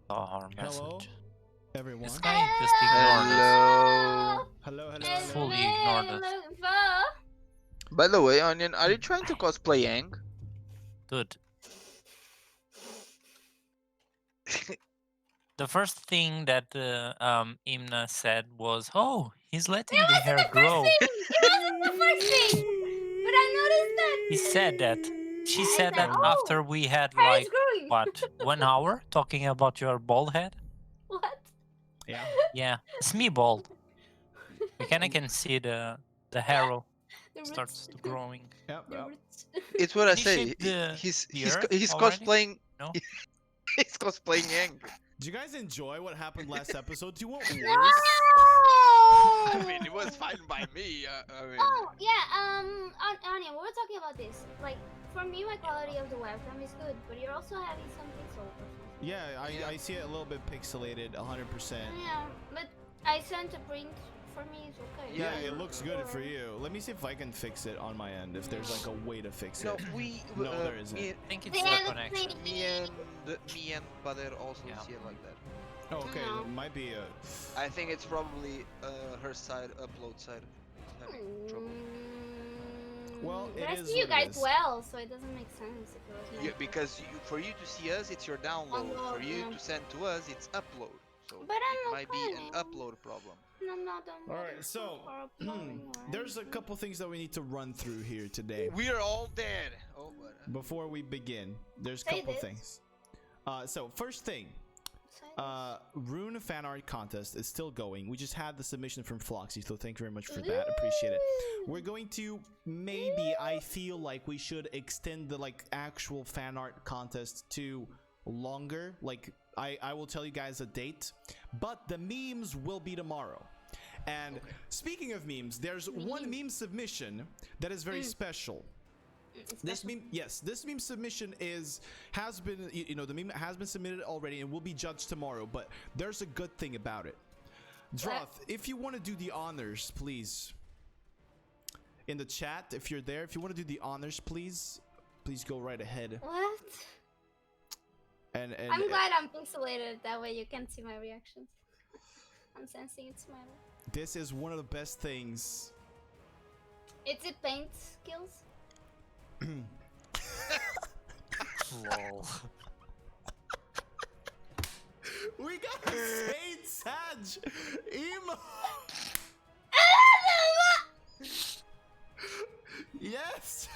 Our Hello, message. everyone. This guy just ignored us. Hello, hello, It's hello. Fully me ignored us. looking for. By the way, Onion, are you trying to cosplay Yang? Dude, the first thing that Imna said was, "Oh, he's letting It the wasn't hair the first grow." thing. It wasn't the first thing. But I noticed that. He said that. She I said that oh, after we had hair like is growing. what 1 hour talking about your bald head. What? Yeah. Yeah, it's me bald. You kind of can see the hair The roots. starts to growing. Yep, The yep. roots. It's what I Can you say. shape the He's earth already? cosplaying. No. He's cosplaying Yang. Do you guys enjoy what happened last episode? Do you want No! worse? I mean, it was fine by me. I mean, Oh yeah. Anya, we were talking about this. Like, for me, my quality of the webcam is good, but you're also having some pixels. Yeah, I see it a little bit pixelated, 100%. Yeah, but I sent a print. For me, it's okay. Yeah, it looks good for you. Let me see if I can fix it on my end. If there's like a way to fix it. no, No, there isn't. Me, I think it's They the haven't connection. seen me and Bader also Yeah. see it like that. Oh, okay, No. it might be a. I think it's probably her side, upload side, having trouble. Well, but it I is see you what it guys is. well, so it doesn't make sense if it was Yeah, me. because for you to see us, it's your download. For you yeah. to send to us, it's upload. So But I'm it might be an okay. upload problem. I'm not All right, so there's a couple things that we need to run through here today. We are all dead. Oh, but, Before we begin, there's a Say couple this. things. So first thing, Rune fan art contest is still going. We just had the submission from Floxy, so thank you very much for that. Appreciate it. We're going to maybe, I feel like we should extend the like actual fan art contest to longer. Like I will tell you guys a date, but the memes will be tomorrow. And speaking of memes, there's one meme submission that is very special. This meme, yes, this meme submission has been, you know, the meme has been submitted already and will be judged tomorrow. But there's a good thing about it. Droth, if you want to do the honors, please. In the chat, if you're there, if you want to do the honors, please go right ahead. What? And I'm glad I'm pixelated. That way you can see my reactions. I'm sensing it smiling. this is one of the best things. Is it paint skills? Lol. We got Saint Sag emo. Yes.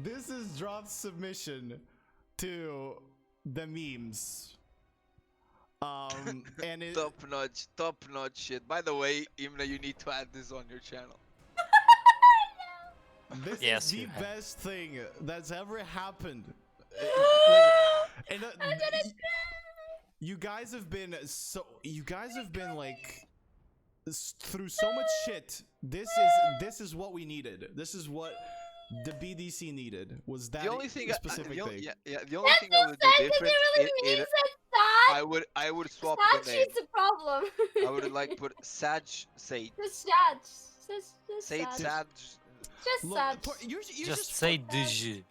This is Droth's submission to the memes. And it top notch shit. By the way, Imna, you need to add this on your channel. this Yes, is the you have. best thing that's ever happened. And, you guys have been like through so much shit. This is what we needed. This is what the BDC needed. Was that The only thing, specific thing? the only thing I would do different, I would swap the name. It's a problem. I would like put Sag Sage. Just Sag. Just Sage Sag. Sag. Just Look, Sag. you're Just say DG.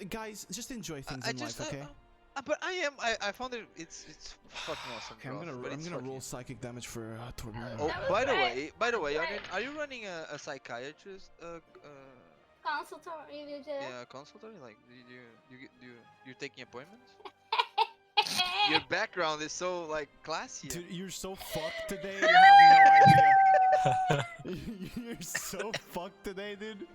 guys, just enjoy things I in just, life, okay? but I found it's fucking awesome. Okay, but I'm it's gonna fucking- roll psychic damage for Torben. Oh, That was by the great. way, Onion, are you running a psychiatrist? Consultory video. Yeah, consultant. Like, you're taking appointments? Your background is so like classy. Dude, you're so fucked today. You have no idea. You're so fucked today, dude.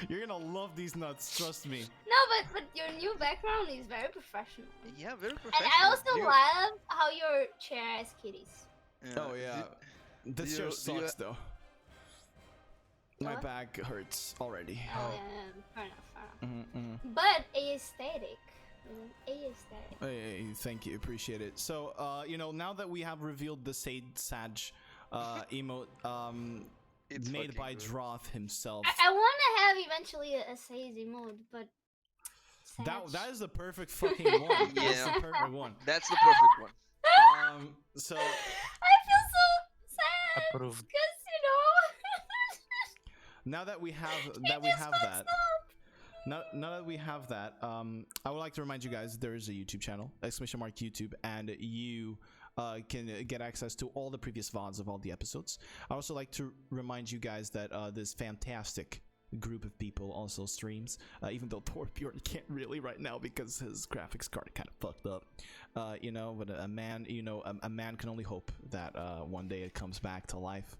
You're gonna love these nuts. Trust me. No, but your new background is very professional. Yeah, very And professional. I also You- love how your chair has kitties. Oh yeah. This do chair you- do you- sucks though. My What? back hurts already. Oh, yeah, fair enough, fair enough. Mm-mm. But aesthetic. Aesthetic. Hey, thank you, appreciate it. So, you know, now that we have revealed the Sage Sag emote, It's made fucking by good. Droth himself. I want to have eventually a Sazy mode, but That is the perfect fucking one. That's Yeah. the perfect one. That's the perfect one. So I feel so sad Approved. because now that we have it just fucks up. now that we have that, I would like to remind you guys there is a YouTube channel, !YouTube, and you can get access to all the previous VODs of all the episodes. I also like to remind you guys that this fantastic group of people also streams, even though Torbjorn can't really right now because his graphics card kind of fucked up, you know. But a man, you know, a man can only hope that one day it comes back to life.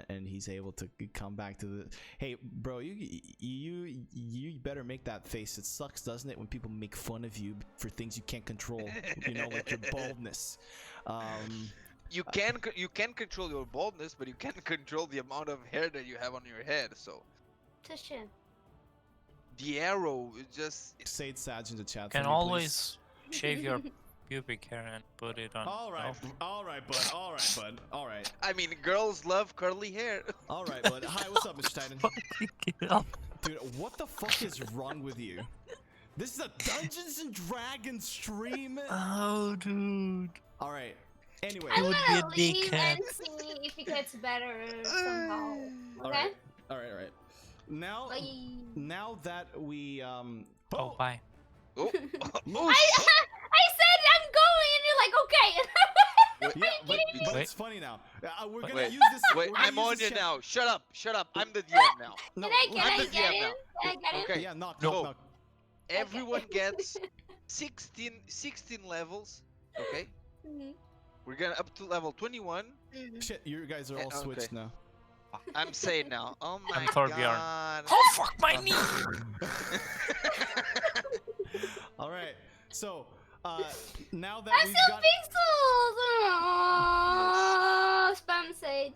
And he's able to come back to the. Hey, bro, you better make that face. It sucks, doesn't it, when people make fun of you for things you can't control? You know, like your baldness. You can control your baldness, but you can't control the amount of hair that you have on your head. So Touche. the arrow is just. Say it, Saj, in the chat. Can for me, always shave your pubic hair and put it on. All right, all right, bud. All right, bud. All right. I mean, girls love curly hair. All right, bud. Hi, what's up, Mr. Titan? Get up. Dude, what the fuck is wrong with you? This is a Dungeons and Dragons stream. Oh, dude. All right. Anyway. I'm would gonna be a leave dickhead. and see if it gets better somehow. All Okay? right. All right. All right. Now, Bye. now that we Oh, bye. Oh, I said I'm going, and you're like, okay. yeah, but Wait. it's funny now. We're gonna Wait. use this. wait, we're gonna I'm use on this you chat- now. Shut up, shut up. I'm the DM now. No, Can I I'm the get DM in? now. Can I get in? Okay. Yeah, knock, No. knock, knock. Everyone gets 16 levels. Okay, Mhm. we're gonna up to level 21. Mhm. Shit, you guys are all Okay. switched now. I'm saying now. Oh my Torbjorn. god. Oh, fuck my knee. All right. So, now that I'm we've still got pixels. Oh, spam sage.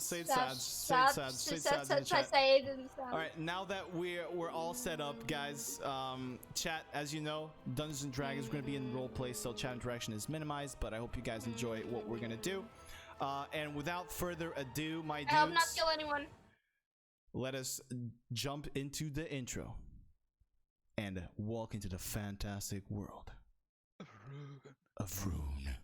Say Saj, say Saj in the chat. All right, now that we're all set up, guys. Chat, as you know, Dungeons and Dragons is going to be in role play, so chat interaction is minimized. But I hope you guys enjoy what we're gonna do. And without further ado, my I hope not dudes, kill anyone. let us jump into the intro and walk into the fantastic world of Rune.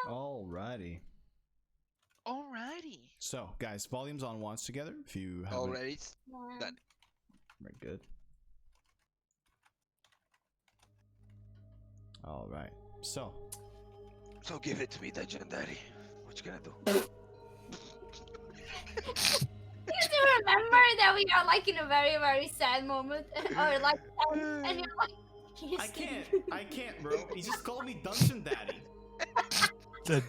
Alrighty. Alrighty. So, guys, volumes on once together. If you haven't, Already done. very good. All right. So, So give it to me, Dungeon Daddy. What you gonna do? You do remember that we are like in a very, very sad moment, or like, and you're like, I can't, bro. He just called me Dungeon Daddy. The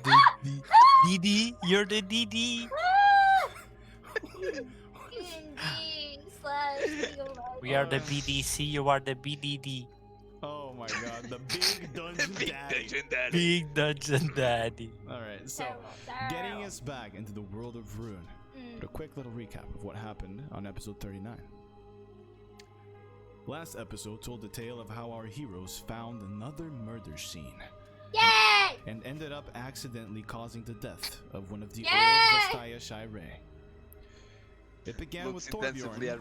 DD. You're the DD. We are the BDC. You are the BDD. Oh my god, the big Dungeon Big Daddy. Dungeon Daddy. Big Dungeon Daddy. All right, so getting us back into the world of Rune. A quick little recap of what happened on episode 39. Last episode told the tale of how our heroes found another murder scene Yay! and ended up accidentally causing the death of one of the Yay! old Vastaya Shirei. It began Looks with intensively Torbjorn at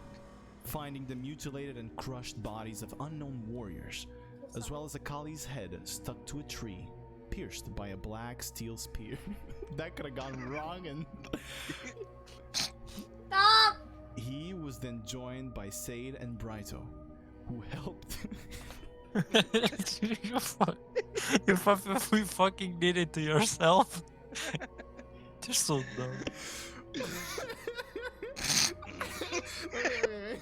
finding the mutilated and crushed bodies of unknown warriors, as well as Akali's head stuck to a tree, pierced by a black steel spear. That could have gone wrong, and Stop! he was then joined by Sade and Brighto, who helped. You fucking did it to yourself. You're so dumb. Okay.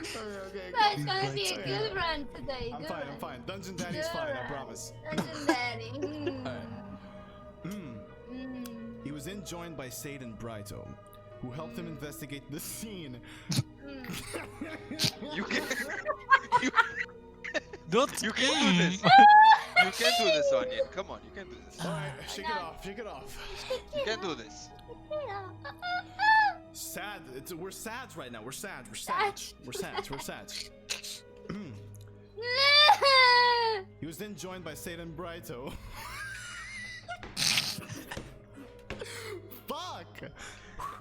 So it's gonna be a good run today. I'm good fine, run. I'm fine. Dungeon Daddy's Good fine, I run. promise. Dungeon Daddy. He was then joined by Sade and Brighto, who helped him investigate the scene. you can Don't you can do this. You can do this, Onion. Come on, you can do this. Alright, shake it off, shake it off. You can do this. Sad. We're sad right now. We're sad. We're sad. We're sad. We're sad. He was then joined by Sade and Brighto. Fuck!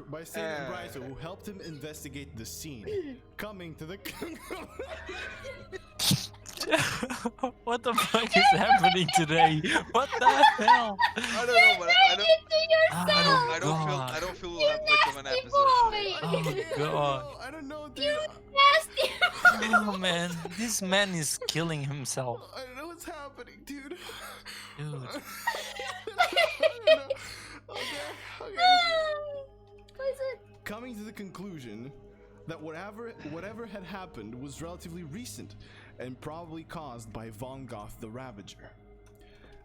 By Sade and Brighto, who helped him investigate the scene, coming to the. What the fuck is happening today? What the hell? I don't know, but I don't feel that much of an episode. Oh god. I don't know, dude. Nasty Oh man, this man is killing himself. I don't know what's happening, dude. Dude. Okay. What is it? Coming to the conclusion that whatever had happened was relatively recent and probably caused by Vongoth the Ravager.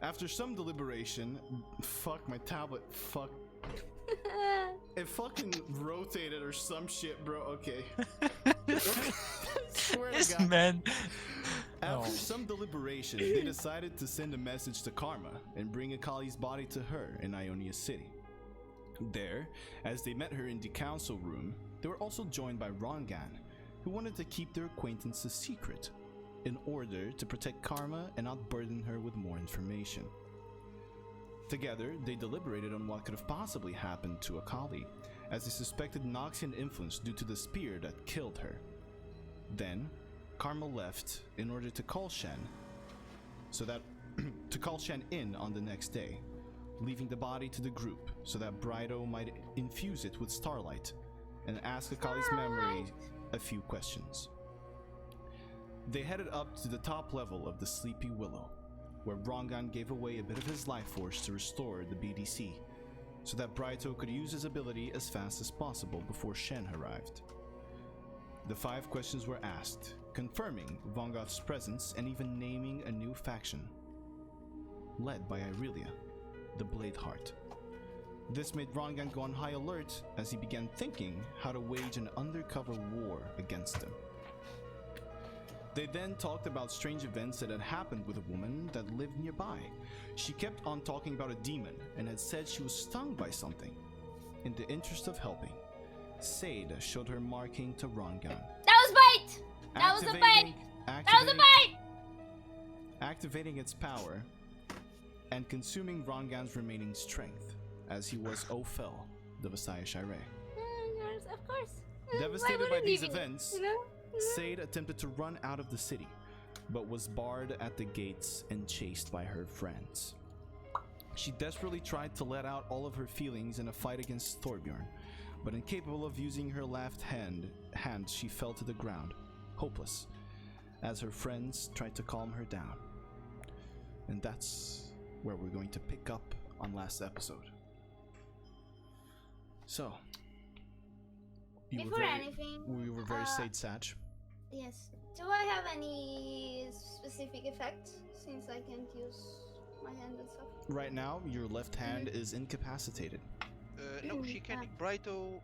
After some deliberation, fuck my tablet, fuck. It fucking rotated or some shit, bro. Okay. I swear to This God. man. After No. some deliberation, they decided to send a message to Karma and bring Akali's body to her in Ionia City. There, as they met her in the council room, they were also joined by Rongan, who wanted to keep their acquaintance a secret, in order to protect Karma and not burden her with more information. Together, they deliberated on what could have possibly happened to Akali, as they suspected Noxian influence due to the spear that killed her. Then, Karma left in order to call Shen, in on the next day, leaving the body to the group so that Brighto might infuse it with starlight and ask Akali's memory a few questions. They headed up to the top level of the Sleepy Willow, where Brongan gave away a bit of his life force to restore the BDC, so that Brighto could use his ability as fast as possible before Shen arrived. The 5 questions were asked, confirming Vongoth's presence and even naming a new faction, led by Irelia, the Bladeheart. This made Rongan go on high alert as he began thinking how to wage an undercover war against them. They then talked about strange events that had happened with a woman that lived nearby. She kept on talking about a demon and had said she was stung by something. In the interest of helping, Sade showed her marking to Rongan. That was bait! That was a bait! That was a bait! Activating its power and consuming Rongan's remaining strength, as he was Ophel, the Vastaya Shirei. Of course. Devastated Why by wouldn't these he be, events, you know? Sade attempted to run out of the city, but was barred at the gates and chased by her friends. She desperately tried to let out all of her feelings in a fight against Torbjorn, but incapable of using her left hand, she fell to the ground, hopeless, as her friends tried to calm her down. And that's where we're going to pick up on last episode. So, we were very Sade Sag. Yes. Do I have any specific effect since I can't use my hand and stuff? Right now, your left hand is incapacitated. No, she can. Brighto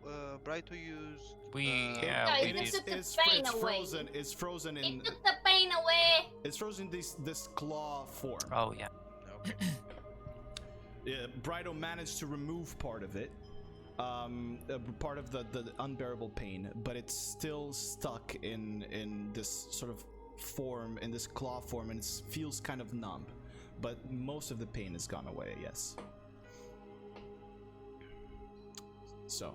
use. Yeah, it we just did. took the pain away. It's frozen in. It took the pain away. It's frozen this claw form. Oh yeah. Okay. Yeah, Brighto managed to remove part of it, part of the unbearable pain, but it's still stuck in this sort of form, in this claw form, and it feels kind of numb. But most of the pain has gone away, yes. So,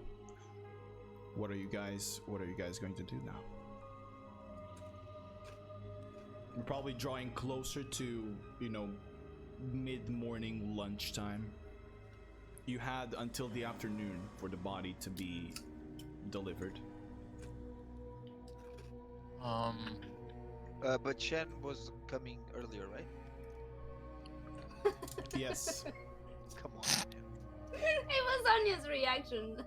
what are you guys going to do now? We're probably drawing closer to, you know, mid-morning lunchtime. You had until the afternoon for the body to be delivered. But Shen was coming earlier, right? Yes. Come on. It was Anya's reaction.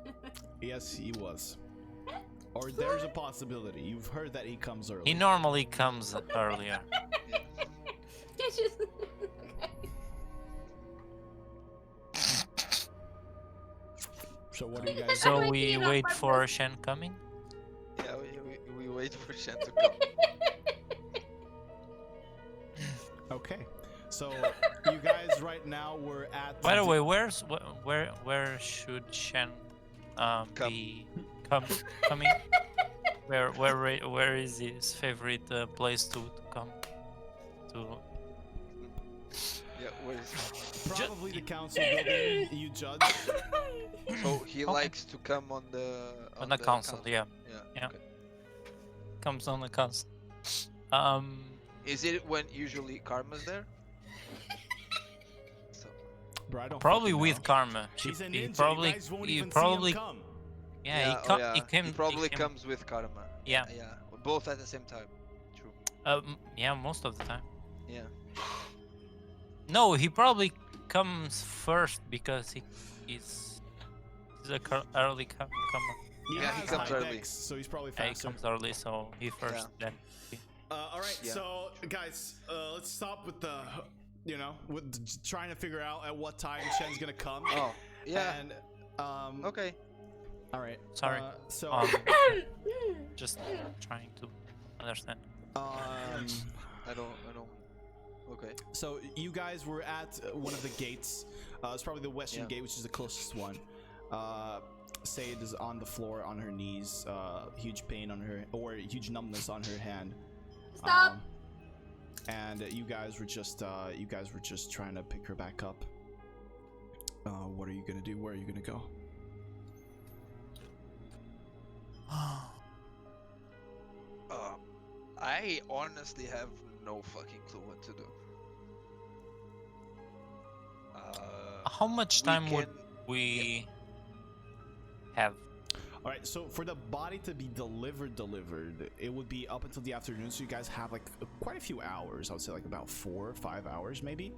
Yes, he was. Or there's a possibility. You've heard that he comes early. He normally comes earlier. It's just okay. So what do you guys So I'm we waking up wait my for first- Shen coming? Yeah, we wait for Shen to come. Okay. So you guys right now were at By the way, where should Shen be coming? Where is his favorite place to come to? Yeah, where is probably the council building, you judge. So he Okay. likes to come on the council, yeah. Yeah. Yeah. Okay. Comes on the council. Is it when usually Karma's there? So Bro, I don't Probably fucking with know. Karma. He's a He ninja. probably, You guys won't he even probably, see him come. yeah, yeah, he came. he probably came, comes with Karma. Yeah. Yeah, both at the same time. True. Yeah, most of the time. Yeah. No, he probably comes first because he's a early comer. Yeah, he has comes high early. dex, so he's probably Yeah, he faster. comes early, so he first. Then All right, Yeah. so guys, let's stop with the, you know, with trying to figure out at what time Shen's gonna come. Oh, yeah. And Okay. all right. Sorry. So just trying to understand. I don't. Okay. So you guys were at one of the gates. It's probably the western Yeah. gate, which is the closest one. Sade is on the floor on her knees, huge pain on her, or huge numbness on her hand. Stop. And you guys were just trying to pick her back up. What are you gonna do? Where are you gonna go? I honestly have no fucking clue what to do. How much We time would can- we have? All right, so for the body to be delivered, it would be up until the afternoon. So you guys have like quite a few hours. I would say like about 4 or 5 hours, maybe.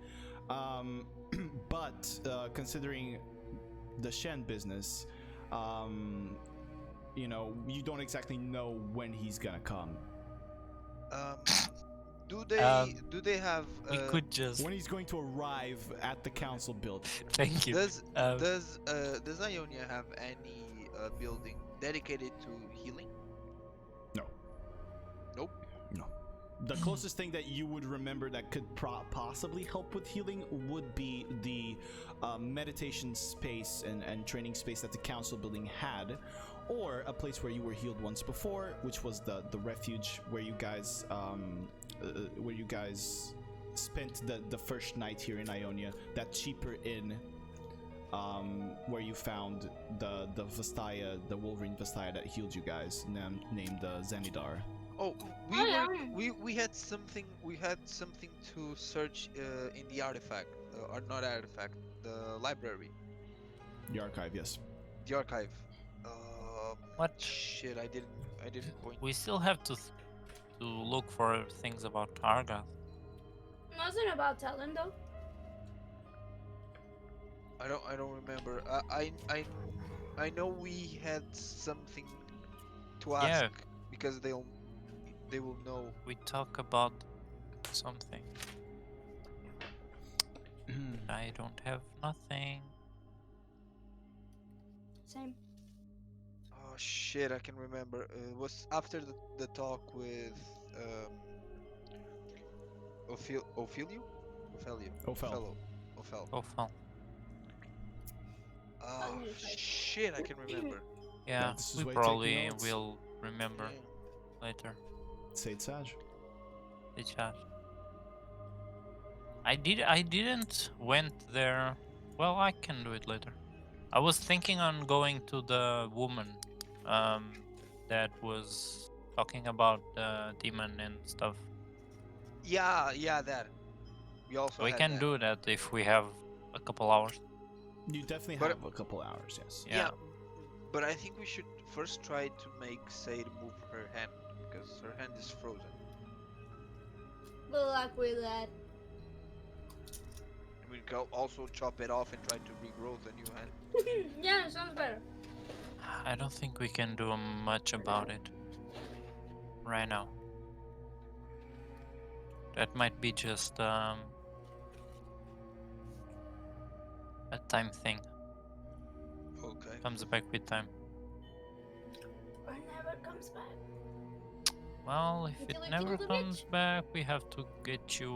But considering the Shen business, you know, you don't exactly know when he's gonna come. Do they have? We could just. When he's going to arrive at the council building. Thank you. Does Um, does Ionia have any building dedicated to healing? No. Nope. No. The closest thing that you would remember that could possibly help with healing would be the meditation space and training space that the council building had, or a place where you were healed once before, which was the refuge where you guys spent the first night here in Ionia, that cheaper inn where you found the Vastaya, the Wolverine Vastaya that healed you guys, named Zenidar. Oh, yeah. we had something to search in the artifact, or not artifact, the library, The archive, yes. the archive. What? Shit, I didn't point. We still have to look for things about Argath. Wasn't about Talon though. I don't remember. I know we had something to ask Yeah. because they will know. We talk about something. I don't have nothing. Same. Oh shit, I can remember. It was after the talk with Ophelio? Ophel. Ophel. Oh, fun. Ah, shit, I can remember. Yeah, this is we why taking probably notes. will remember Yeah. later. Say it, Saj. the chat. I didn't went there. Well, I can do it later. I was thinking on going to the woman that was talking about the demon and stuff. Yeah, that. We also We had can that. do that if we have a couple hours. You definitely But- have a couple hours, yes. Yeah. But I think we should first try to make Say to move her hand because her hand is frozen. Good luck with that. And we can also chop it off and try to regrow the new hand. Yeah, sounds better. I don't think we can do much about it right now. That might be just a time thing. Okay. Comes back with time. Or never comes back. Well, if it Until we never kill the comes bitch. back, we have to get you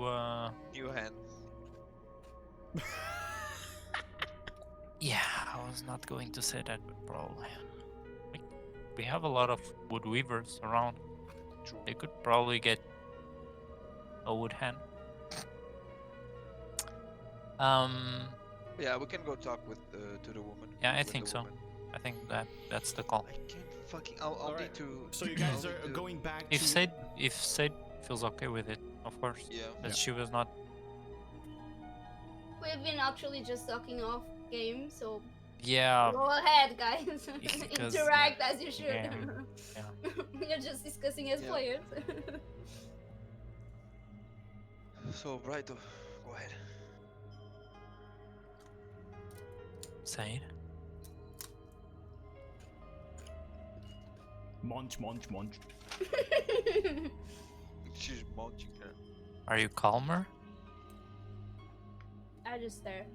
New hand. Yeah, I was not going to say that, but probably. Like, we have a lot of wood weavers around. True. They could probably get a wood hand. Yeah, we can go talk with to the woman. Yeah, I with think the so. woman. I think that's the call. I can't fucking. I'll Alright, need to. So you guys I'll are need to- going back If to... Said feels okay with it, of course. Yeah. But Yeah. she was not. We've been actually just talking off game, so Yeah. go ahead, guys. Because, Interact as you should. yeah, You're just discussing as Yeah. players. So Brighto, go ahead. Said. Munch, munch, munch. She's munching her. Are you calmer? I just stare.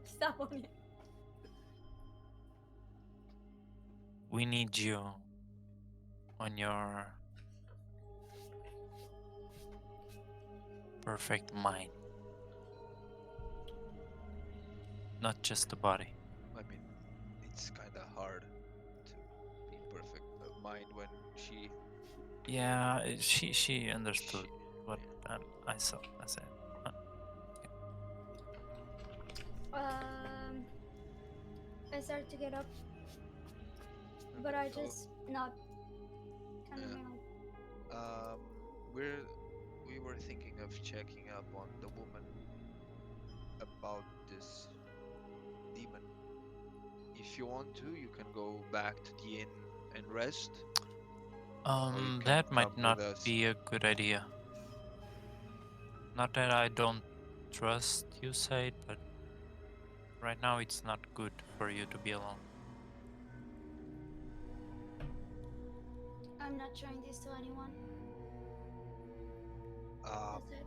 Stop on it. We need you on your perfect mind. Not just the body. I mean, it's kind of hard to be in perfect mind when she. Yeah, she understood she- what I saw. I said. I start to get up, but I just not kind of Yeah. We were thinking of checking up on the woman about this demon. If you want to, you can go back to the inn and rest. can That come might with not us. be a good idea. Not that I don't trust you, Said, but right now it's not good for you to be alone. I'm not showing this to anyone. That's it.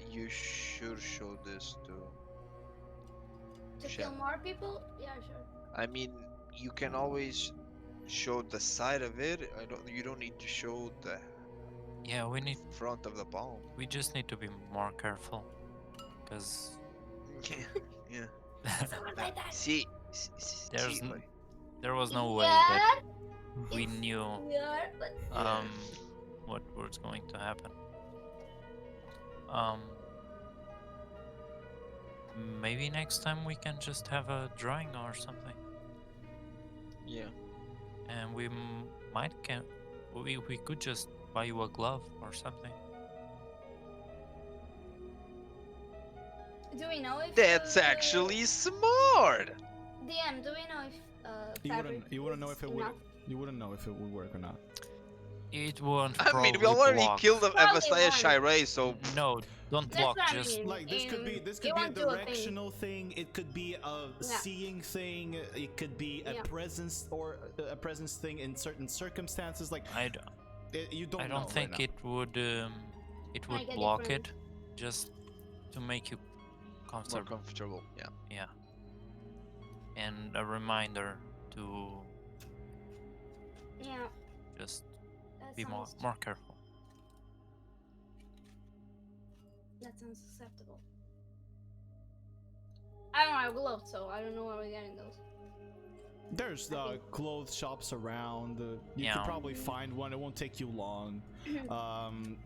You should show this to. To Shem. kill more people? Yeah, sure. I mean, you can always show the side of it. You don't need to show the Yeah, front of the palm. we just need to be more careful, because Yeah. Someone played that. See. There's see, n- like, there was no way Yeah, that we it's knew weird, but Yeah. what was going to happen. Maybe next time we can just have a drawing or something, yeah. and we could just buy you a glove or something. do we know if That's actually smart. DM? Do we know if You fabric wouldn't know is if it would. enough? You wouldn't know if it would work or not. It won't. I mean, we probably already block. killed Probably Avastaya won't. Shirei, so No, don't That's block. what I Just mean. Like this could be It a won't do a thing. directional thing. It could be a seeing thing. It could be a Yeah. presence or a presence thing in certain circumstances. Like you don't. I know don't think right it would Make a block difference. it, just to make you more comfortable. comfortable. Yeah. Yeah. And a reminder to Yeah, just that be sounds more careful. that sounds acceptable. I don't have gloves, so I don't know where we're getting those. There's clothes shops around. You could probably find one. It won't take you long.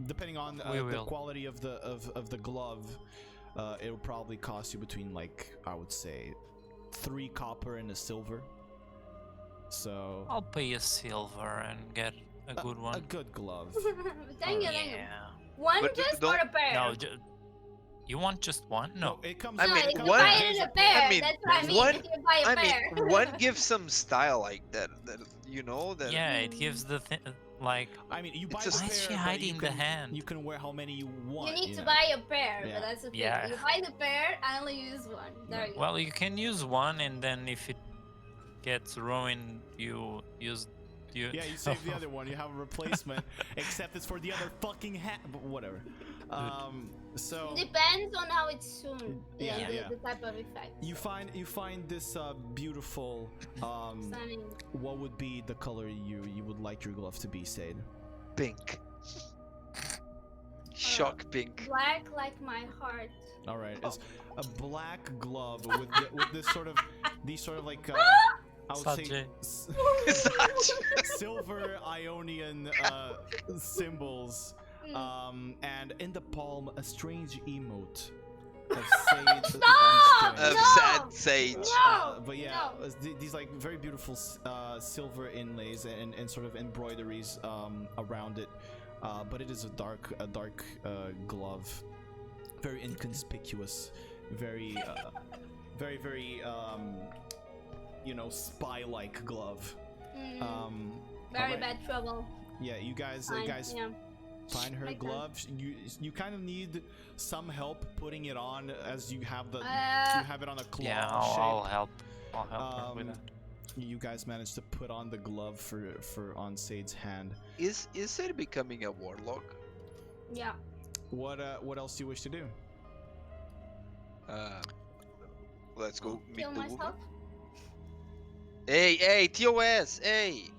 Depending on the quality of the glove, it'll probably cost you between, like, I would say 3 copper and a silver. So I'll pay a silver and get a good one. A good glove. Thank you. Yeah. One But just don't- or a pair? No, you want just one? No. It comes. I No, mean, if you one- buy it in a pair, I mean, that's what I mean. one- If you buy a I pair. mean, one gives some style like that. You know that. Yeah, it gives the thing like. I mean, you buy It's the a- Why pair, is she but hiding you the can, hand? You can wear how many you want. You need to know? buy a pair, Yeah. but that's the thing. Yeah. You buy the pair, I only use one. There you go. Well, you can use one, and then if it gets ruined, you use. Yeah, you save the other one. You have a replacement, except it's for the other fucking hat. But whatever. So Depends on how it's tuned. Yeah, yeah. The type of effect. you find this beautiful. Stunning. What would be the color you would like your glove to be, Sade? Pink. Shock pink. Black like my heart. All right, it's a black glove with this sort of like I would say Sajay. silver Ionian symbols. And in the palm a strange emote of sage. Stop! Of No! sad sage. No! But yeah, No. these like very beautiful silver inlays and sort of embroideries around it. But it is a dark glove, very inconspicuous, very very spy-like glove. Very alright. bad trouble. Yeah, you guys Yeah. find her Makes glove. You kind of need some help putting it on, as you have you have it on a claw Yeah, shape. I'll help. I'll help her with that. You guys managed to put on the glove for on Sade's hand. Is it becoming a warlock? Yeah. What else do you wish to do? Let's go meet Kill the woman. myself. Hey, TOS, hey.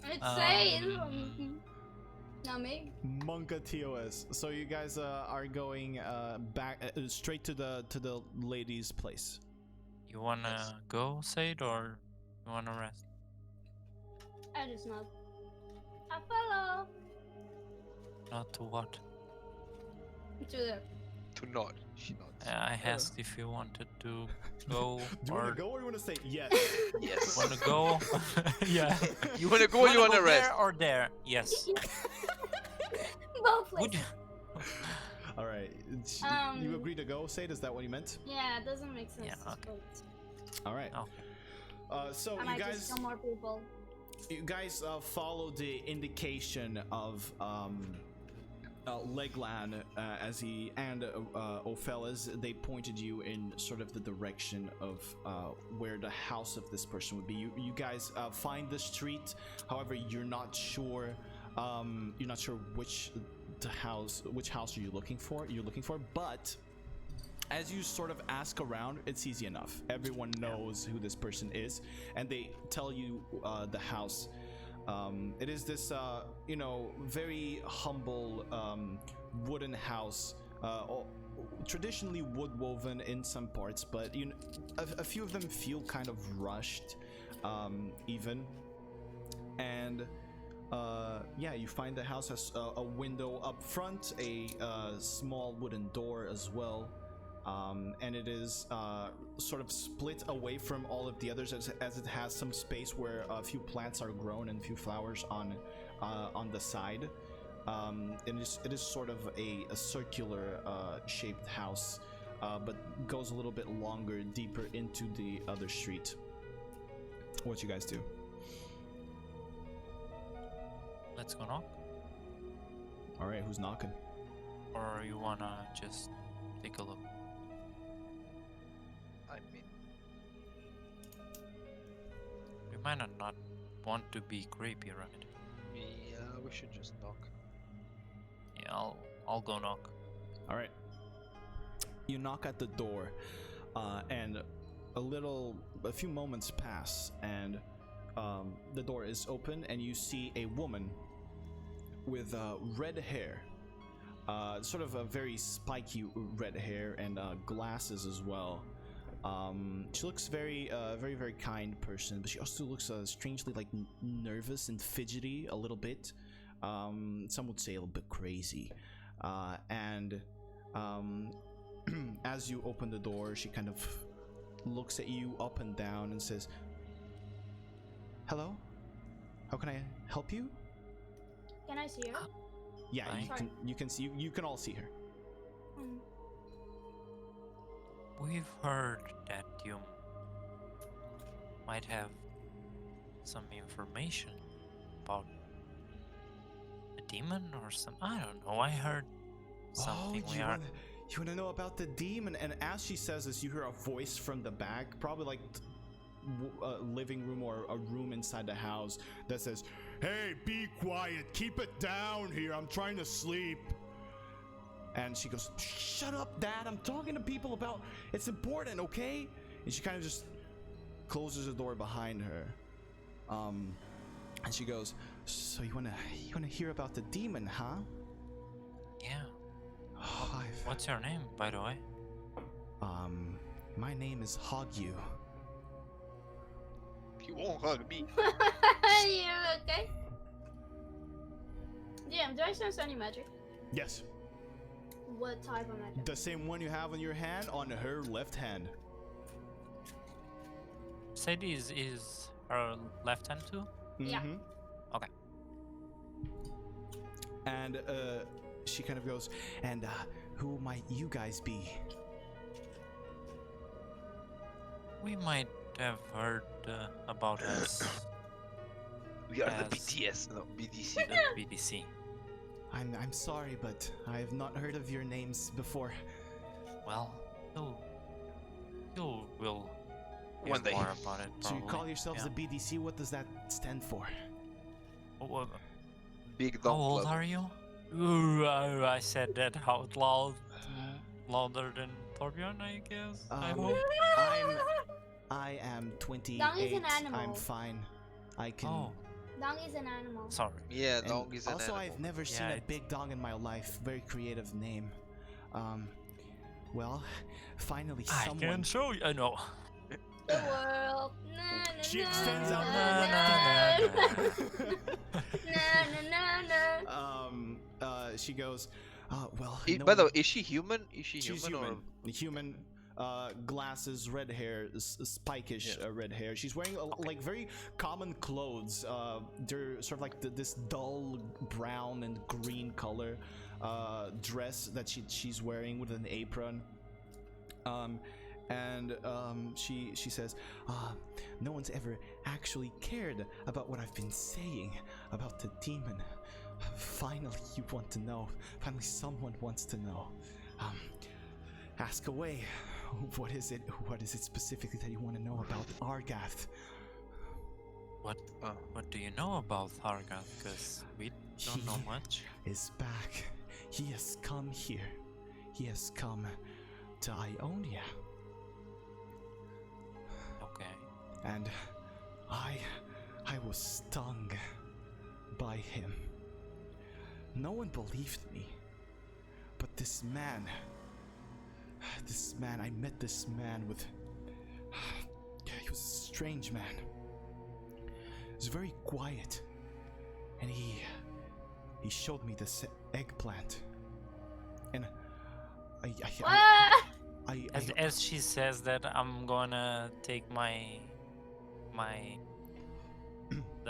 It's saying. Not me. Monka TOS. So you guys are going back straight to the lady's place. You wanna go, Sade, or you wanna rest? I just not. I follow. Not to what? To the. To nod. She nods. I asked if you wanted to go Do you or want to go or you want to say yes? Yes. wanna go. Yeah. You wanna go or you wanna go rest? there or there? Yes. Both Would places. All right. You agree to go, Sade? Is that what you meant? Yeah, it doesn't make sense. Yeah, to okay. split. All right. Okay. So I might just kill more people. you guys follow the indication of Leglan as he and Ophelas. They pointed you in sort of the direction of where the house of this person would be. You guys find the street. However, you're not sure. You're not sure which house are you looking for. But as you sort of ask around, it's easy enough. Everyone knows who this person is, and they tell you the house. It is this, very humble wooden house, traditionally wood woven in some parts, but a few of them feel kind of rushed, even. And you find the house has a window up front, a small wooden door as well. And it is sort of split away from all of the others, as it has some space where a few plants are grown and a few flowers on the side. It is sort of a circular shaped house, but goes a little bit longer, deeper into the other street. What you guys do? Let's go knock. All right, who's knocking? Or you wanna just take a look? I mean, We might not want to be creepy, right? we should just knock. Yeah, I'll go knock. All right. You knock at the door, and a few moments pass, and the door is open, and you see a woman with red hair, sort of a very spiky red hair, and glasses as well. She looks very very kind person, but she also looks strangely like nervous and fidgety a little bit. Some would say a little bit crazy. And as you open the door, she kind of looks at you up and down and says, "Hello, how can I help you?" Can I see her? Yeah, Hi. you can see, you can all see her. Mm. We've heard that you might have some information about a demon or some. I don't know. I heard something. Oh, you wanna know about the demon? And as she says this, you hear a voice from the back, probably like a living room or a room inside the house, that says, "Hey, be quiet, keep it down here, I'm trying to sleep." And she goes, "Shut up, Dad, I'm talking to people about, it's important, okay?" And she kind of just closes the door behind her. And she goes, "So you wanna hear about the demon, huh?" Yeah. Oh, What's your name, by the way? My name is Hogyu. You won't hug me. You okay? DM, do I sense any magic? Yes, What type of magic? the same one you have on your hand, on her left hand. Sadie is her left hand too? Yeah. Mhm. Okay. And she kind of goes, "And who might you guys be?" We might have heard about us, We are the Yes. BTS, no BDC. the BDC. I'm sorry, but I have not heard of your names before. Well, you will hear One day. more about it. So you probably. call yourselves Yeah. the BDC? What does that stand for? Big How Dom old Club. are you? Ooh, I said that out loud, louder than Torbjorn, I guess. I hope. I am 28. Dong is an animal. I'm fine. I can. Oh, Dong is an animal. sorry. Yeah, And dog is an also, animal. I've never seen Yeah, a big dog in my life. Very creative name. Well, finally I someone. can show you. I know. The world. Na, na, She na, extends out na, her na, left na, na, na. She goes, well. no By the one- way, is she human? Is she She's human, human. Glasses, red hair, spikish red hair. She's wearing like very common clothes. They're sort of like this dull brown and green color dress that she's wearing with an apron. She says, no one's ever actually cared about what I've been saying about the demon. Finally, you want to know. Finally, someone wants to know. Ask away. What is it? What is it specifically that you want to know about Argath? What do you know about Hargath? Because we don't know much. Is back. He has come here. He has come to Ionia. Okay. And I was stung by him. No one believed me. But this man, I met this man with, he was a strange man. He was very quiet. And he showed me this eggplant. And As she says that, I'm gonna take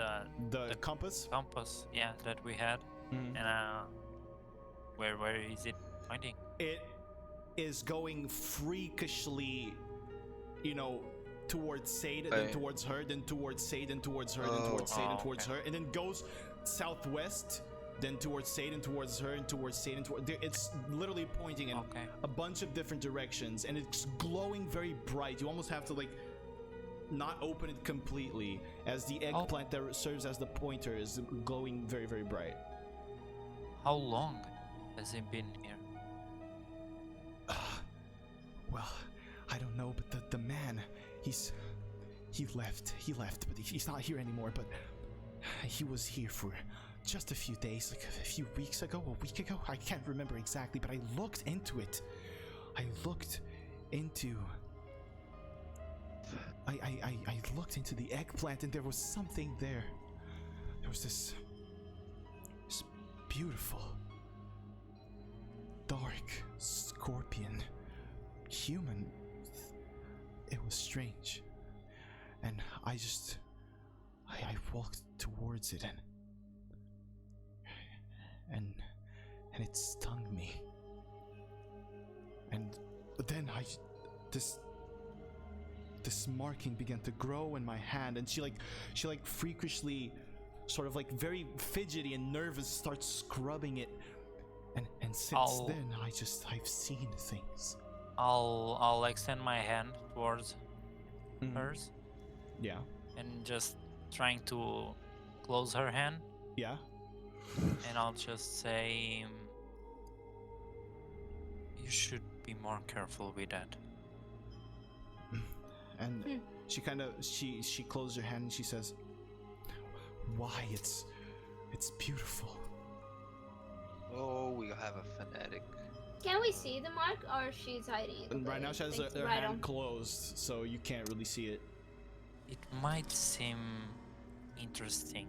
the compass. compass, yeah, that we had, Mhm. and where is it pointing? It is going freakishly, towards Sade, then towards her, then towards Sade, then towards her, then towards Sade, and towards her, and then goes southwest, then towards Sade, and towards her, and towards Sade, and towards. It's literally pointing in Okay. a bunch of different directions, and it's glowing very bright. You almost have to not open it completely, as the eggplant that serves as the pointer is glowing very, very bright. How long has it been here? Well, I don't know, but the man, he left, but he's not here anymore, but he was here for just a few days, like a few weeks ago, a week ago, I can't remember exactly, but I looked into it. I looked into I looked into the eggplant and there was something there. There was this beautiful, dark, scorpion, human. It was strange. And I walked towards it and it stung me. And then this marking began to grow in my hand, and she freakishly, sort of like very fidgety and nervous, starts scrubbing it. And since then I've seen things. I'll extend my hand towards hers. Yeah. And just trying to close her hand. Yeah. And I'll just say, you should be more careful with that. And she kind of she closes her hand and she says, "Why? It's beautiful." Oh, we have a fanatic. Can we see the mark, or she's hiding it? And right now she has her hand closed, so you can't really see it. It might seem interesting,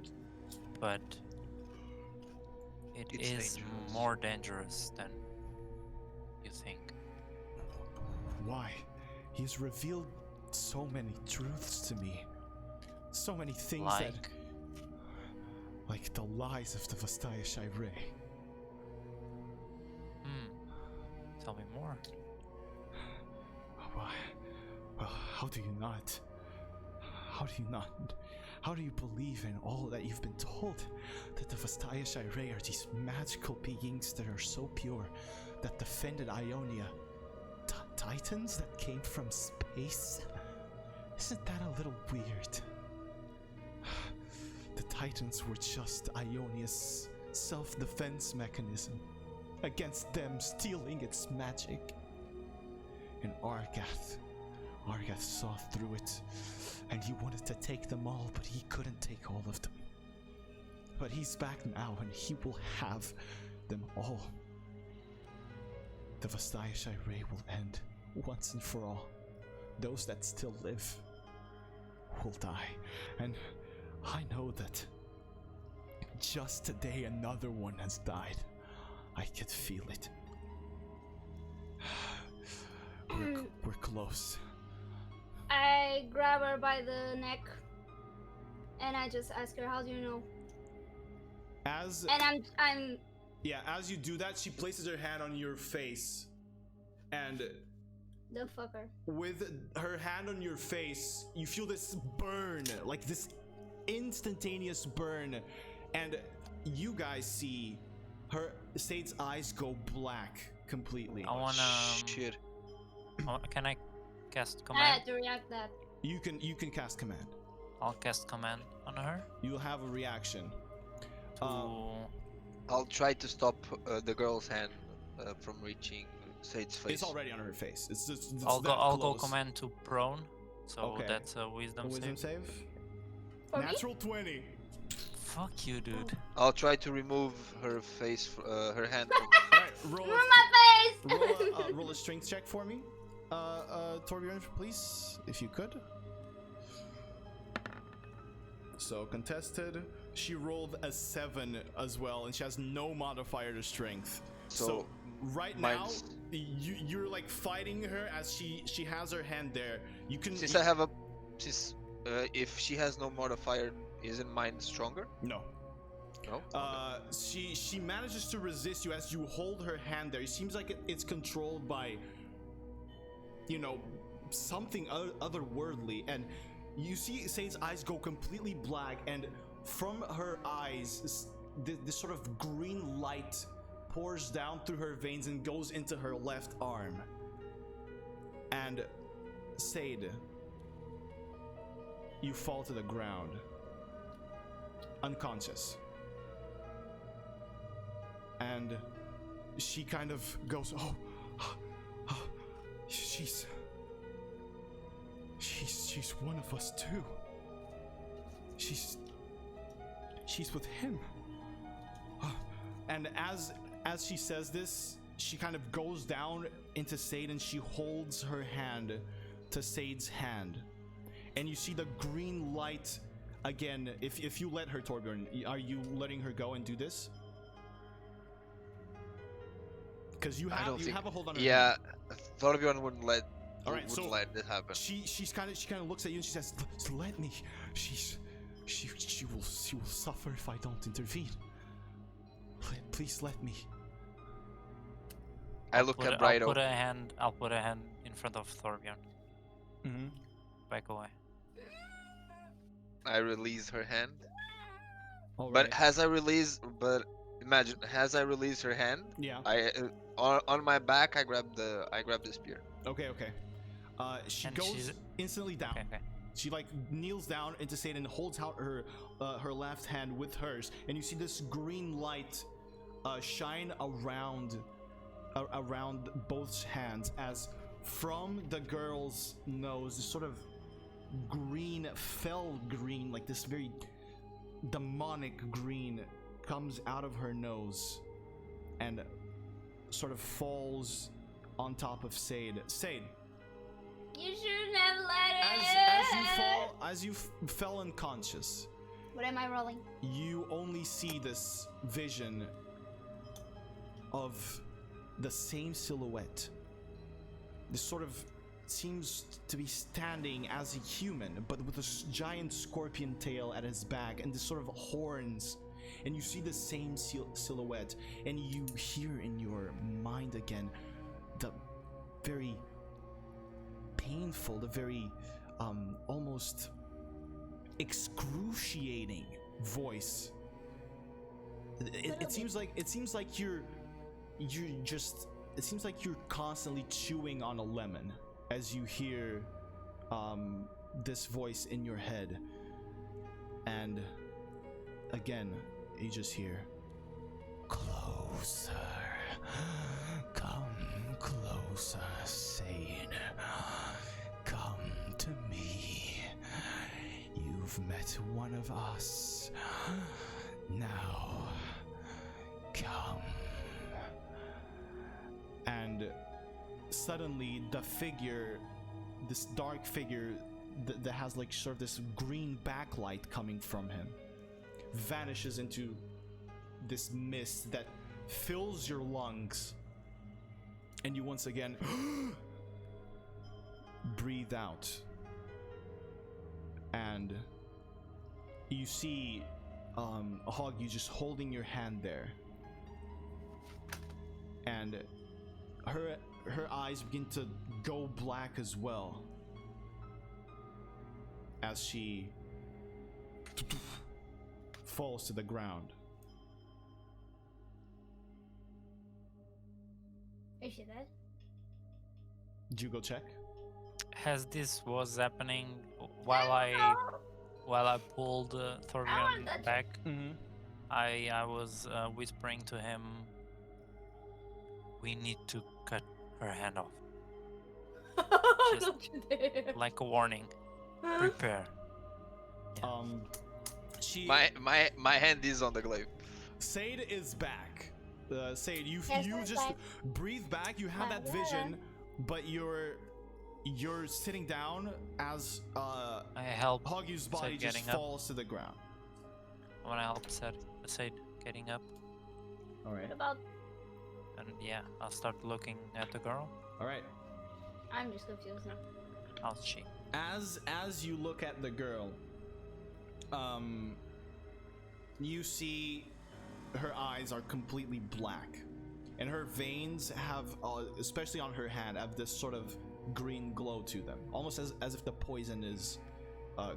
but it's dangerous. More dangerous than you think. Why? He's revealed so many truths to me. So many things like the lies of the Vastaya Shirei. Tell me more. Why? Well, how do you not? How do you believe in all that you've been told? That the Vastaya Shirei are these magical beings that are so pure, that defended Ionia. Titans that came from space? Isn't that a little weird? The Titans were just Ionia's self-defense mechanism against them stealing its magic. And Argath saw through it, and he wanted to take them all, but he couldn't take all of them. But he's back now, and he will have them all. The Vastaya Shirei will end once and for all. Those that still live will die. And I know that just today another one has died. I could feel it. We're close. I grab her by the neck and I just ask her, how do you know? And I'm Yeah, as you do that, she places her hand on your face, and the fucker. With her hand on your face, you feel this burn, like this instantaneous burn, and you guys see Sade's eyes go black completely. I wanna. Shit. Can I cast I command? had to react that. You can cast command. I'll cast command on her. You'll have a reaction. I'll try to stop the girl's hand from reaching Sade's face. It's already on her face. It's I'll go command to prone. So that's a wisdom save. For Natural me? 20. Fuck you, dude. I'll try to remove her face, her hand from. Alright, Ruin my face! roll a strength check for me. Torbjorn, please, if you could. So contested. She rolled a 7 as well, and she has no modifier to strength. So right now, you're like fighting her as she has her hand there. You can. Since if she has no modifier, isn't mine stronger? No. No. She manages to resist you as you hold her hand there. It seems like it's controlled by, something otherworldly, and you see Sane's eyes go completely black, and from her eyes, this sort of green light pours down through her veins and goes into her left arm. And Sade, you fall to the ground, unconscious. And she kind of goes, she's one of us too. She's with him. And as she says this, she kind of goes down into Sade and she holds her hand to Sade's hand. and you see the green light again. If you let her, Torbjorn, are you letting her go and do this? Because you have a hold on her hand. Torbjorn wouldn't let. All right, so let it happen. She kind of looks at you and she says, "Let me. She will suffer if I don't intervene. Please let me." I'll put a hand in front of Thorbjorn. Mm-hmm. Back away. I release her hand. All But right. as I release her hand, Yeah. I on my back I grab the spear. Okay. She And goes instantly down. Okay. She like kneels down into Satan and holds out her left hand with hers, and you see this green light shine around both hands as from the girl's nose, this sort of green, fell green, like this very demonic green, comes out of her nose and sort of falls on top of Sade. Sade, You shouldn't have let it. as you fell unconscious, What am I rolling? you only see this vision of the same silhouette. This sort of seems to be standing as a human, but with a giant scorpion tail at his back and this sort of horns. And you see the same silhouette, and you hear in your mind again the very painful, the very almost excruciating voice. It seems like you're constantly chewing on a lemon as you hear this voice in your head, and again you just hear, "Closer, come closer, Sane. Come to me. You've met one of us. Now, come." And suddenly the figure, this dark figure that has like sort of this green backlight coming from him, vanishes into this mist that fills your lungs, and you once again breathe out, and you see Hog, you just holding your hand there, and her eyes begin to go black as well as she falls to the ground. Is she dead? Did you go check? As this was happening while I pulled Thorbjorn back, Mm-hmm. I was whispering to him, "We need to cut her hand off." Just Don't you dare. like a warning. Prepare. She My hand is on the glaive. Sade is back. Sade, you Yes, you I'm just back. breathe back. You have that vision, but you're sitting down as I help Hoggy's body just getting up. falls to the ground. I want to help Said getting up, All right. What about? and yeah, I'll start looking at the girl. All right. I'm just confused now. How's she? As you look at the girl, you see her eyes are completely black, and her veins have, especially on her hand, have this sort of green glow to them, almost as if the poison is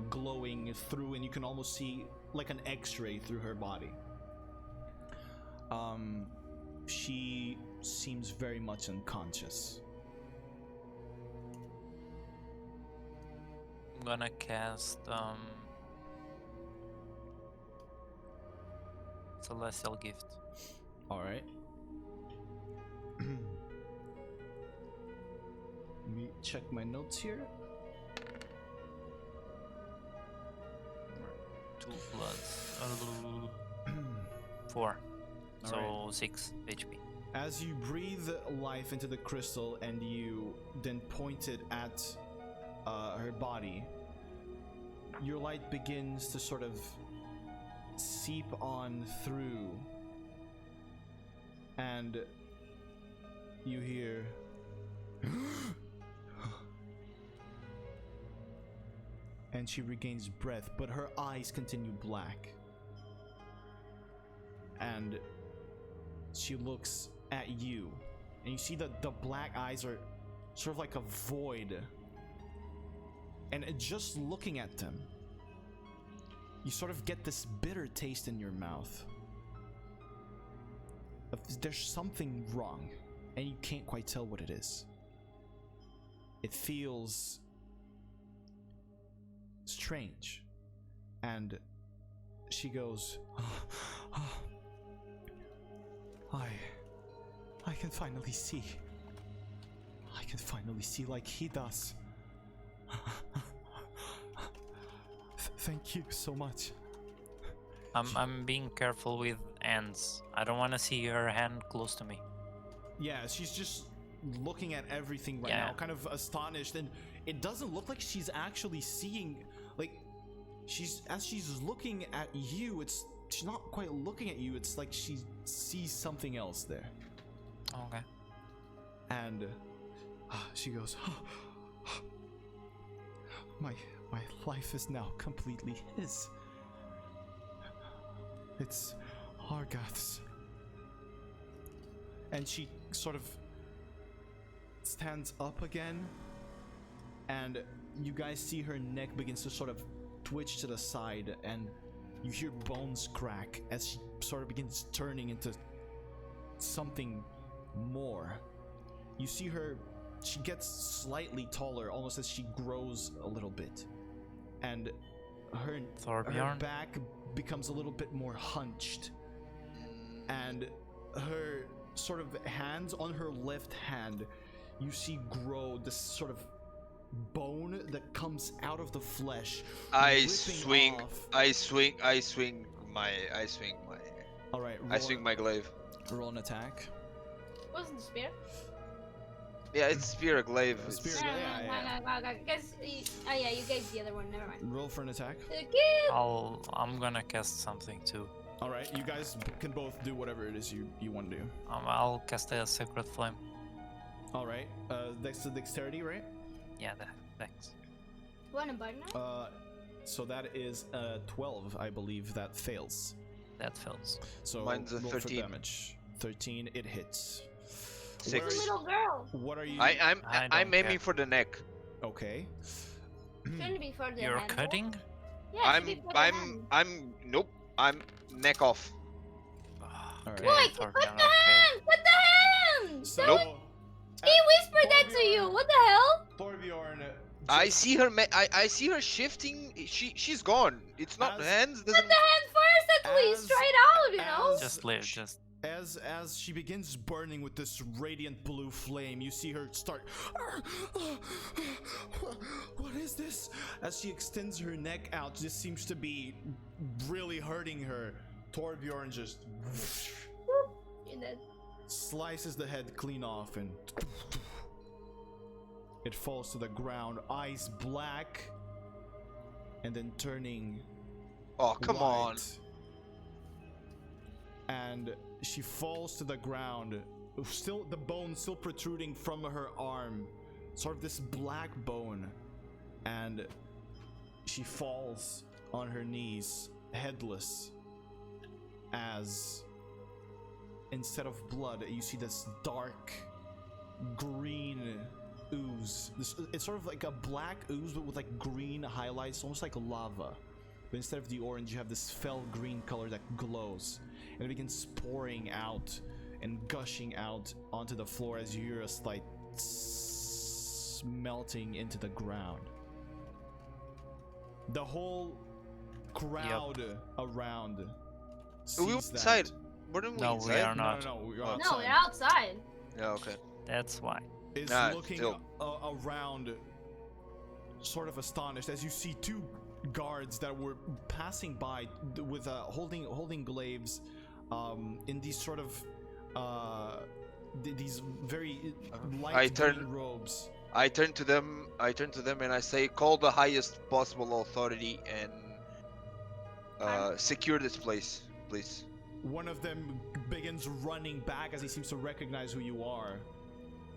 glowing through, and you can almost see like an X-ray through her body. She seems very much unconscious. I'm gonna cast Celestial Gift. All right. Let me check my notes here. 2 plus 4, so Alright. 6 HP. As you breathe life into the crystal and you then point it at her body, your light begins to sort of seep on through, and you hear and she regains breath, but her eyes continue black, and she looks at you, and you see that the black eyes are sort of like a void, and just looking at them, you sort of get this bitter taste in your mouth. There's something wrong, and you can't quite tell what it is. It feels strange, and she goes, I can finally see. I can finally see like he does. Thank you so much. I'm being careful with hands. I don't want to see her hand close to me. Yeah, she's just looking at everything right now, kind of astonished, and it doesn't look like she's actually seeing, like, as she's looking at you, she's not quite looking at you, it's like she sees something else there. Okay. And she goes, my life is now completely his. It's Argath's. And she sort of stands up again, and you guys see her neck begins to sort of twitch to the side, and you hear bones crack as she sort of begins turning into something more. You see her, she gets slightly taller, almost as she grows a little bit, and her back becomes a little bit more hunched, and her sort of hands on her left hand, you see grow this sort of bone that comes out of the flesh. I swing my all right, I swing my glaive. Roll an attack. Wasn't the spear? Yeah, it's spear glaive. Spear, Yeah, you gave the other one. Never mind. Roll for an attack. I'm gonna cast something too. All right, you guys can both do whatever it is you want to do. I'll cast a sacred flame. All right, dexterity, right? Yeah, thanks. One and button. So that is 12, I believe. That fails. That fails. So mine's a roll 13. for damage. 13, it hits. 6. Little girl. What are you? I'm don't aiming care. for the neck. Okay. Shouldn't be for the You're handle. cutting? Yeah, it should be for the hand. Nope. I'm neck off. All right. Wait, put the hand! Put the hand! So, He whispered that to you. What the hell? Torbjorn. I see her. I see her shifting. She's gone. It's not hands. Put the hand first, at least. Try it out, you know. Just live. Just. As she begins burning with this radiant blue flame, you see her start. What is this? As she extends her neck out, this seems to be really hurting her. Torbjorn just slices the head clean off, and it falls to the ground, eyes black, and then turning. Oh, come on. And she falls to the ground, still the bone still protruding from her arm, sort of this black bone, and she falls on her knees, headless, as instead of blood, you see this dark green ooze. It's sort of like a black ooze, but with like green highlights, almost like lava. But instead of the orange, you have this fell green color that glows, and it begins pouring out and gushing out onto the floor as you hear a slight melting into the ground. The whole crowd around sees We that. inside. What are we No, inside? we are not. No, we're No, outside. we're outside. Yeah, okay. That's why. Is Nah, looking still. around, sort of astonished, as you see two guards that were passing by with holding glaives, in these sort of these very light green robes. I turn to them. And I say, call the highest possible authority and secure this place, please. One of them begins running back as he seems to recognize who you are.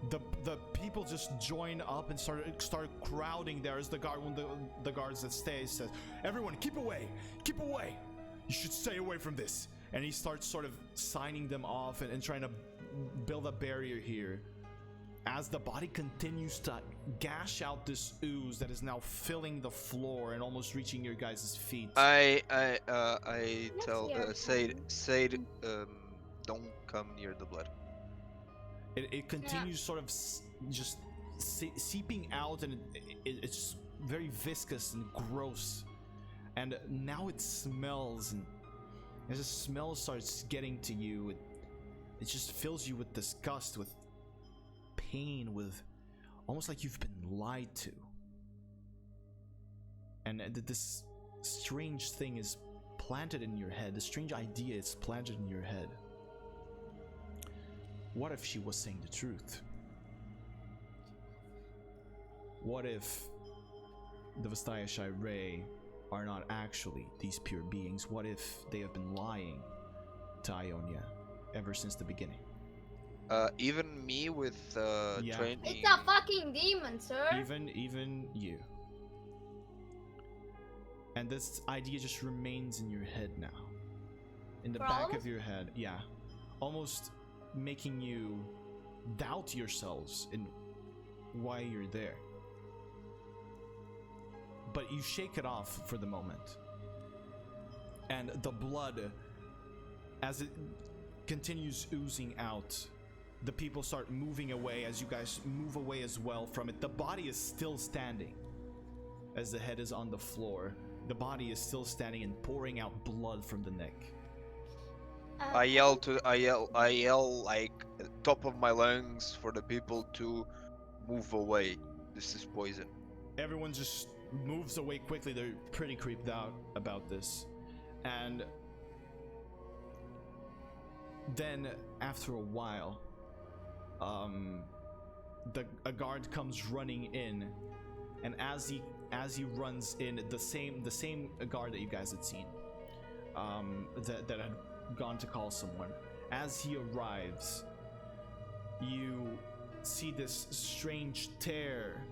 The people just join up and start crowding there as the guards that stay says, "Everyone, keep away! Keep away! You should stay away from this." And he starts sort of signing them off and trying to build a barrier here. As the body continues to gash out this ooze that is now filling the floor and almost reaching your guys' feet. I tell your Sade, don't come near the blood. It continues sort of just seeping out, and it's very viscous and gross. And now it smells, and as the smell starts getting to you, it just fills you with disgust, with pain, with almost like you've been lied to. And this strange thing is planted in your head. The strange idea is planted in your head. What if she was saying the truth? What if the Vastaya Shirei are not actually these pure beings? What if they have been lying to Ionia ever since the beginning? Even me with training. It's a fucking demon, sir. Even you. And this idea just remains in your head now. In the back of your head, yeah. Almost making you doubt yourselves in why you're there. But you shake it off for the moment. And the blood, as it continues oozing out, the people start moving away as you guys move away as well from it. The body is still standing. As the head is on the floor, the body is still standing and pouring out blood from the neck. I yell like top of my lungs for the people to move away. This is poison. Everyone just moves away quickly. They're pretty creeped out about this. And then after a while, a guard comes running in, and as he runs in, the same guard that you guys had seen, that had gone to call someone. As he arrives, you see this strange tear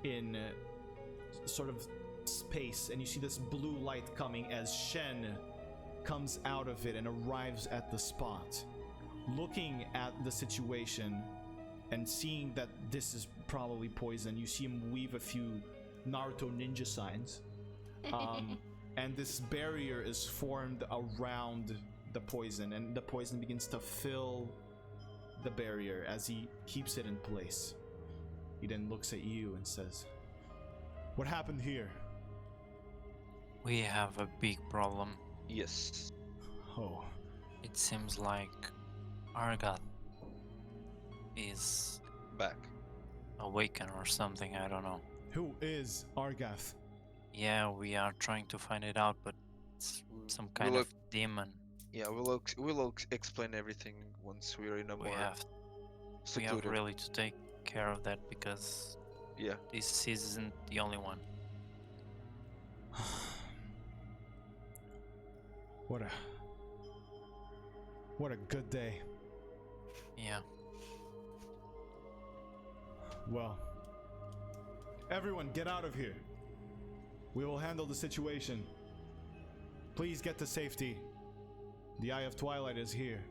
in sort of space, and you see this blue light coming as Shen comes out of it and arrives at the spot. Looking at the situation and seeing that this is probably poison, you see him weave a few Naruto ninja signs. And this barrier is formed around the poison, and the poison begins to fill the barrier as he keeps it in place. He then looks at you and says, "What happened here?" We have a big problem. Yes. Oh. It seems like Argath is Back. awakened or something, I don't know. Who is Argath? Yeah, we are trying to find it out, but it's some kind of demon. Yeah, we'll explain everything once we're in a We more have secluded. really to take care of that, because Yeah. this isn't the only one. What a good day. Yeah. Well, everyone get out of here. We will handle the situation. Please get to safety. The Eye of Twilight is here.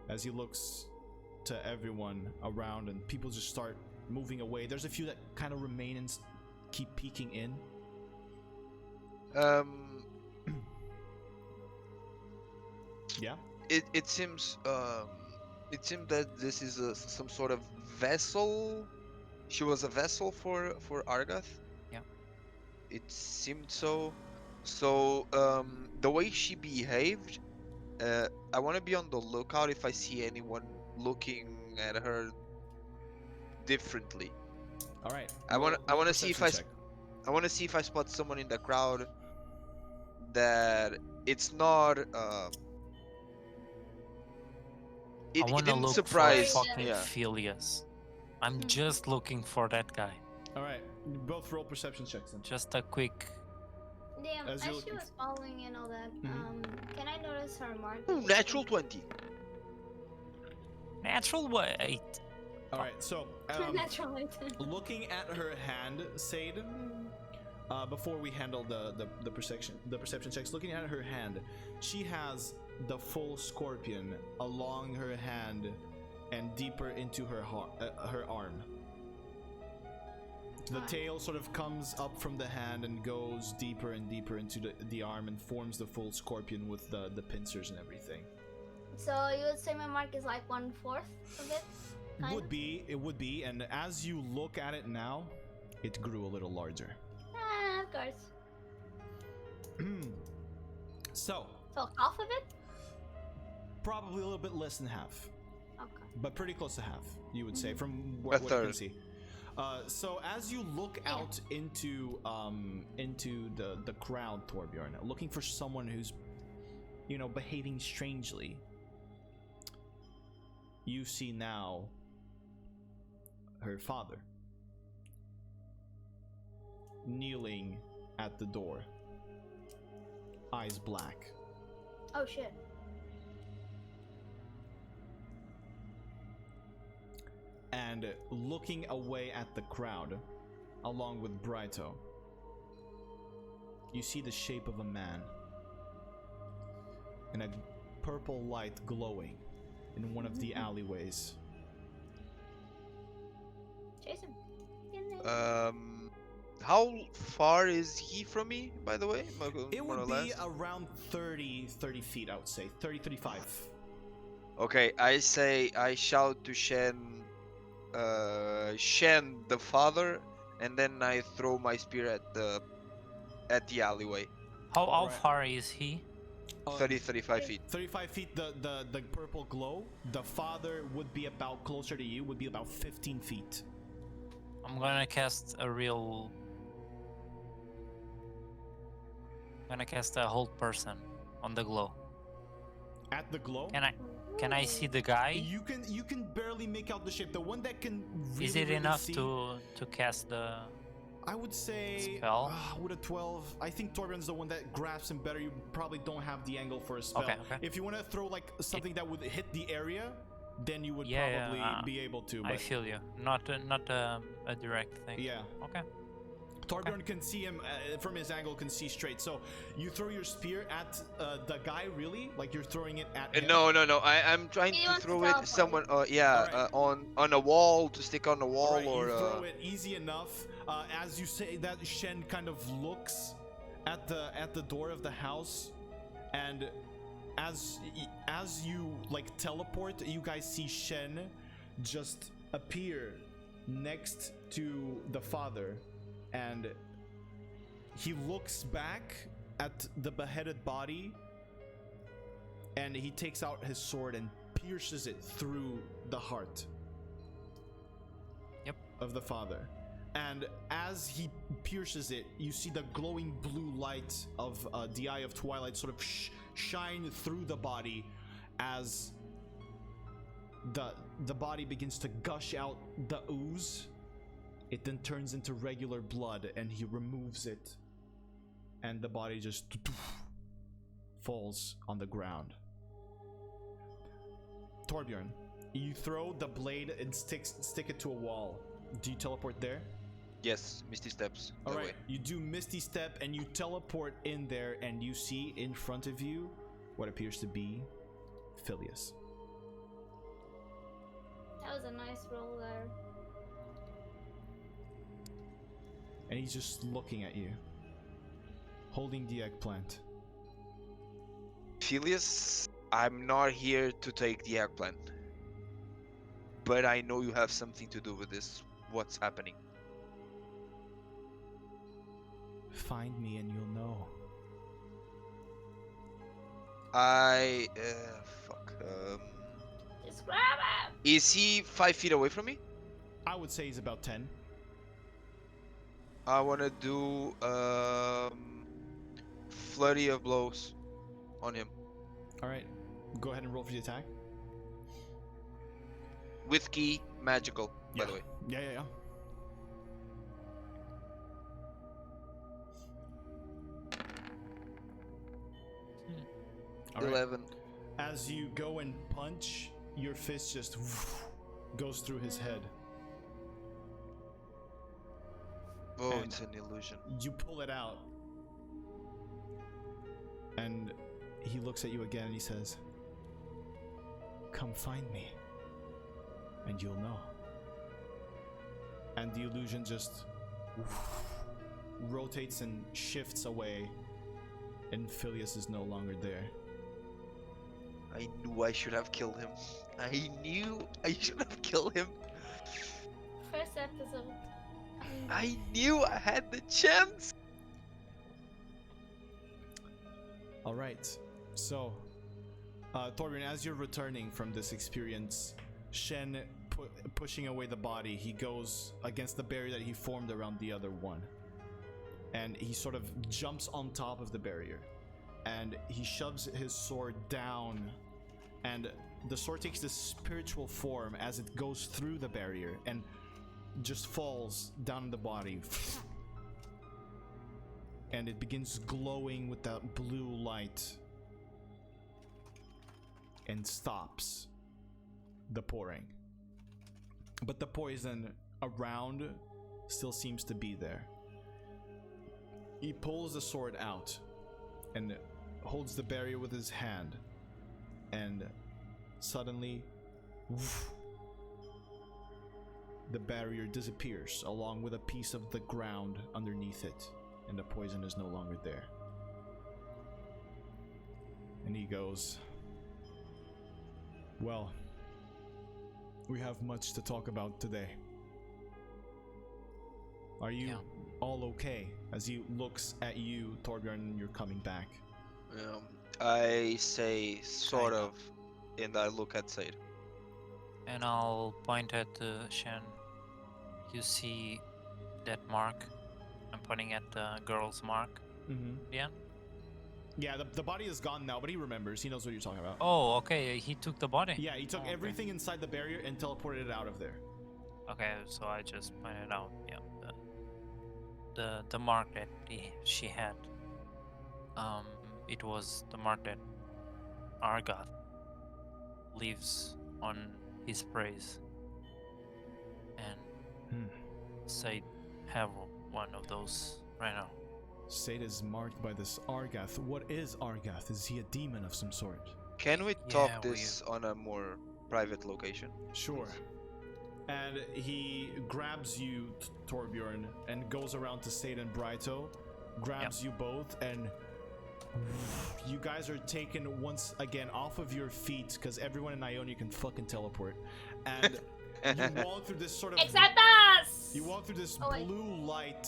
As he looks to everyone around, and people just start moving away. There's a few that kind of remain and keep peeking in. Yeah. It seems that this is some sort of vessel. She was a vessel for Argath. Yeah. It seemed so. So the way she behaved, I want to be on the lookout if I see anyone looking at her differently. All right. I want to see if I want to see if I spot someone in the crowd that it's not. I want to didn't look surprise. for fucking Yeah. Phileas. I'm just looking for that guy. All right, both roll perception checks then. Just a quick. Damn, As as you're she looking was following and all that, Mhm. can I notice her mark? Ooh, natural 20. Natural weight. All right, so Natural light. looking at her hand, Sade, before we handle the perception checks, looking at her hand, she has the full scorpion along her hand and deeper into her her arm. The tail sort of comes up from the hand and goes deeper and deeper into the arm and forms the full scorpion with the pincers and everything. So you would say my mark is like 1/4 of it? It would be, and as you look at it now, it grew a little larger. Ah, of course. So, So half of it? probably a little bit less than half, Okay. but pretty close to half, you would say, from A what you can third. see. So as you look out into the crowd, Torbjorn, looking for someone who's, behaving strangely, you see now her father kneeling at the door, eyes black. Oh shit. And looking away at the crowd, along with Brighto, you see the shape of a man and a purple light glowing in one of the alleyways. Jason. How far is he from me, by the way? It More or would be less? around 30 feet, I would say. 30, 35. Okay, I shout to Shen, Shen the father, and then I throw my spear at the alleyway. How Alright. far is he? 35 feet. 35 feet, the purple glow. The father would be about closer to you, would be about 15 feet. I'm gonna cast a real. I'm gonna cast a hold person on the glow. At the glow, Can I see the guy? you can barely make out the shape. The one that can really, Is it really enough see, to cast the? I would say Spell? with a 12, I think Torbjorn's the one that grabs him better. You probably don't have the angle for a spell. Okay. If you want to throw like something that would hit the area, then you would Yeah, probably yeah, be able to. I But feel you. Not a direct thing. yeah, Okay. Torbjorn can see him from his angle, can see straight. So you throw your spear at the guy, really? Like you're throwing it at him? No. I'm trying He to wants to throw it teleport. someone. Alright. On a wall to stick on a wall Alright, or. you throw it easy enough. As you say that, Shen kind of looks at the door of the house, and as you like teleport, you guys see Shen just appear next to the father, and he looks back at the beheaded body, and he takes out his sword and pierces it through the heart of the father. And as he pierces it, you see the glowing blue light of the Eye of Twilight sort of shine through the body as the body begins to gush out the ooze. It then turns into regular blood, and he removes it, and the body just falls on the ground. Torbjorn, you throw the blade and stick it to a wall. Do you teleport there? Yes, Misty Steps. All that right, way. you do Misty Step and you teleport in there, and you see in front of you what appears to be Phileas. That was a nice roll there. And he's just looking at you, holding the eggplant. Phileas, I'm not here to take the eggplant. But I know you have something to do with this. What's happening? Find me and you'll know. Fuck. Just grab him! Is he 5 feet away from me? I would say he's about 10. I wanna do flurry of blows on him. All right, go ahead and roll for the attack. With key, magical, by the way. Yeah. All right. 11. As you go and punch, your fist just goes through his head. Oh, And it's an illusion. you pull it out. And he looks at you again and he says, "Come find me, and you'll know." And the illusion just rotates and shifts away, and Phileas is no longer there. I knew I should have killed him. I knew I should have killed him. First episode. I knew I had the chance. All right. So, Torbjorn, as you're returning from this experience, Shen pushing away the body, he goes against the barrier that he formed around the other one. And he sort of jumps on top of the barrier. And he shoves his sword down. And the sword takes this spiritual form as it goes through the barrier and just falls down in the body. And it begins glowing with that blue light and stops the pouring. But the poison around still seems to be there. He pulls the sword out and holds the barrier with his hand, and suddenly the barrier disappears along with a piece of the ground underneath it, and the poison is no longer there. And he goes, "Well, we have much to talk about today. Are you all okay?" As he looks at you, Torbjorn, and you're coming back. I say sort of, and I look at Said. And I'll point at Shen. You see that mark? I'm pointing at the girl's mark. Mm-hmm. Yeah. Yeah, the body is gone now, but he remembers. He knows what you're talking about. Oh, okay. He took the body. Yeah, he took okay. everything inside the barrier and teleported it out of there. Okay, so I just pointed out. Yeah. The mark that she had. It was the mark that Argath leaves on his praise. And Said have one of those right now. Said is marked by this Argath. What is Argath? Is he a demon of some sort? Can we talk this on a more private location? Sure. And he grabs you, Torbjorn, and goes around to Said and Bryto, grabs you both, and you guys are taken once again off of your feet, because everyone in Ionia can fucking teleport. And you walk through this sort of... Except us! You walk through this blue light,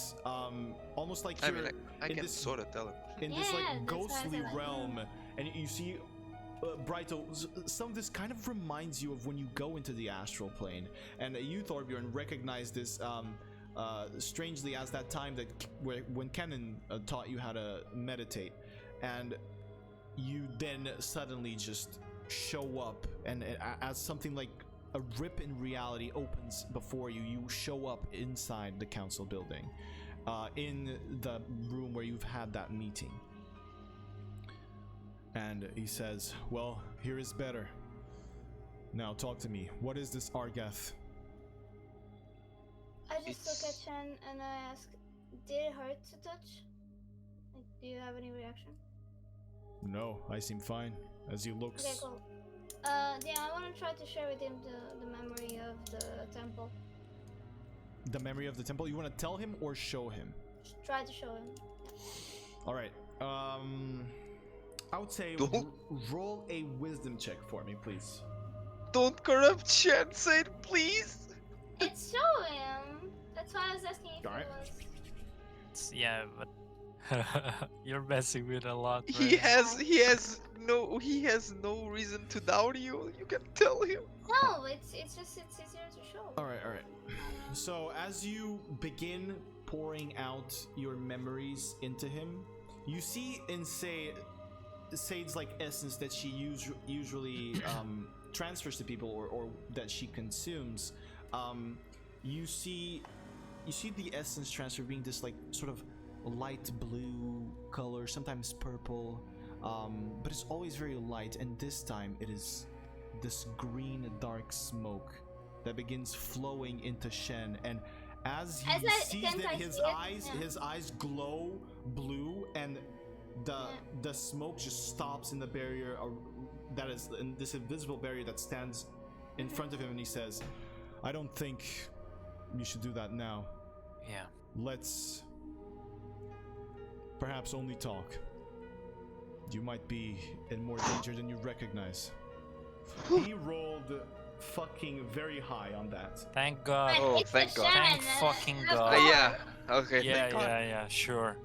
almost like you're I in can this sort of tell it. in this like ghostly realm, and you see Bryto, some of this kind of reminds you of when you go into the astral plane, and you, Torbjorn, recognize this strangely as that time that when Kennen taught you how to meditate, and you then suddenly just show up, and as something like a rip in reality opens before you, you show up inside the council building, in the room where you've had that meeting. And he says, "Well, here is better. Now talk to me. What is this Argath?" I just look at Chen and I ask, did it hurt to touch? Like, do you have any reaction? No, I seem fine. As you look. Okay, cool. Yeah, I want to try to share with him the memory of the temple. The memory of the temple? You want to tell him or show him? Just try to show him. All right. I would say roll a wisdom check for me, please. Don't corrupt Shen, Said, please. It's show him. That's why I was asking if Alright. it was. Yeah, but you're messing with a lot. He Right? has no reason to doubt you. You can tell him. No, it's easier to show. All right. So as you begin pouring out your memories into him, you see in say Sade's like essence that she usually transfers to people or that she consumes, you see the essence transfer being this like sort of light blue color, sometimes purple, but it's always very light. And this time it is this green dark smoke that begins flowing into Shen, and as he sees that his eyes glow blue, and the smoke just stops in the barrier that is in this invisible barrier that stands in front of him, and he says, I don't think you should do that now. Yeah. Let's perhaps only talk. You might be in more danger than you recognize. He rolled fucking very high on that. Thank God. Oh, thank God. Thank fucking God. Yeah. Okay. Yeah, Thank God. yeah, sure.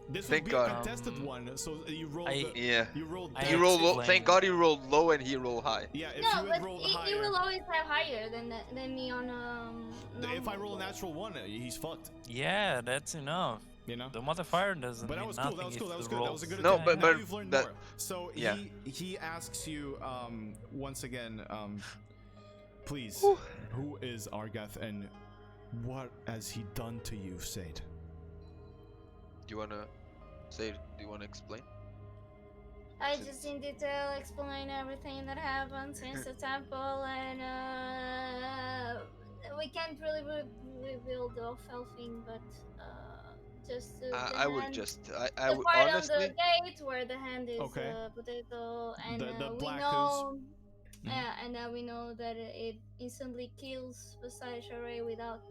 This Thank would be God. a contested one, so you rolled. Yeah. You rolled. I You roll low. explained. Thank God you rolled low and he rolled high. Yeah, if No, you but had rolled higher. you will always have higher than me on If I roll a normal. natural one, he's fucked. Yeah, that's enough. You know. The modifier doesn't But that mean was nothing cool. That was if cool. That was the good. That rolls- was a good No, attempt. but- Now but you've learned that- more. So yeah. he asks you once again, please, who is Argath and what has he done to you, Sade? Do you wanna say? Do you wanna explain? I just in detail explain everything that happened since the temple, and we can't really reveal the whole thing, but just the I would hand, just. the I would part honestly. on the gate where the hand is Okay. potato, and The we black know, Mhm. yeah, and we know that it instantly kills Beside Sharay without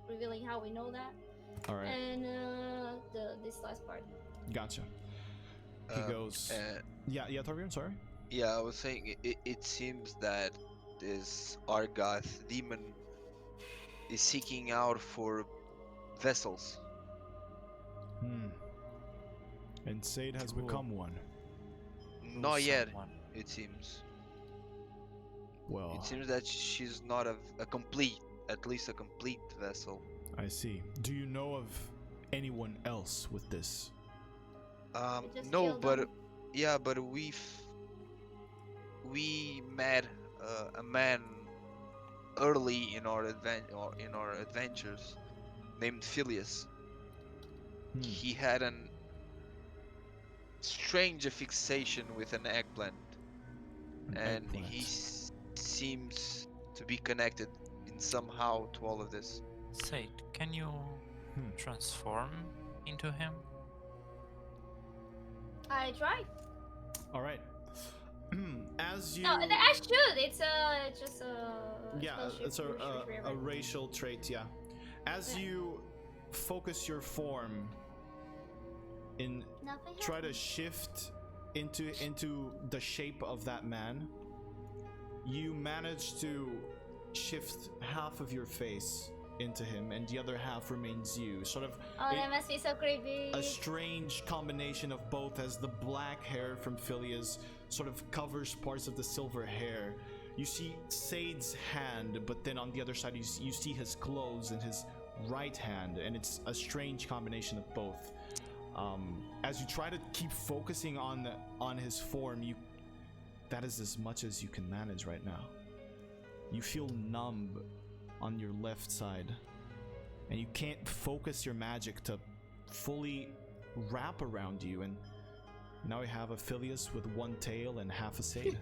revealing how we know that, All right, and this last part. gotcha. He goes. Yeah, Torbjorn, sorry. Yeah, I was saying it seems that this Argath demon is seeking out for vessels. And Sade has Cool. become one. Not yet, someone. it seems. Well, It seems that she's not a complete, at least a complete vessel. I see. Do you know of anyone else with this? just No, killed but them. yeah, but we met a man early in our adventures named Phileas. He had an strange fixation with an eggplant, and he seems to be connected in somehow to all of this. Sade, can you transform into him? I try. All right. As you. No, I should. It's just a. Yeah, spell it's shift, a racial trait. Yeah. As you focus your form in, Nothing try to happened. shift into the shape of that man. You manage to shift half of your face into him, and the other half remains you. Sort of Oh, that must be so creepy. a strange combination of both, as the black hair from Phileas sort of covers parts of the silver hair. You see Sade's hand, but then on the other side you see his clothes and his right hand, and it's a strange combination of both. As you try to keep focusing on his form, that is as much as you can manage right now. You feel numb on your left side, and you can't focus your magic to fully wrap around you, and now we have a Phileas with one tail and half a Sade.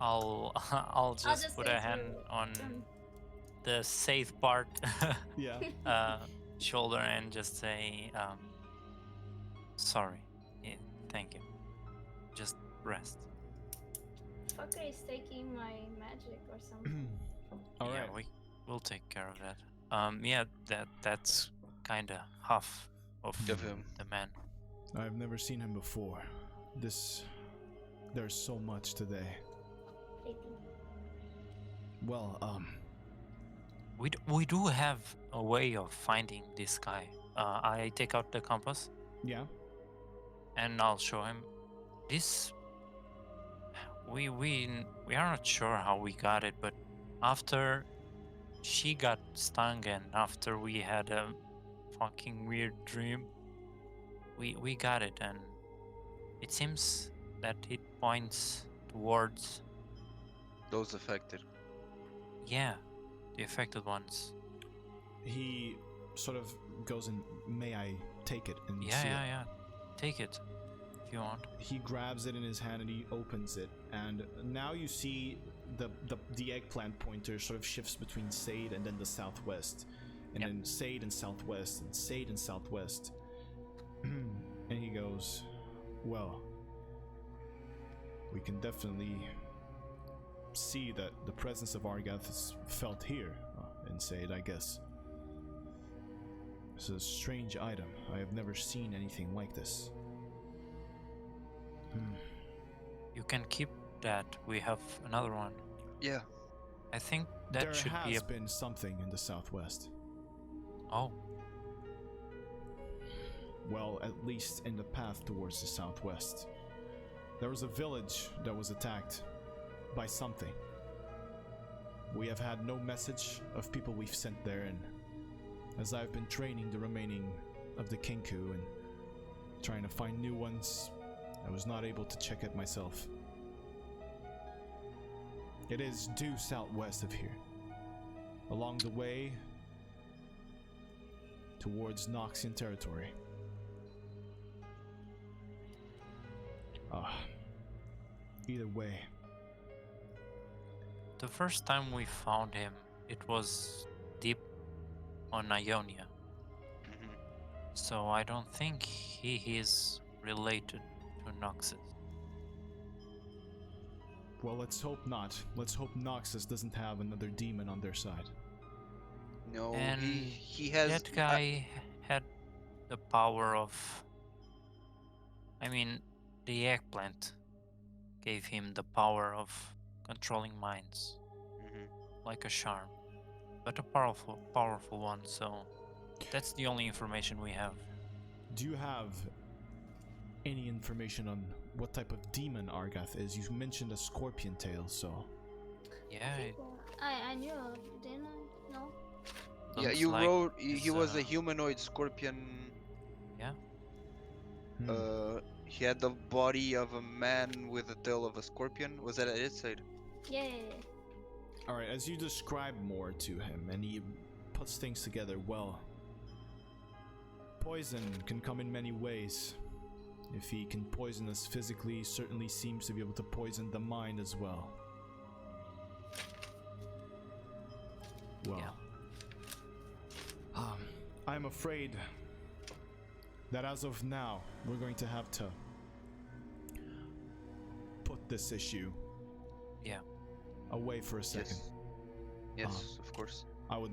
I'll just put say a hand to- on the safe part Yeah. shoulder and just say sorry. Yeah, thank you. Just rest. Fucker is taking my magic or something. All Yeah, right. we'll take care of that. Yeah, that's kinda half of Of him. the man. I've never seen him before. There's so much today. Creepy. Well, We do have a way of finding this guy. I take out the compass yeah. and I'll show him. This we are not sure how we got it, but after she got stung and after we had a fucking weird dream, we got it, and it seems that it points towards. Those affected. Yeah, the affected ones. He sort of goes and, may I take it and Yeah, see yeah, it? yeah. Take it if you want. He grabs it in his hand and he opens it, and now you see the eggplant pointer sort of shifts between Sade and then the southwest, and Yep. then Sade and southwest, and Sade and southwest. And he goes, well, we can definitely see that the presence of Argath is felt here in Sade, I guess. This is a strange item. I have never seen anything like this. You can keep that. We have another one. Yeah. I think that There should be has a. been something in the southwest. Oh, Well, at least in the path towards the southwest. There was a village that was attacked by something. We have had no message of people we've sent there, and as I've been training the remaining of the Kinku and trying to find new ones, I was not able to check it myself. It is due southwest of here. Along the way towards Noxian territory. Either way, the first time we found him, it was deep on Ionia. Hmm. So I don't think he is related to Noxus. well, let's hope not. Let's hope Noxus doesn't have another demon on their side. No, And he has. that guy had the power of. I mean, the eggplant gave him the power of controlling minds, like a charm, but a powerful one. So that's the only information we have. Do you have any information on what type of demon Argath is? You mentioned a scorpion tail, so... Yeah, it I knew, didn't I? No. Yeah, looks you like wrote he he's, was a humanoid scorpion. Yeah. He had the body of a man with the tail of a scorpion. Was that it? Said. Yeah, yeah, yeah. Alright, as you describe more to him, and he puts things together, well... Poison can come in many ways. If he can poison us physically, he certainly seems to be able to poison the mind as well. Well... Yeah. I'm afraid that as of now, we're going to have to put this issue Yeah. away for a second. Yes, of course. I would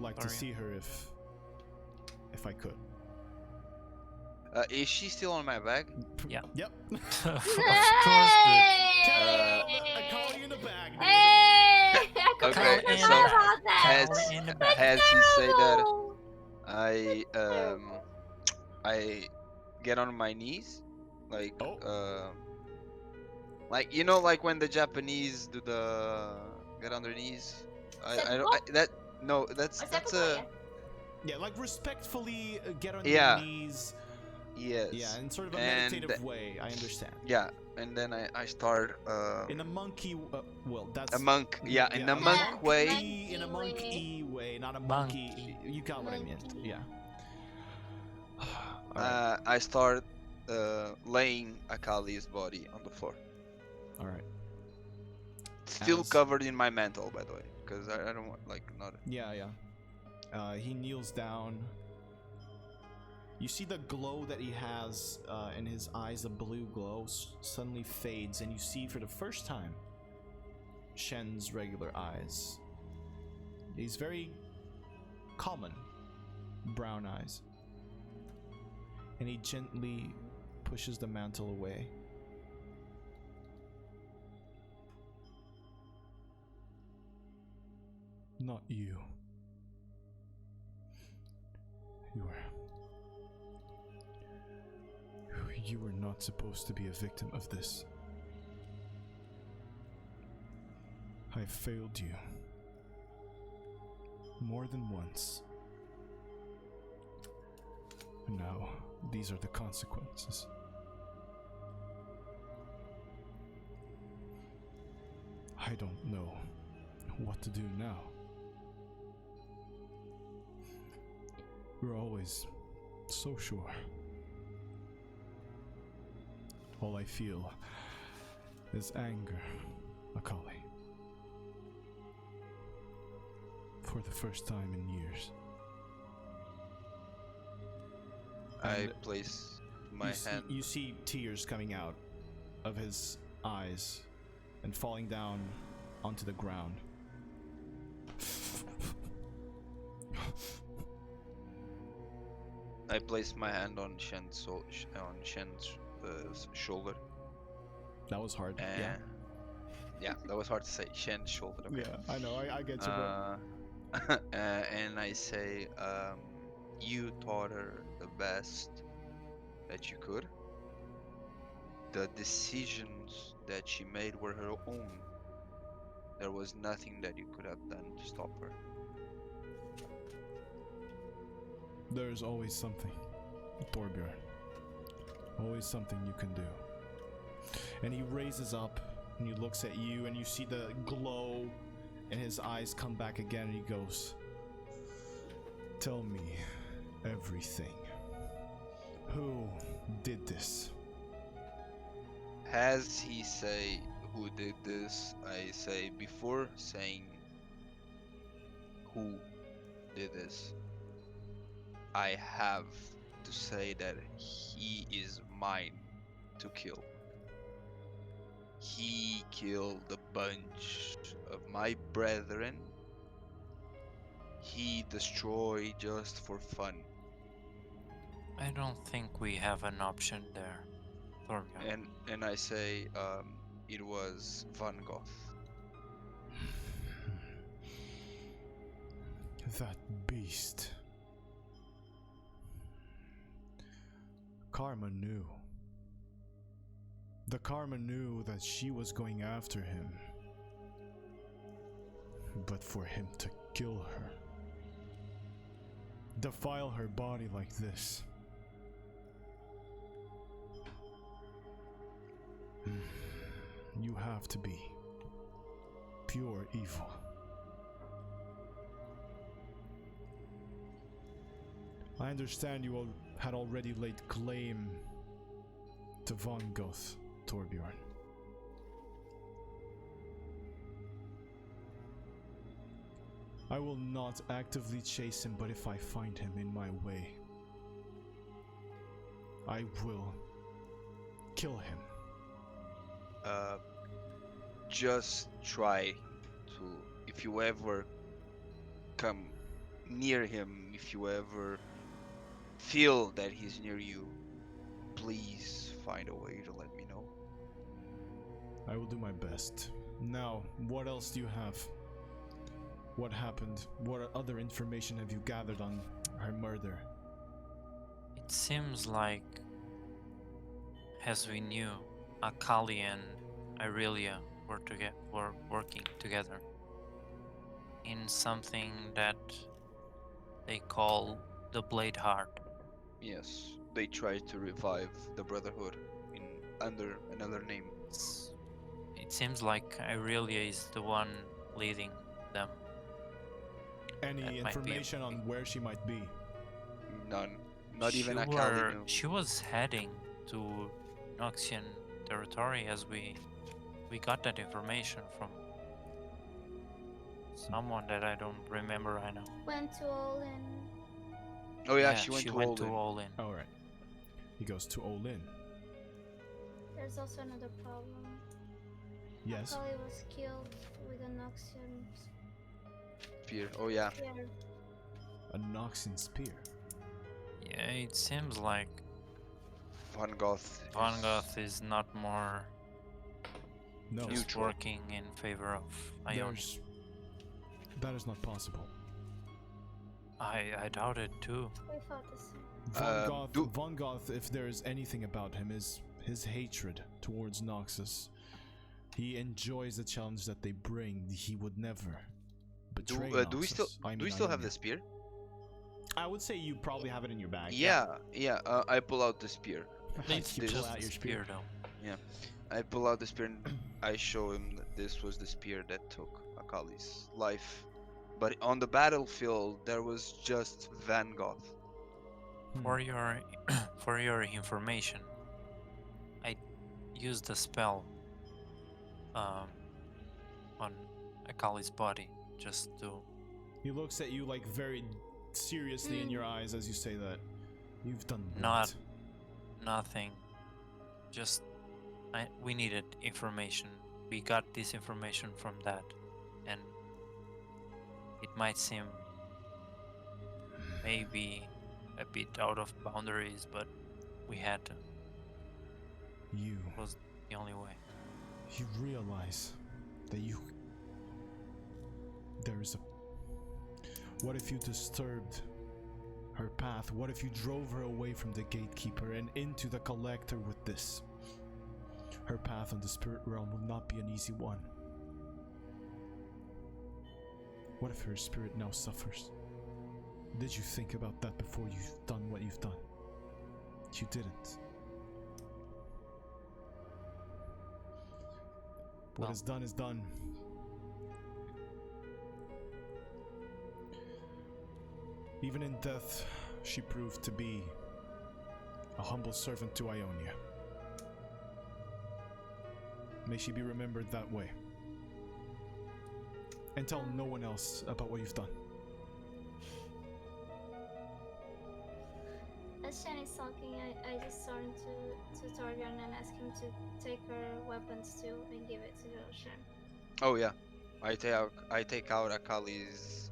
like to Sorry. see her if I could. Is she still on my bag? Yeah. Yep. Of course, Call you in the bag. Dude. Hey! I Okay, completely so forgot about that. has in the back. has he say that No. I get on my knees, like Oh. like you know, like when the Japanese do the get on their knees. I don't that no that's a Yeah, like respectfully get on Yeah. your knees. yes. Yeah, in sort of a And- meditative way. I understand. Yeah, and then I start In a monkey, well, that's a monk. Yeah, in a a monk way. in a monkey way, not a monkey. You got what I meant. Monkey. Yeah. Alright. I start laying Akali's body on the floor. Alright. Still As- covered in my mantle, by the way, because I don't want like not. Yeah, yeah. He kneels down. You see the glow that he has in his eyes, the blue glow, suddenly fades, and you see for the first time Shen's regular eyes. These very common brown eyes. And he gently pushes the mantle away. Not you. You were not supposed to be a victim of this. I failed you. More than once. And now, these are the consequences. I don't know what to do now. You're always so sure. All I feel is anger, Akali. For the first time in years. I And place my hand. You see tears coming out of his eyes and falling down onto the ground. I place my hand on Shen's shoulder. That was hard. Yeah. Yeah, that was hard to say. Shen's shoulder. Okay. Yeah, I know. I get you, bro. And I say, you taught her the best that you could. The decisions that she made were her own. There was nothing that you could have done to stop her. There's always something, Torbjorn. Always something you can do. And he raises up and he looks at you and you see the glow and his eyes come back again and he goes, tell me everything. Who did this? As he say who did this, I say before saying who did this, I have to say that he is mine to kill. He killed a bunch of my brethren. He destroyed just for fun. I don't think we have an option there, Torbjorn. And I say it was Van Gogh. That beast. Karma knew. The Karma knew that she was going after him. But for him to kill her, defile her body like this. You have to be pure evil. I understand you all had already laid claim to Von Goth, Torbjorn. I will not actively chase him, but if I find him in my way, I will kill him. Just try to, if you ever come near him, if you ever feel that he's near you, please find a way to let me know. I will do my best. Now, what else do you have? What happened? What other information have you gathered on her murder? It seems like, as we knew, Akali and Irelia were working together in something that they call the Blade Heart. Yes, they tried to revive the Brotherhood in under another name. It seems like Irelia is the one leading them. Any That might be information on where she might be? None. Not even Akali knew. She was heading to Noxian territory as we got that information from someone that I don't remember right now. Went to all in. Oh yeah, she went to all in. Oh, right. He goes to Olin. There's also another problem. Yes. Akali was killed with a Noxian Spear. Oh yeah. spear. A Noxian spear. Yeah, it seems like Van Goth. Van Goth is not more No. just Neutral. working in favor of Ione. That is not possible. I doubt it too. We thought the same. Von Goth, if there is anything about him, is his hatred towards Noxus. He enjoys the challenge that they bring. He would never betray Noxus. Do we still have the spear? I would say you probably have it in your bag. Yeah. I pull out the spear. Please You pull just out the your spear though. I pull out the spear and I show him this was the spear that took Akali's life. But on the battlefield, there was just Van Gogh. For your for your information, I used a spell on Akali's body just to. He looks at you like very seriously in your eyes as you say that. You've done what? Not nothing. Just we needed information. We got this information from that, and it might seem maybe a bit out of boundaries, but we had to. You It was the only way. realize that there is a. What if you disturbed her path? What if you drove her away from the gatekeeper and into the collector with this? Her path on the spirit realm will not be an easy one. What if her spirit now suffers? Did you think about that before you've done what you've done? You didn't. What is done is done. Even in death, she proved to be a humble servant to Ionia. May she be remembered that way. And tell no one else about what you've done. As Shen is talking, I just turn to Torbjorn and ask him to take her weapons too and give it to Shen. Oh yeah, I take out Akali's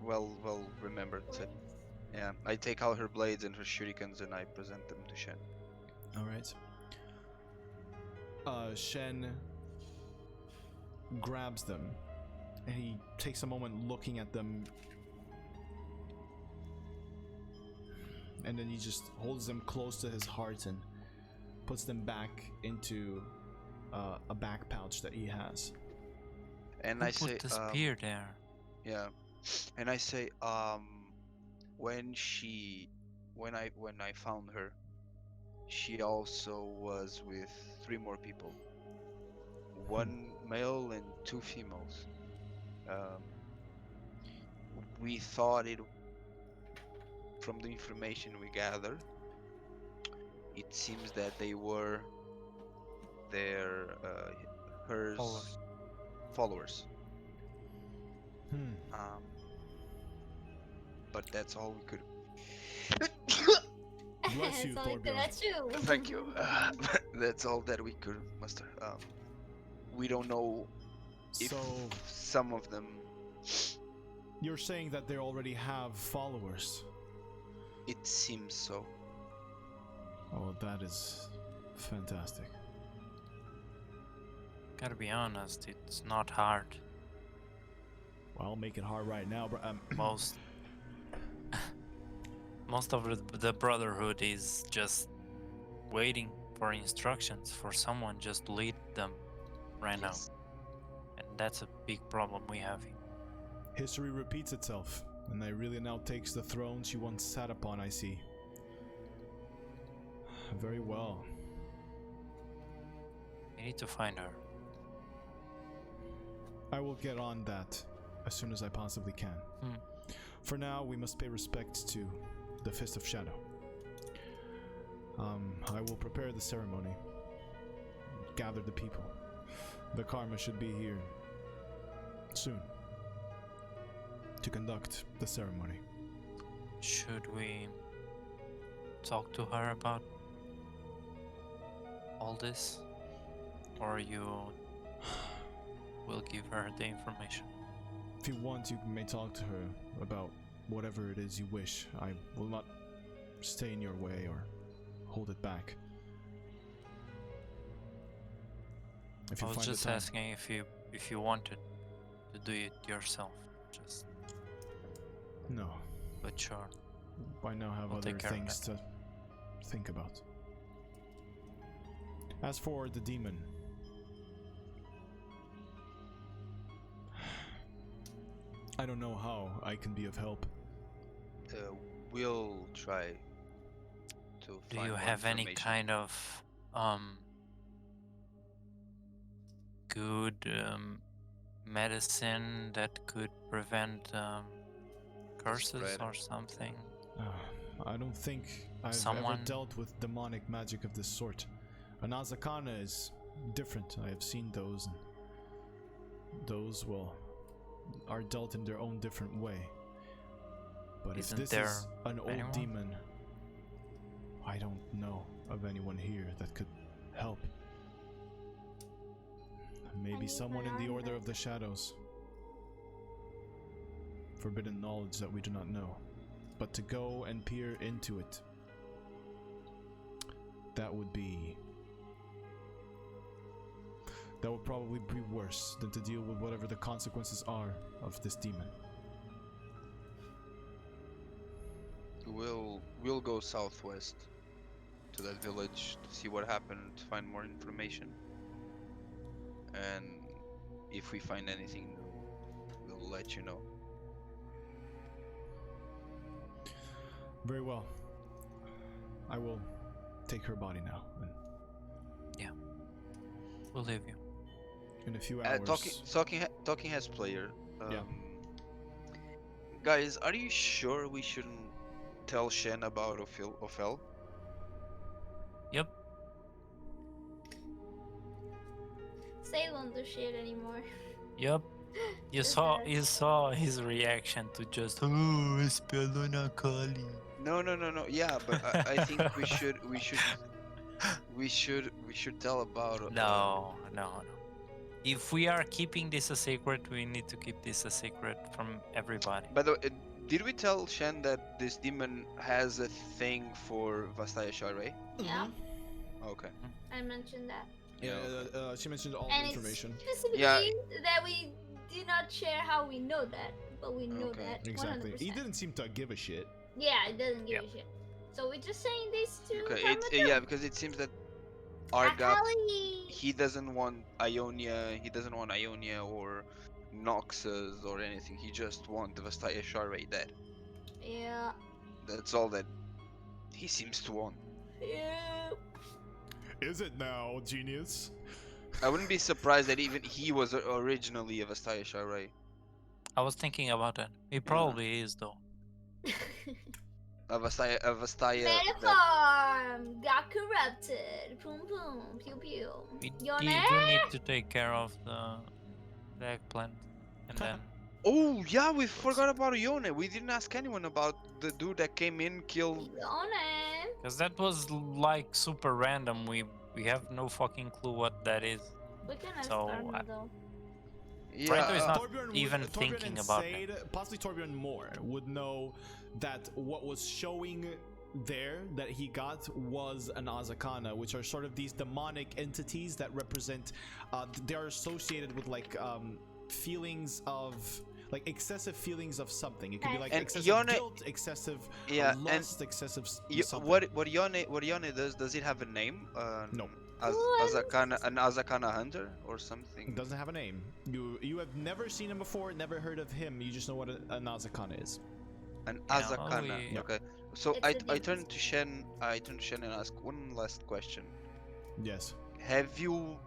well remembered set. Yeah, I take out her blades and her shurikens and I present them to Shen. All right. Shen grabs them and he takes a moment looking at them, and then he just holds them close to his heart and puts them back into a back pouch that he has. And Who I say, put the spear there? yeah, and I say, when I found her, she also was with 3 more people, 1 male and 2 females. We thought from the information we gathered, it seems that they were her followers. But that's all we could. Bless you, Torbjorn. That's you. Thank you. That's all that we could muster. We don't know if So some of them. you're saying that they already have followers? It seems so. Oh, that is fantastic. Gotta be honest, it's not hard. Well, I'll make it hard right now, bro. Most of the Brotherhood is just waiting for instructions for someone just to lead them right Yes. now. And that's a big problem we have here. History repeats itself, and Irelia now takes the throne she once sat upon, I see. Very well. We need to find her. I will get on that as soon as I possibly can. For now, we must pay respect to the Fist of Shadow. I will prepare the ceremony. Gather the people. The Karma should be here soon to conduct the ceremony. Should we talk to her about all this? Or you will give her the information? If you want, you may talk to her about whatever it is you wish. I will not stay in your way or hold it back. If I you was find just the time. asking if you wanted to do it yourself. Just, No, but sure. I now have We'll other take care of things to think about. As for the demon, I don't know how I can be of help. We'll try to Do find you more have any information. kind of good medicine that could prevent curses spread. or something? I don't think I've ever Someone- dealt with demonic magic of this sort. An Azakana is different. I have seen those, and those, well, are dealt in their own different way. But Isn't if this there is an old anyone? demon, I don't know of anyone here that could help. Maybe need someone my in the arm Order back. of the Shadows. Forbidden knowledge that we do not know. But to go and peer into it, that would probably be worse than to deal with whatever the consequences are of this demon. We'll go southwest to that village to see what happened, to find more information. And if we find anything new, we'll let you know. Very well. I will take her body now, and We'll leave you. in a few hours. Talking has player. Yeah. Guys, are you sure we shouldn't tell Shen about Ophel? Yep. Say won't do shit anymore. Yep. You Just saw that. you saw his reaction to just spell on Akali. No. Yeah, but I think we should tell about. No. If we are keeping this a secret, we need to keep this a secret from everybody. By the way, did we tell Shen that this demon has a thing for Vastaya Share? Yeah, Okay. I mentioned that. Yeah, okay. she mentioned all And the it's information. specifically Yeah. that we do not share how we know that, but we know Okay. that 100%. Exactly. He didn't seem to give a shit. Yeah, it doesn't give Yep. a shit. So we're just saying this to Okay. Karma Yeah, because it seems that Argat Akali. he doesn't want Ionia. He doesn't want Ionia or Noxus or anything. He just wants the Vastaya Share dead. Yeah. That's all that he seems to want. Yeah. Is it now, genius? I wouldn't be surprised that even he was originally a Vastaya Share. I was thinking about that. It probably is though. A Vastaya that Metaform got corrupted. Boom boom. Pew pew. We Yone? do need to take care of the eggplant, and then Oh yeah, we forgot about Ione. We didn't ask anyone about the dude that came in, killed. Yone? because that was like super random. We have no fucking clue what that is. We can ask So, Karma though. Yeah, Raito is not Torbjorn even Torbjorn thinking and about Sade, possibly Torbjorn more, would know that what was showing there that he got was an Azakana, which are sort of these demonic entities that represent, they are associated with like feelings of, like excessive feelings of something. It could be like And excessive Yone- guilt, excessive Yeah, lust, excessive something. what Ione does it have a name? No. An Azakana hunter or something? It doesn't have a name. You have never seen him before, never heard of him. You just know what an Azakana is. An Yeah, Azakana. we- Okay. So It's I a demon. turn to Shen. I turn to Shen and ask one last question. Yes. Have you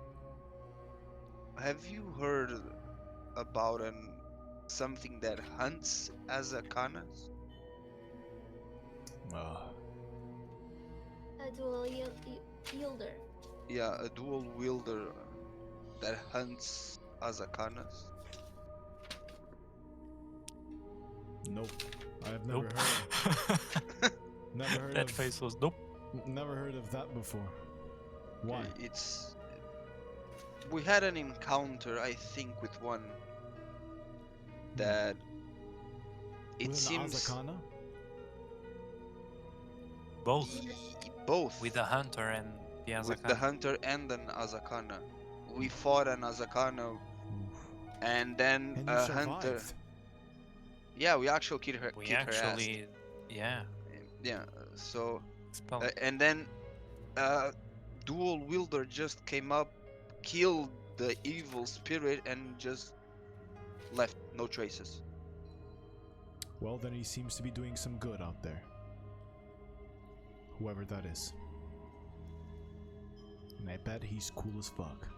heard about something that hunts Azakanas? A dual yielder. Yeah, a dual wielder that hunts Azakanas. Nope. I have never Nope. heard. Never heard That of. face was nope. Never heard of that before. Why? It's we had an encounter, I think, with one that it With an seems Azakana? Both both with the hunter and the with the Azakana. hunter and an Azakana. We fought an Azakana and then And you a hunter. survived. Yeah, we actually kicked her. We Kicked her ass. actually, yeah, Yeah. So spell. and then dual wielder just came up, killed the evil spirit, and just left. No traces. Well, then he seems to be doing some good out there. Whoever that is. And I bet he's cool as fuck.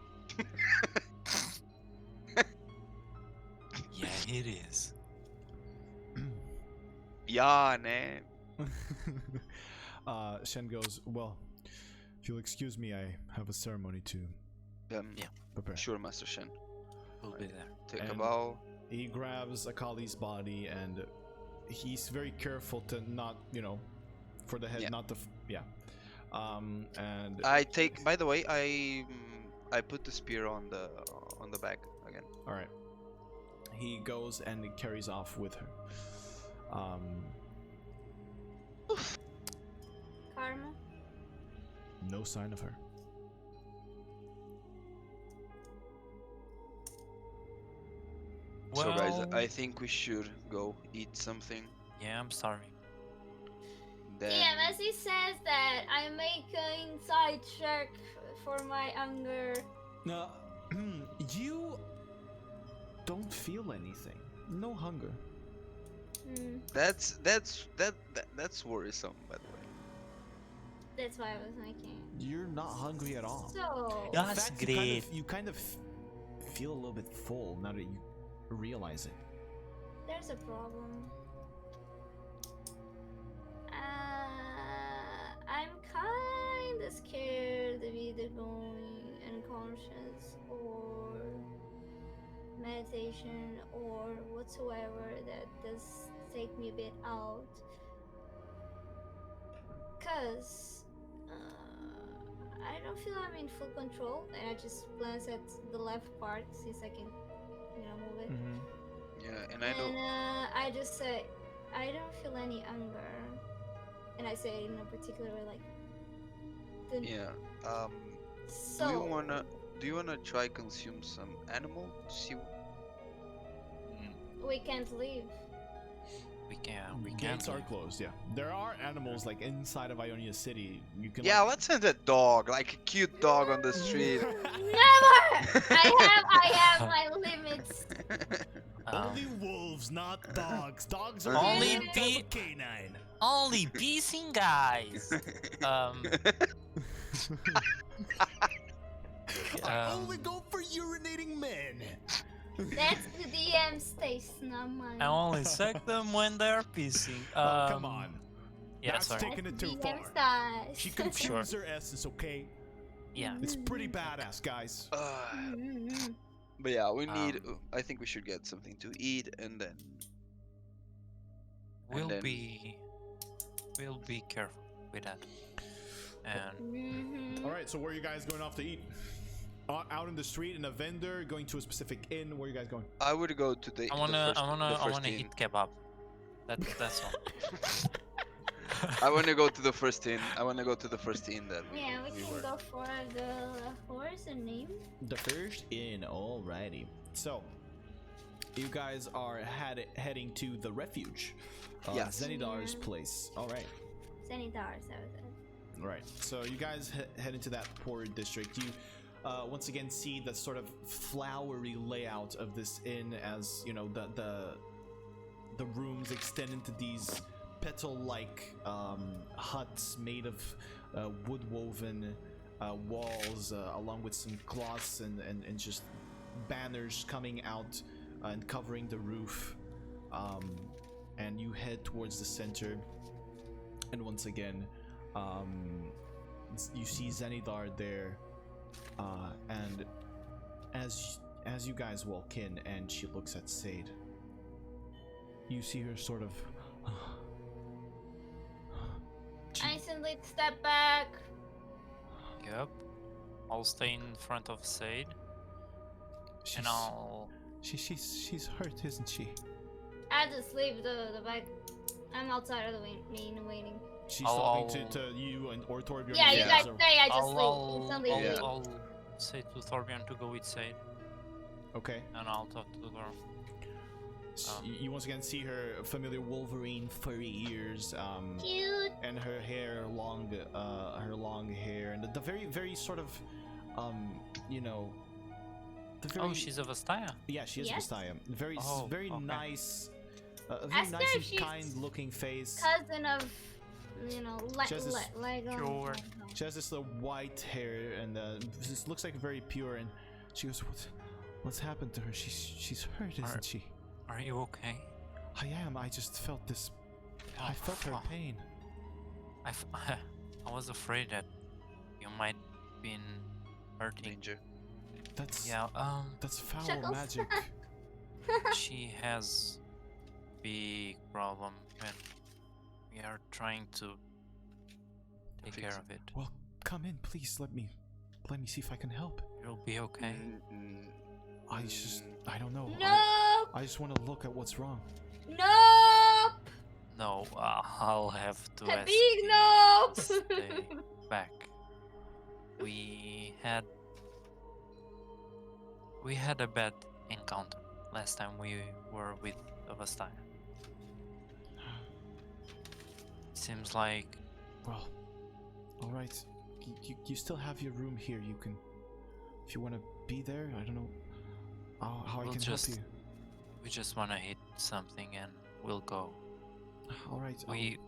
It is. Yeah, man. Shen goes, well, if you'll excuse me, I have a ceremony to Yeah. prepare. Sure, Master Shen. We'll be there. Take a And- bow. He grabs Akali's body and he's very careful to not, for the head Yeah. not to, and I take. By the way, I put the spear on the bag again. all right. He goes and he carries off with her. Karma. No sign of her. So guys, Well, I think we should go eat something. yeah, I'm starving. Then Yeah, as he says that, I make an inside check for my hunger. Now, you don't feel anything. No hunger. Hmm, that's worrisome. By the way. that's why I was making. You're not hungry at all. So. Yeah. In That's fact, great. You kind of feel a little bit full now that you realize it. There's a problem. I'm kinda scared of either going unconscious or meditation or whatsoever that does take me a bit out. Cause I don't feel I'm in full control, and I just glance at the left part since I can, move it. Yeah, and I know. And I just say, I don't feel any hunger. And I say it in a particular way, like. Yeah. So. Do you wanna try consume some animal to see? We can't leave. We can't Gates are leave. closed. Yeah, there are animals like inside of Ionia City. You can. Yeah, let's send a dog, like a cute dog on the street. Never! I have my limits. Only wolves, not dogs. Dogs are Only only be- canine. Only beasting guys. I only go for urinating men. That's the DM's taste, not mine. I only suck them when they're pissing. Oh, come on. Yeah, That's sorry. taking it too DM's far. taste. She confused her essence, okay? Yeah. It's pretty badass, guys. But yeah, we need. Um, I think we should get something to eat, and then We'll then- be careful with that. And All right, so where are you guys going off to eat? Out in the street in a vendor, going to a specific inn. Where are you guys going? I would go to the. I the wanna first inn. eat kebab. That's all. I wanna go to the first inn. I wanna go to the first inn that we. Yeah, we can were. go for the horse and name. The first inn, alrighty. So, you guys are heading to the refuge. Yes. Zenidar's Yeah. place. Alright. Sanitars, that was it. Right. So you guys head into that poor district. You once again see the sort of flowery layout of this inn, as you know the rooms extend into these petal-like huts made of wood-woven walls, along with some cloths and just banners coming out and covering the roof. And you head towards the center, and once again, you see Zenidar there, and as you guys walk in, and she looks at Sade, you see her sort of. I instantly step back. Yep. I'll stay in front of Sade, and I'll. She's hurt, isn't she? I just leave the bag. I'm outside of the main waiting. She's I'll- talking to you or Torbjorn. Yeah, you Yeah. guys stay. I just I'll, leave. Instantly I'll, leave. I'll say to Thorbjorn to go with Sade, Okay. and I'll talk to the girl. You once again see her familiar Wolverine furry ears, Cute. and her hair her long hair, and the very sort of, you know, the very, Oh, she's a Vastaya. yeah, she is Yes. Vastaya. Very Oh, very okay. nice, a very Ask her nice if and she's kind-looking face. Cousin of, She has this- Lego. Sure. She has this little white hair, and this looks like very pure. And she goes, "What's happened to her? She's hurt, isn't she?" Are you okay? I am. I just felt this. I felt her pain. I was afraid that you might been hurting. Danger. That's Yeah, that's foul Chuckles. magic. she has big problem and we are trying to take Fix care it. of it. Well, come in, please. Let me see if I can help. You'll be okay. I don't know. Nope. I just want to look at what's wrong. Nope. No, I'll have to A ask big you nope. to stay back. We had a bad encounter last time we were with Avastaya. Seems like Well, all right. You still have your room here. You can, if you want to be there. I don't know how I We'll can just- help you. we just want to hit something and we'll go. All right. We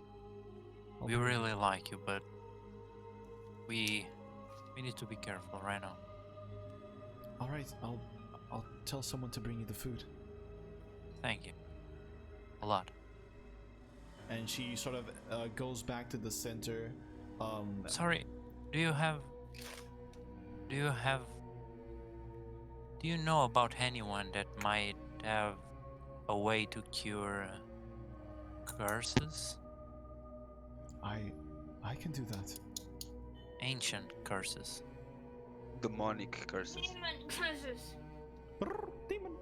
I'll we be ready. really like you, but we need to be careful right now. All right. I'll tell someone to bring you the food. Thank you. A lot. And she sort of goes back to the center. Sorry, do you know about anyone that might have a way to cure curses? I can do that. Ancient curses. Demonic curses. Demon curses. Demon.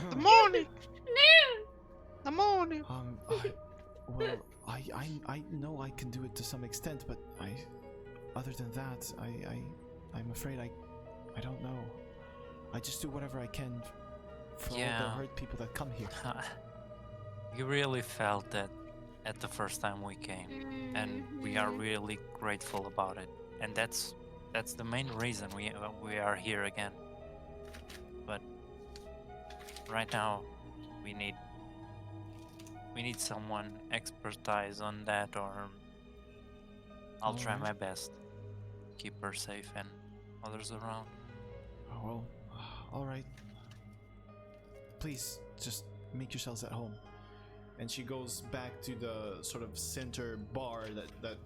Demonic! No. Demonic! I know I can do it to some extent, but other than that, I'm afraid I don't know. I just do whatever I can for all the Yeah. hurt people that come here. You really felt that at the first time we came, and we are really grateful about it. And that's the main reason we are here again. But right now, we need someone expertise on that, or I'll try Alright. my best. Keep her safe and others around. Oh, well, all right. Please just make yourselves at home. And she goes back to the sort of center bar that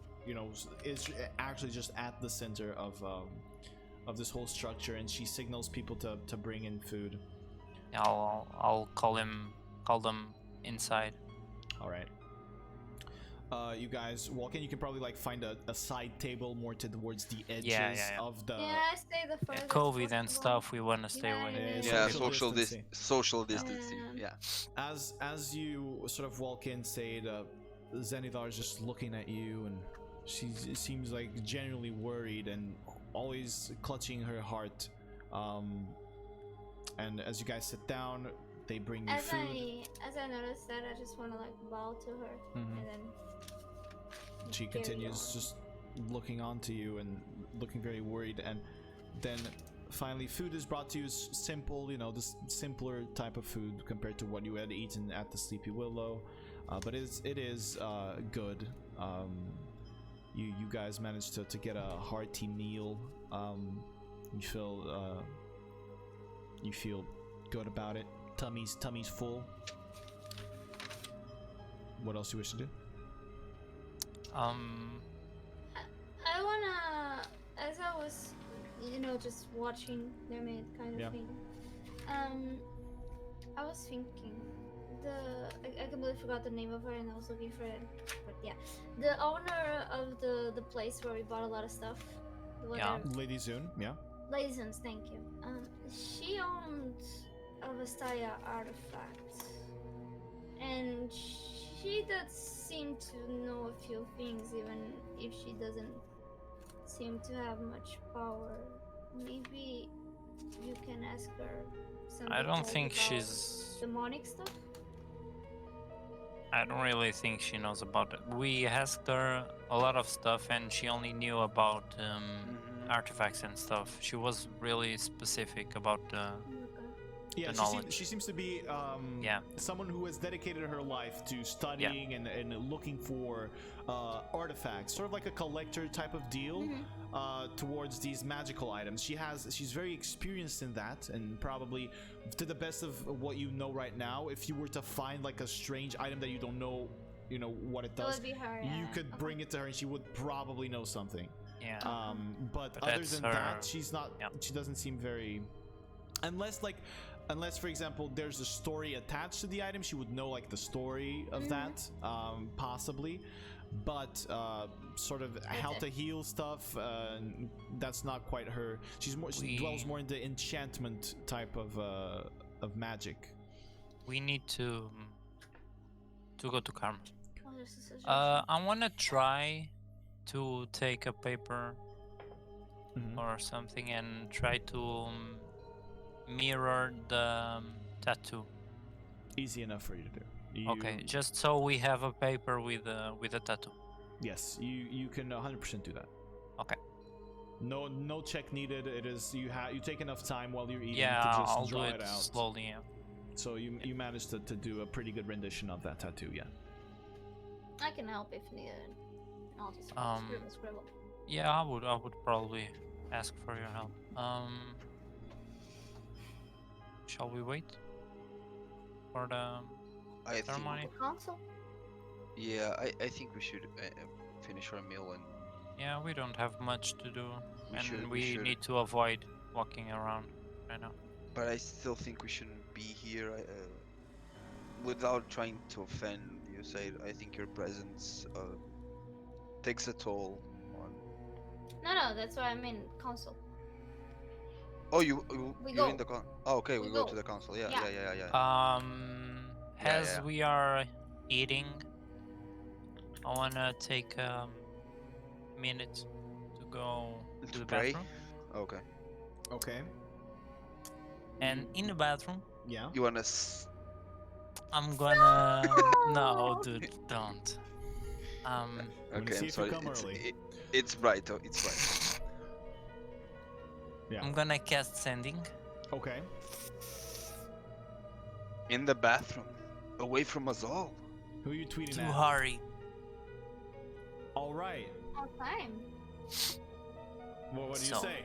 is actually just at the center of this whole structure, and she signals people to bring in food. I'll call them inside. All right. You guys walk in. You can probably like find a side table more towards the edges yeah. of the. Yeah, I stay the Yeah, furthest COVID and possible. stuff, we want to stay Yeah, away. Yeah, Yeah, social distancing. social distancing. Yeah. Yeah. As you sort of walk in, Sade, Zenithar is just looking at you, and she seems like genuinely worried and always clutching her heart. And as you guys sit down, they bring you As food. I notice that, I just want to like bow to her, Mhm. and then She carry continues on. just looking on to you and looking very worried, and then finally food is brought to you. Simple, this simpler type of food compared to what you had eaten at the Sleepy Willow, but it is good. You guys managed to get a hearty meal. You feel good about it. Tummy's full. What else you wish to do? I wanna, as I was, just watching their maid kind of Yeah. thing. I was thinking, I completely forgot the name of her, and I was looking for it. But yeah, the owner of the place where we bought a lot of stuff. The one Yeah. that- Lady Zune, yeah. License, thank you. She owned a Vastaya artifact, and she does seem to know a few things, even if she doesn't seem to have much power. Maybe you can ask her some I don't details think about she's. demonic stuff. I don't really think she knows about it. We asked her a lot of stuff, and she only knew about Mhm. artifacts and stuff. She was really specific about Okay. Yeah, the knowledge. she seems to be Yeah. someone who has dedicated her life to studying and looking for artifacts, sort of like a collector type of deal towards these magical items. She's very experienced in that, and probably to the best of what you know right now, if you were to find like a strange item that you don't know, you know what it That does, would be her. you could bring it to her and she would probably know something. Yeah. But But other that's than her- that, she's not. yeah. She doesn't seem very. Unless, for example, there's a story attached to the item, she would know like the story of that, possibly. But sort of how to heal stuff, that's not quite her. She dwells more in the enchantment type of magic. We need to go to Karma. Oh, there's a suggestion. I wanna try to take a paper or something and try to mirror the tattoo. Easy enough for you to do. Okay, just so we have a paper with a tattoo. Yes, you can 100% do that. Okay. No check needed. It is you take enough time while you're eating Yeah, to just I'll draw do it it out. slowly. Yeah. So you managed to do a pretty good rendition of that tattoo, yeah. I can help if needed. I'll just scribble. Yeah, I would probably ask for your help. Shall we wait for the I ceremony? think. Console? Yeah, I think we should finish our meal and Yeah, we don't have much to do, we should. need to avoid walking around right now. But I still think we shouldn't be here. Without trying to offend you, Said, I think your presence takes a toll on. No, that's what I mean. Console. Oh, We you're go. in the con. Oh, okay, We we go go. to the council. Yeah, Yeah. yeah. As yeah. we are eating, I wanna take a minute to go to To the pray? bathroom. Okay. Okay. And in the bathroom, Yeah. You wanna? I'm gonna. No, dude, don't. Wanna see Okay, I'm if you sorry. come early. It's right. Oh, it's right. Yeah. I'm gonna cast sending. Okay. In the bathroom, away from us all. Who are you tweeting To at? hurry. All right. All time. Well, what do you So- say?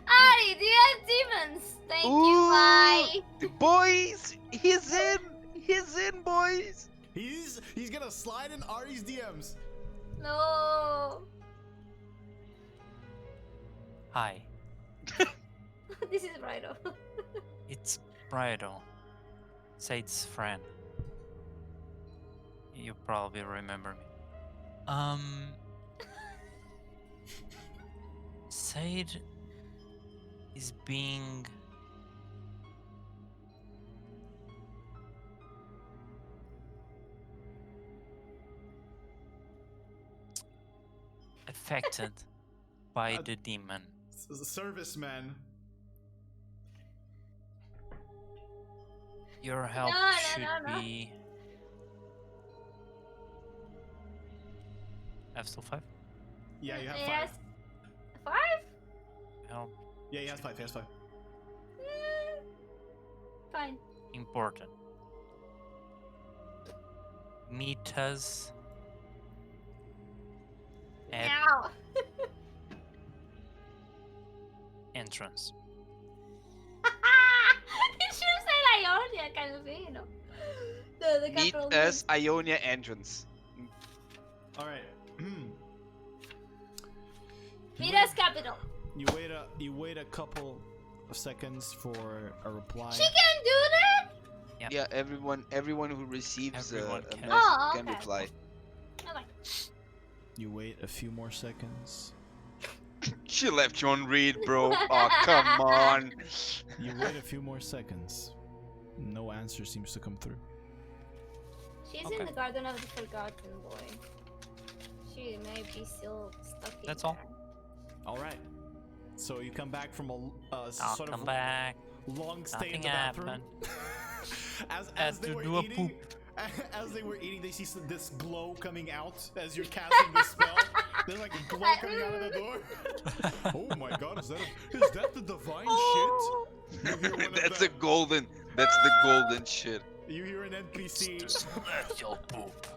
Ari, do you have demons? Thank you, bye. Boys, he's in. He's in, boys. He's gonna slide in Ari's DMs. No. Hi, This is Rido. it's Brido, Said's friend. You probably remember me. Said is being affected by the demon. Serviceman. Your help No. should be. I have still 5? Yeah, you have Yes. 5. 5? Help Yeah, he has 5. He has 5. Fine. important. Meet us at Now. entrance. You should say Ionia kind of thing, you know. The Meet capital us, Ionia entrance. All right. Meet us capital. You wait a couple of seconds for a reply. She can do that? Yep. Yeah, everyone who receives Everyone a can. message Oh, can okay. reply. Okay. You wait a few more seconds. She left you on read, bro. Oh, come on. You wait a few more seconds. No answer seems to come through. She's Okay. in the garden of the forgotten boy. She may be still stuck in That's all. there. All right. So you come back from a I'll sort come of back. long stay in Nothing the bathroom. happened. as Had they to were do a eating, poop. as they were eating, they see this glow coming out as you're casting the spell. There's like a glow coming out of the door. Oh my god, is that the divine Oh, You hear one of That's the- a golden. That's the golden shit. You hear an NPC. Celestial poop.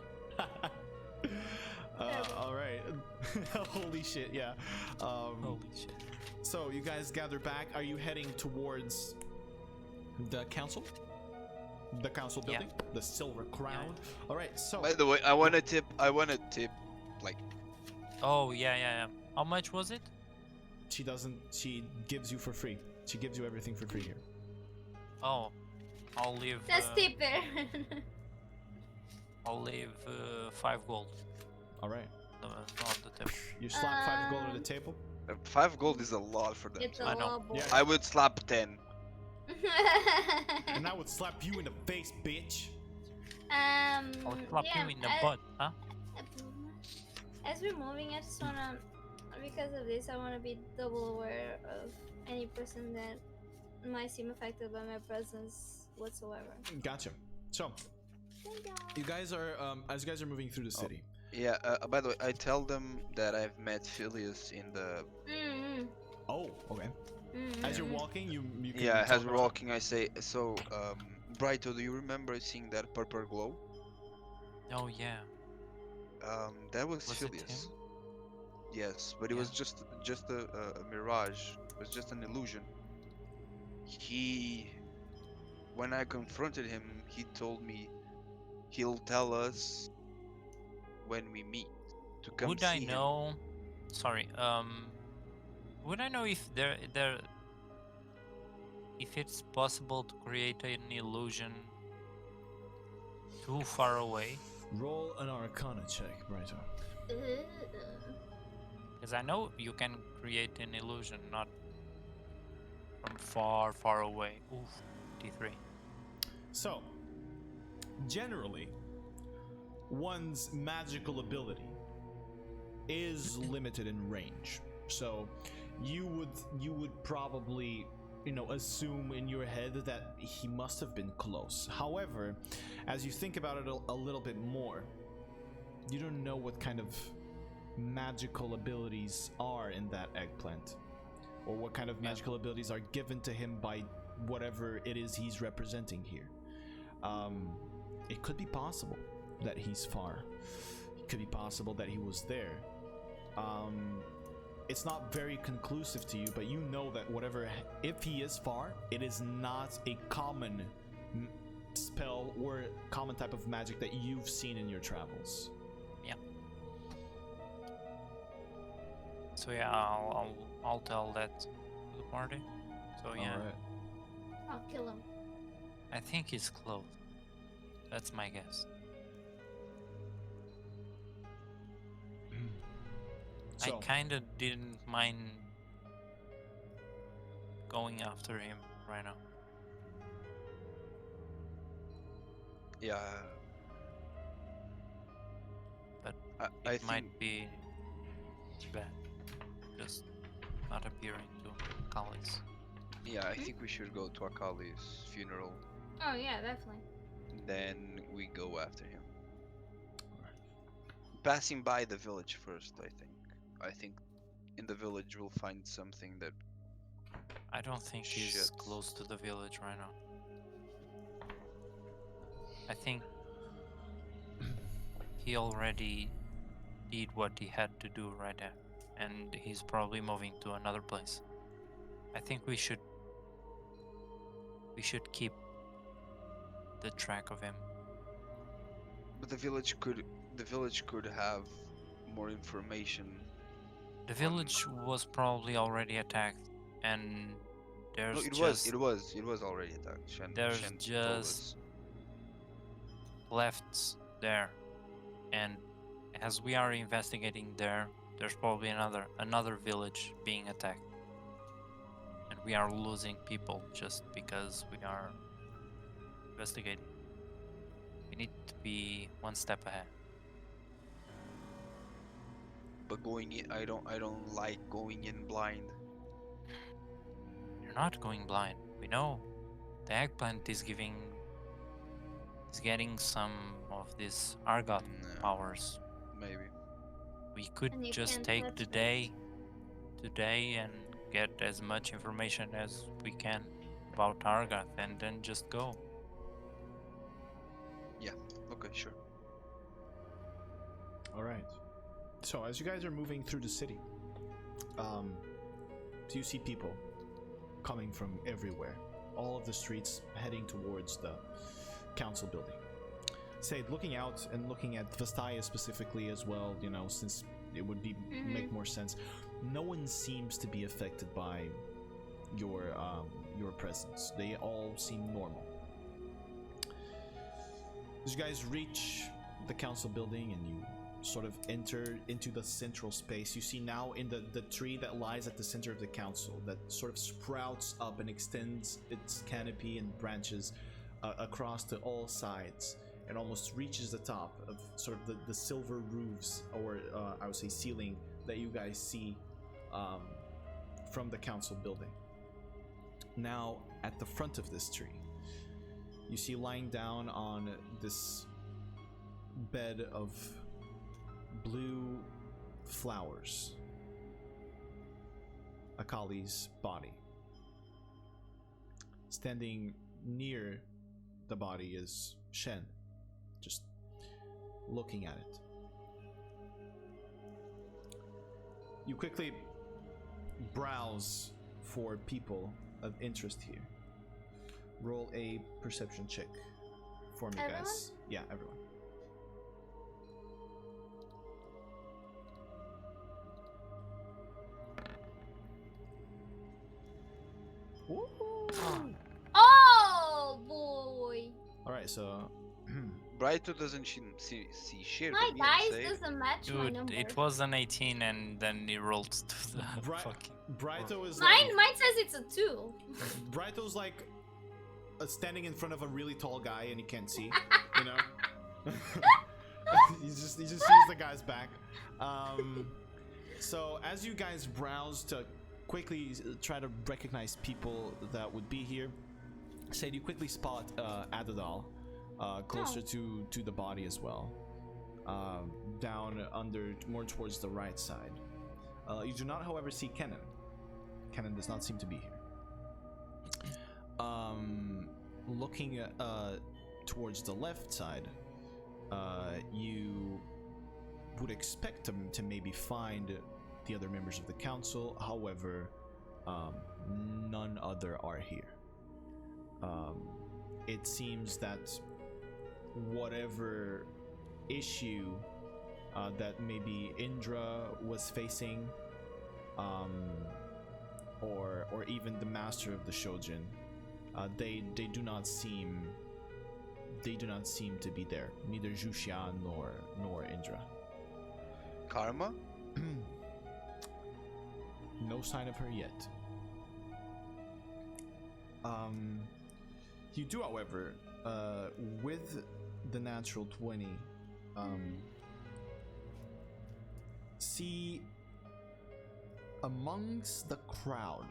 All right. Holy shit! Yeah. Holy shit. So you guys gather back. Are you heading towards the council? The council Yeah. building, the Silver Crown. All right. So By the way, I want to tip. Like Oh, yeah. How much was it? she doesn't. She gives you for free. She gives you everything for free here. Oh, I'll leave. That's steeper. I'll leave 5 gold All right. on the table. You slap 5 gold on the table. 5 gold is a lot for them. It's a I know. lot, boy. Yeah. I would slap 10. And I would slap you in the face, bitch. I'll slap yeah, you in the butt, huh? As we're moving, I just wanna, because of this, I wanna be double aware of any person that might seem affected by my presence whatsoever. Gotcha. So you guys are as you guys are moving through the city. Yeah. By the way, I tell them that I've met Phileas in the. Mm-hmm. Oh, okay. As you're walking, you can Yeah, tell as we're them- walking, I say, so, Brighto, do you remember seeing that purple glow? Oh, yeah. That was Was it Phileas. him? Yes, but it was just a mirage. It was just an illusion. When I confronted him, he told me he'll tell us when we meet to come Would see I him. know? Sorry. Would I know if if it's possible to create an illusion too far away? Roll an Arcana check, Brighto. Because I know you can create an illusion not from far, far away. Oof, D3. So, generally, one's magical ability is limited in range. So, you would probably, assume in your head that he must have been close. However, as you think about it a little bit more, you don't know what kind of magical abilities are in that eggplant, or what kind of magical abilities are given to him by whatever it is he's representing here. It could be possible that he's far. It could be possible that he was there. It's not very conclusive to you, but you know that if he is far, it is not a common spell or common type of magic that you've seen in your travels. Yeah. So yeah, I'll tell that to the party. So yeah, All right. I'll kill him. I think he's close. That's my guess. So, I kind of didn't mind going after him right now. Yeah. But I It think might be bad. Just not appearing to Akali's. Yeah, I think we should go to Akali's funeral. Oh yeah, definitely. Then we go after him. Passing by the village first, I think. I think in the village we'll find something that. I don't think he's Shit. close to the village right now. I think he already did what he had to do right there, and he's probably moving to another place. I think we should keep the track of him. But the village could have more information. The village was probably already attacked, and there's No, it just was already attacked. there's Shen told just us. left there, and as we are investigating there, there's probably another village being attacked, and we are losing people just because we are investigating. We need to be one step ahead. But going in, I don't like going in blind. You're not going blind. We know the eggplant is getting some of these Argot Nah, powers. maybe. We could And you just can't take touch the it. day and get as much information as we can about Argath and then just go. Yeah. Okay, sure. All right. So as you guys are moving through the city, so you see people coming from everywhere. All of the streets heading towards the council building. Say, looking out and looking at Vastaya specifically as well, you know, since it would be make more sense. No one seems to be affected by your presence. They all seem normal. As you guys reach the council building and you sort of enter into the central space, you see now in the tree that lies at the center of the council that sort of sprouts up and extends its canopy and branches across to all sides and almost reaches the top of sort of the silver roofs, or I would say ceiling, that you guys see from the council building. Now at the front of this tree, you see lying down on this bed of blue flowers Akali's body. Standing near the body is Shen, just looking at it. You quickly browse for people of interest here. Roll a perception check for me, Everyone? guys. Yeah, everyone. Oh boy! All right, so Brighto doesn't see share My with me and dice say, doesn't match my Dude, number. it was an 18 and then he rolled to the fucking... Brighto is Mine says it's a 2. Brighto's like standing in front of a really tall guy and he can't see, you know. he just sees the guy's back. So as you guys browse to quickly try to recognize people that would be here, say you quickly spot Adadal closer to the body as well, down under more towards the right side. You do not, however, see Kennen. Kennen does not seem to be here. Looking towards the left side, you would expect them to maybe find the other members of the council. However, none other are here. It seems that whatever issue that maybe Indra was facing, or even the master of the Shojin, they do not seem to be there. Neither Zhuxia nor Indra. Karma? No sign of her yet. You do, however, with the natural 20, see amongst the crowd,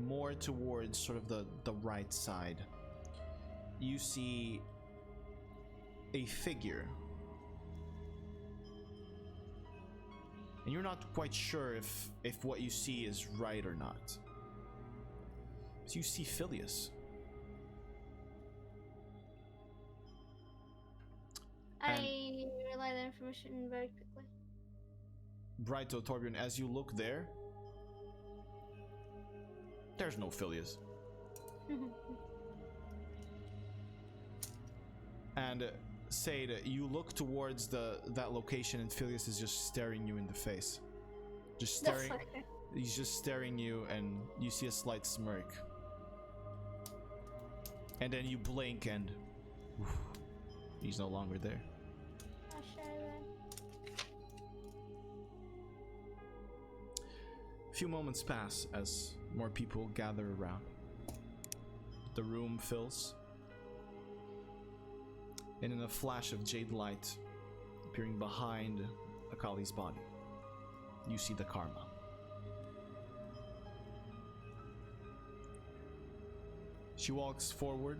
more towards sort of the right side, you see a figure. And you're not quite sure if what you see is right or not. So you see Phileas. I relay that information very quickly. Brighto, Torbjorn, as you look there, there's no Phileas. And Sade, you look towards that location and Phileas is just staring you in the face. Just staring. He's just staring you and you see a slight smirk. And then you blink and he's no longer there. I'll share that. A few moments pass as more people gather around. The room fills. And in a flash of jade light appearing behind Akali's body, you see the Karma. She walks forward,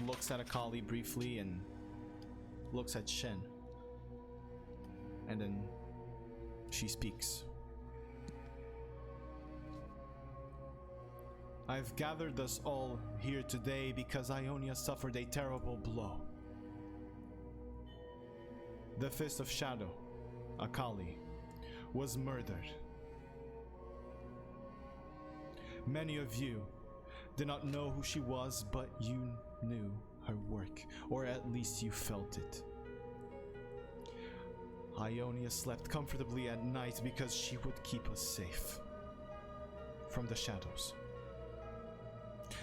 looks at Akali briefly and looks at Shen. And then she speaks. I've gathered us all here today because Ionia suffered a terrible blow. The Fist of Shadow, Akali, was murdered. Many of you did not know who she was, but you knew her work, or at least you felt it. Ionia slept comfortably at night because she would keep us safe from the shadows.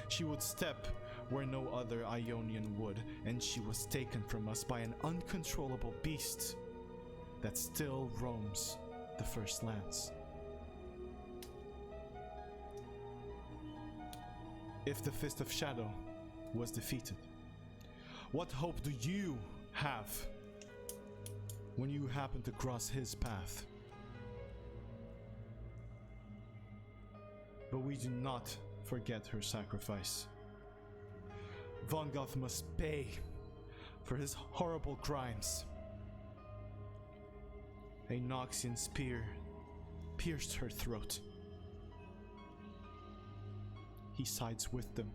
She would step where no other Ionian would, and she was taken from us by an uncontrollable beast that still roams the First Lands. If the Fist of Shadow was defeated, what hope do you have when you happen to cross his path? But we do not forget her sacrifice. Vongoth must pay for his horrible crimes. A Noxian spear pierced her throat. He sides with them.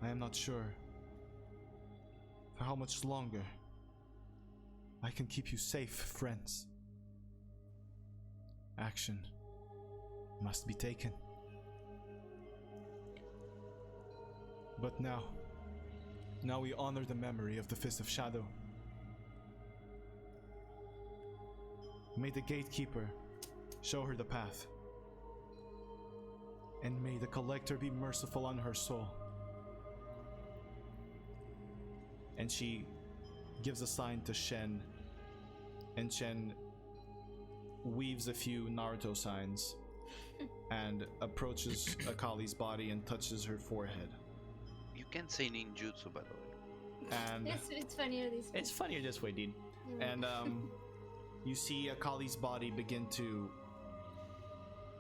I am not sure for how much longer I can keep you safe, friends. Action must be taken. But now we honor the memory of the Fist of Shadow. May the Gatekeeper show her the path. And may the Collector be merciful on her soul. And she gives a sign to Shen, and Shen weaves a few Naruto signs and approaches Akali's body and touches her forehead. You can say ninjutsu, by the way. And It's funnier this way. it's funnier this way, dude. Yeah. And you see Akali's body begin to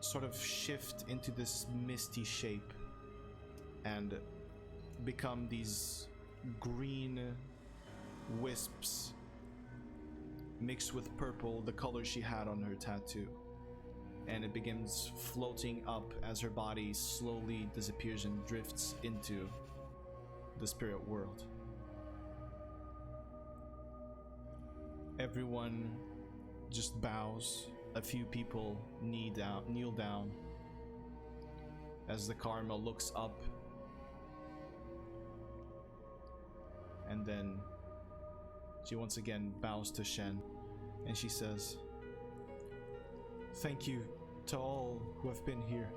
sort of shift into this misty shape and become these green wisps mixed with purple, the color she had on her tattoo. And it begins floating up as her body slowly disappears and drifts into the spirit world. Everyone just bows. A few people kneel down as the Karma looks up, and then she once again bows to Shen and she says, "Thank you to all who have been here.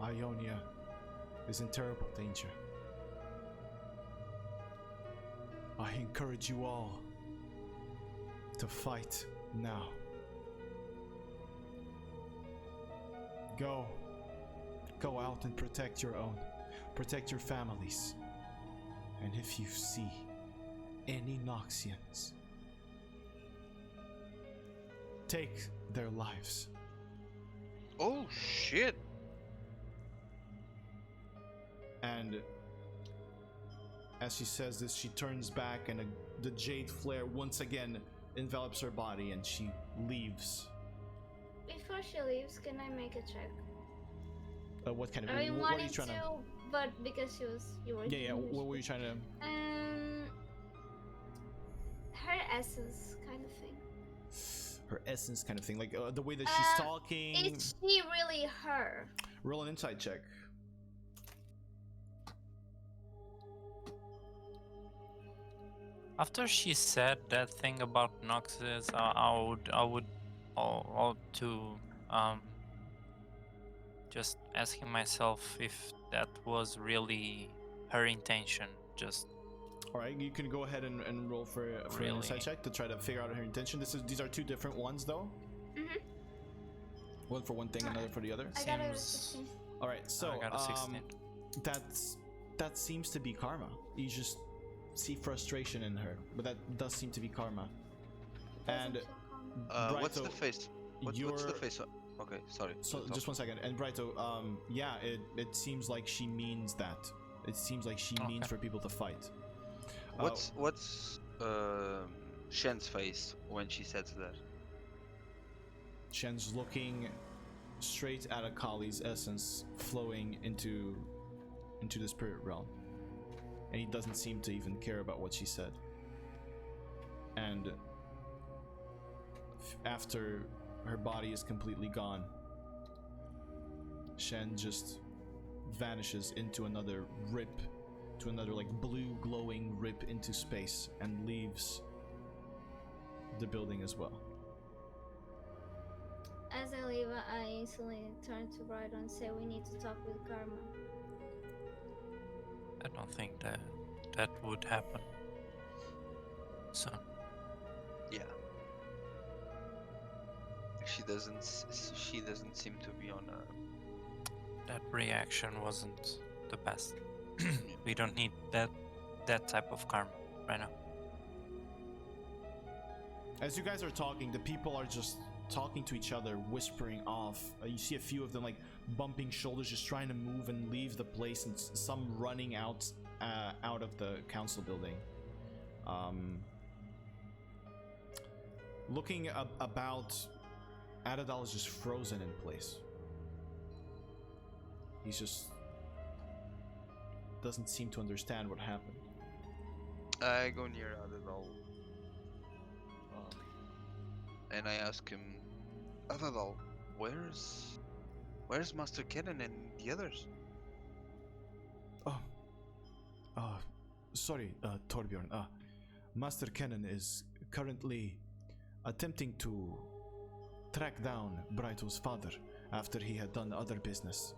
Ionia is in terrible danger. I encourage you all to fight now. Go out and protect your own, protect your families. And if you see any Noxians, take their lives." Oh shit! And as she says this, she turns back and the jade flare once again envelops her body and she leaves. Before she leaves, can I make a check? What kind of? I What are you wanted trying to? but because you were. Yeah. What were you trying to? Her essence kind of thing. Her essence, kind of thing, like the way that she's talking. Is she really her? Roll an insight check. After she said that thing about Noxus, I would ought to just asking myself if that was really her intention. Just All right, you can go ahead and roll for an Really? insight check to try to figure out her intention. These are two different ones, though. Mhm. One for one thing, another for the other. I got a Seems- 16. All right, so I got a 16. that seems to be karma. You just see frustration in her, but that does seem to be karma. And Doesn't feel common. What's the Brighto, face? What's the you're- face? Okay, sorry. So Stop. just one second. And Brighto, yeah, it seems like she means that. It seems like she means Okay. for people to fight. What's Shen's face when she says that? Shen's looking straight at Akali's essence flowing into the spirit realm. And he doesn't seem to even care about what she said. And after her body is completely gone, Shen just vanishes into another rip, to another like blue glowing rip into space, and leaves the building as well. As I leave, I instantly turn to Bright and say, "We need to talk with Karma." I don't think that would happen. So Yeah. She doesn't seem to be on a. that reaction wasn't the best. We don't need that type of karma right now. As you guys are talking, the people are just talking to each other, whispering off. You see a few of them like bumping shoulders, just trying to move and leave the place, and some running out of the council building. Looking about, Adadal is just frozen in place. He's just doesn't seem to understand what happened. I go near Adadal, and I ask him, Adadal, where's Master Kennen and the others? Sorry, Torbjorn. Master Kennen is currently attempting to track down Braito's father after he had done other business.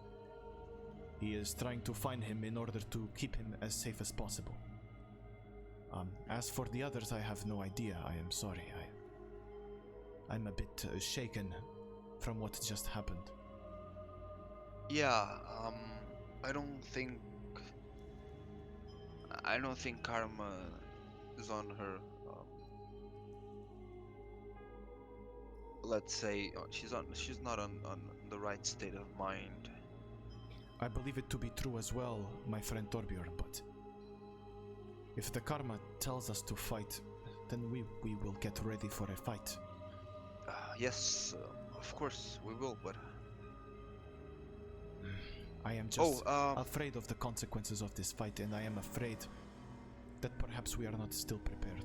He is trying to find him in order to keep him as safe as possible. As for the others, I have no idea. I am sorry. I'm a bit shaken from what just happened. Yeah, I don't think Karma is on her. Let's say she's not on the right state of mind. I believe it to be true as well, my friend Torbjorn, but if the Karma tells us to fight, then we will get ready for a fight. Yes, of course we will, but I am just afraid of the consequences of this fight, and I am afraid that perhaps we are not still prepared.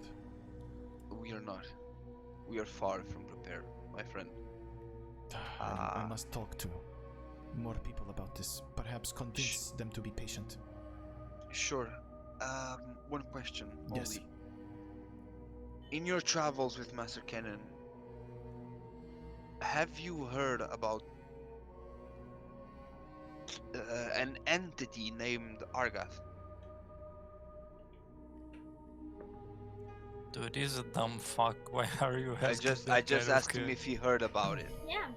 We are not. We are far from prepared, my friend. I must talk to more people about this. Perhaps convince them to be patient. Sure. One question Yes. only. In your travels with Master Kennen, have you heard about an entity named Argath? Dude, he's a dumb fuck. Why are you I asking just that kind of asked him kid? if he heard about it. Yeah.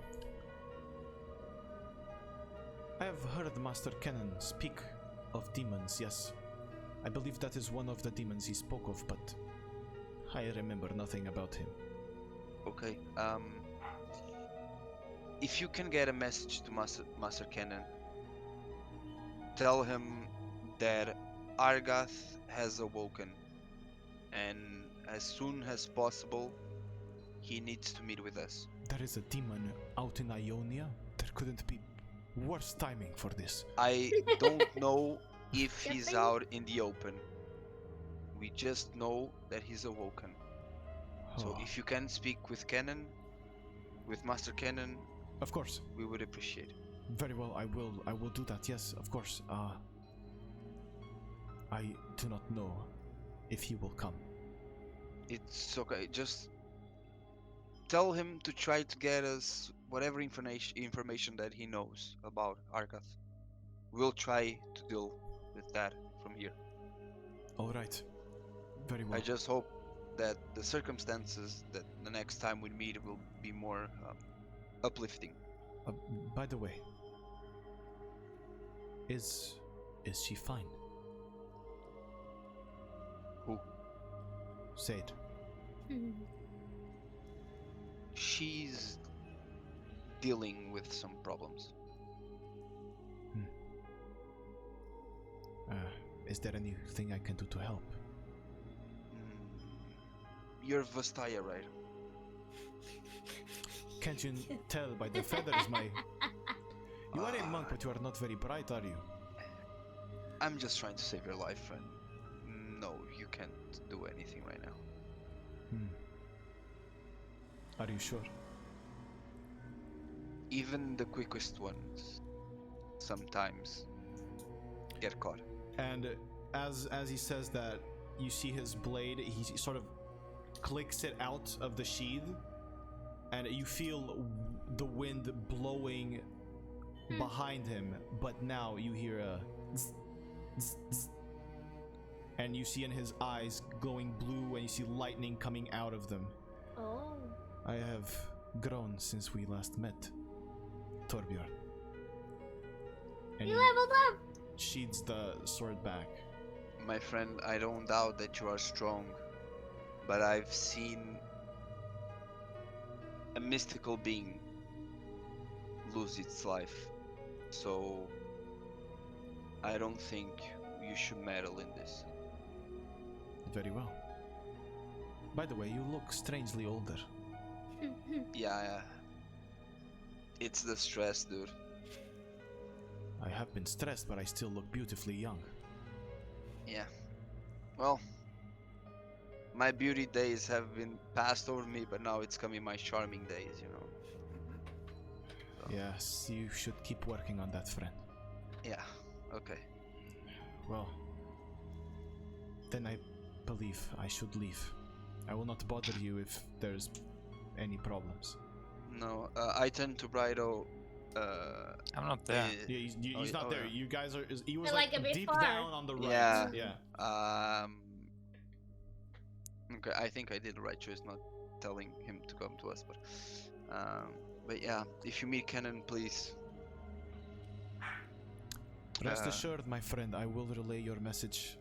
I have heard Master Kennen speak of demons, yes. I believe that is one of the demons he spoke of, but I remember nothing about him. Okay. If you can get a message to Master Kennen, tell him that Argath has awoken, and as soon as possible, he needs to meet with us. There is a demon out in Ionia? There couldn't be worse timing for this. I don't know if he's out in the open. We just know that he's awoken. So Oh, if you can speak with Kennen, with Master Kennen, of course. we would appreciate it. Very well, I will do that, yes, of course. I do not know if he will come. It's okay, just tell him to try to get us whatever information that he knows about Argath. We'll try to deal with that from here. Alright. Very well. I just hope that the circumstances that the next time we meet will be more uplifting. By the way, is she fine? Who? Sade. She's dealing with some problems. Is there anything I can do to help? You're Vastaya, right? Can't you tell by the feathers, my... You are a monk, but you are not very bright, are you? I'm just trying to save your life, friend. No, you can't do anything right now. Are you sure? Even the quickest ones sometimes get caught. And as he says that, you see his blade, he sort of clicks it out of the sheath, and you feel the wind blowing behind him, but now you hear a zzz, zzz, zzz, and you see in his eyes glowing blue, and you see lightning coming out of them. Oh. I have grown since we last met, Torbjorn. And You he leveled up! sheathes the sword back. My friend, I don't doubt that you are strong, but I've seen a mystical being lose its life, so I don't think you should meddle in this. Very well. By the way, you look strangely older. Yeah, it's the stress, dude. I have been stressed, but I still look beautifully young. Yeah. Well, my beauty days have been passed over me, but now it's coming my charming days, you know. So, Yes, you should keep working on that, friend. yeah, okay. Well, then I believe I should leave. I will not bother you if there's any problems. No, I turn to Brido. I'm not there. Yeah, he's not there. yeah. You guys are. He was Like a bit deep far. down on the right. Yeah. Yeah. Okay, I think I did the right choice not telling him to come to us, but yeah, if you meet Kennen, please. Rest assured, my friend, I will relay your message.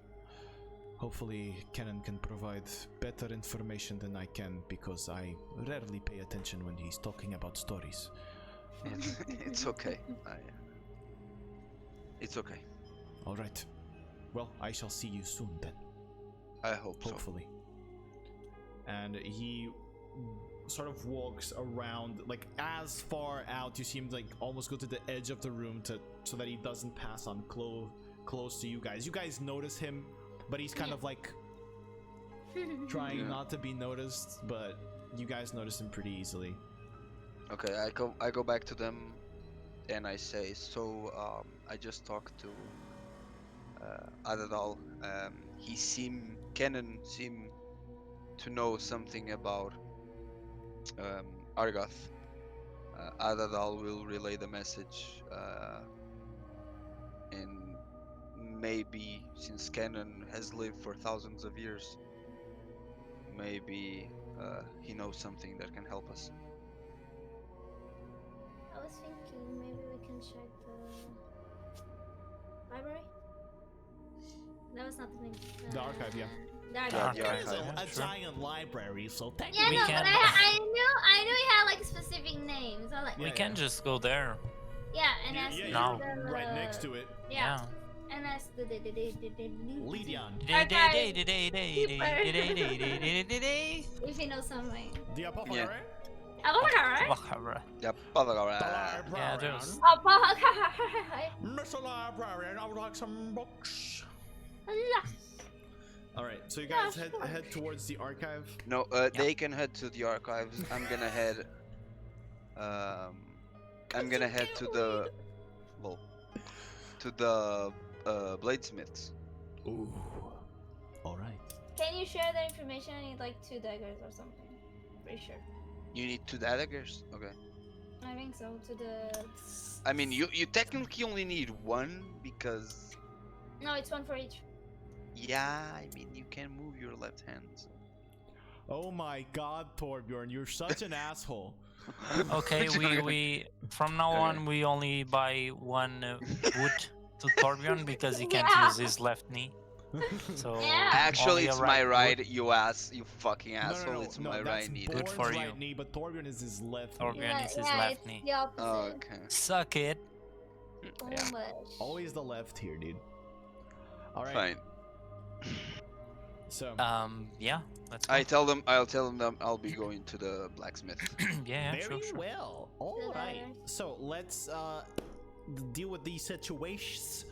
Hopefully, Kennen can provide better information than I can, because I rarely pay attention when he's talking about stories. It's okay. It's okay. All right. Well, I shall see you soon then. I hope so. Hopefully. And he sort of walks around, like as far out. You see him like almost go to the edge of the room so that he doesn't pass on close to you guys. You guys notice him, but he's kind of like trying not to be noticed. But you guys notice him pretty easily. Okay, I go back to them, and I say, so I just talked to Adadal. Kennen seemed to know something about Argoth. Adadal will relay the message, and maybe since Kennen has lived for thousands of years, maybe he knows something that can help us. I was thinking maybe we can check the library. That was not the name. The archive, yeah. The archive. Yeah, There is archive. a giant library, so Yeah, technically no, can- but I knew he had like specific names. I was like, We Yeah, can just go there. yeah, and ask yeah, No. you're right next to it. Yeah, and ask the Lydian. if he knows something. The apothecary. Oh, alright. Whatever. Yeah, Yeah, there's. Mr. Librarian, I would like some books. Alright, so you guys head towards the archive. No, they can head to the archives. I'm gonna head. I'm gonna head to the, well, to the bladesmiths. Ooh. Alright. Can you share the information? I need like 2 daggers or something. Pretty sure. You need 2 daggers. Okay. I think so. To the. I mean, you technically only need 1 because. No, it's 1 for each. Yeah, I mean you can move your left hand. So. Oh my god, Torbjorn, you're such an asshole. Okay, we from now on we only buy 1 wood to Torbjorn because he can't use his left knee. So Yeah. Actually, only it's a my wood. right. You fucking asshole. No, It's my that's right knee. Born's Good for you. right knee, but Torbjorn is his left Torbjorn. knee. Yeah, it's his yeah, left it's knee. the opposite. Okay. Suck it. So Yeah. much. Always the left here, dude. Alright. Fine. So Yeah, let's go. I'll tell them I'll be going to the blacksmith. Yeah, very sure. well. All right. letters. So let's deal with these situations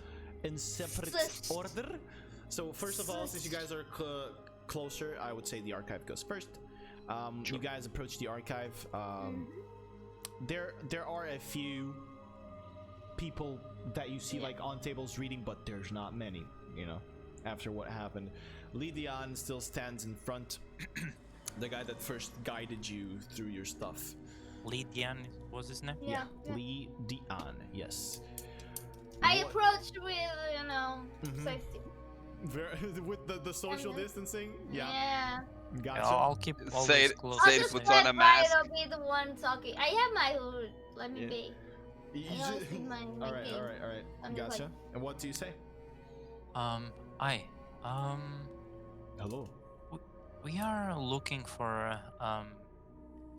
in separate order. So first of all, since you guys are closer, I would say the archive goes first. You guys approach the archive. There are a few people that you see like on tables reading, but there's not many. You know, after what happened, Lydian still stands in front. The guy that first guided you through your stuff. Lydian was his name? Yeah. Lydian, yes. I approached with, safety. With the social distancing? Yeah. Gotcha. Yeah, I'll keep always Say close. I'll Say just puts let on a mask. I'll be the one talking. I have my hood. Let me Yeah. be. You I always do my all right, game. all right. I'm just Gotcha. like- And what do you say? Hi. Hello. We are looking for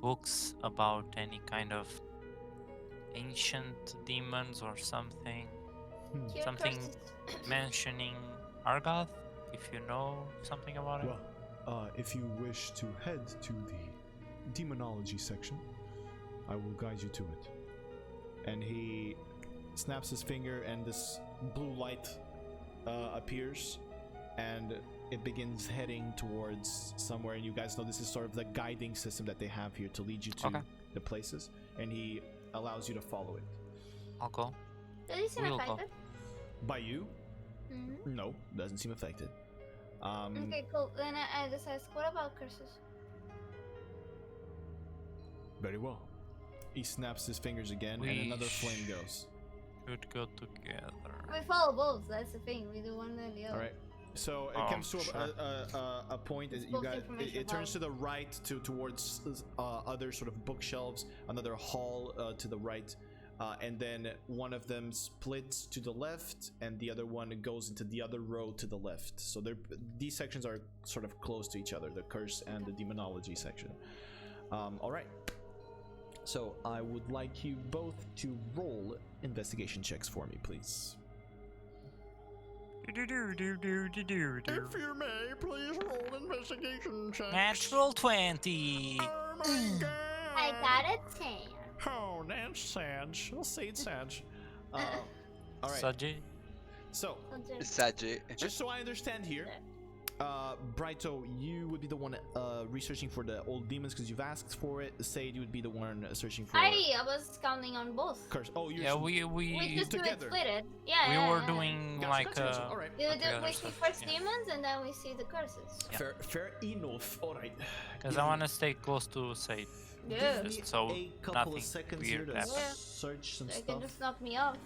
books about any kind of ancient demons or something. Cure Something curses. mentioning Argoth, if you know something about it. Well, if you wish to head to the demonology section, I will guide you to it. And he snaps his finger, and this blue light appears, and it begins heading towards somewhere. And you guys know this is sort of the guiding system that they have here to lead you to the places. And he allows you to follow it. I'll go. Does it seem We'll go. affected? By you? Mm-hmm. No, doesn't seem affected. Okay, cool. Then I just ask, what about curses? Very well. He snaps his fingers again, and another flame goes. Should go together. We follow both. That's the thing. We do one and the other. All right. So it Oh, comes to sure. a point. It's You both guys, information it turns about- to the right towards other sort of bookshelves. Another hall to the right, and then one of them splits to the left, and the other one goes into the other row to the left. So these sections are sort of close to each other: the curse and the demonology section. All right. So I would like you both to roll investigation checks for me, please. If you may, please roll investigation checks. Natural 20. Oh my god! I got a 10. Oh, that's sad. We'll say it's sad. All right. Saji? So, Saji. just so I understand here, Brighto, you would be the one researching for the old demons because you've asked for it. Sade, you would be the one searching for I was counting on both. curse. Oh, you're Yeah, We we just do it together. split it. Yeah, were yeah. doing Gotcha, like gotcha. All right. We do together we see stuff, first yeah. demons and then we see the curses. Yeah. Fair enough. All right. Because I want to stay close to Sade. Yeah. Give me Just so a couple nothing of seconds weird here to happens. Yeah. search some They stuff. can just knock me off.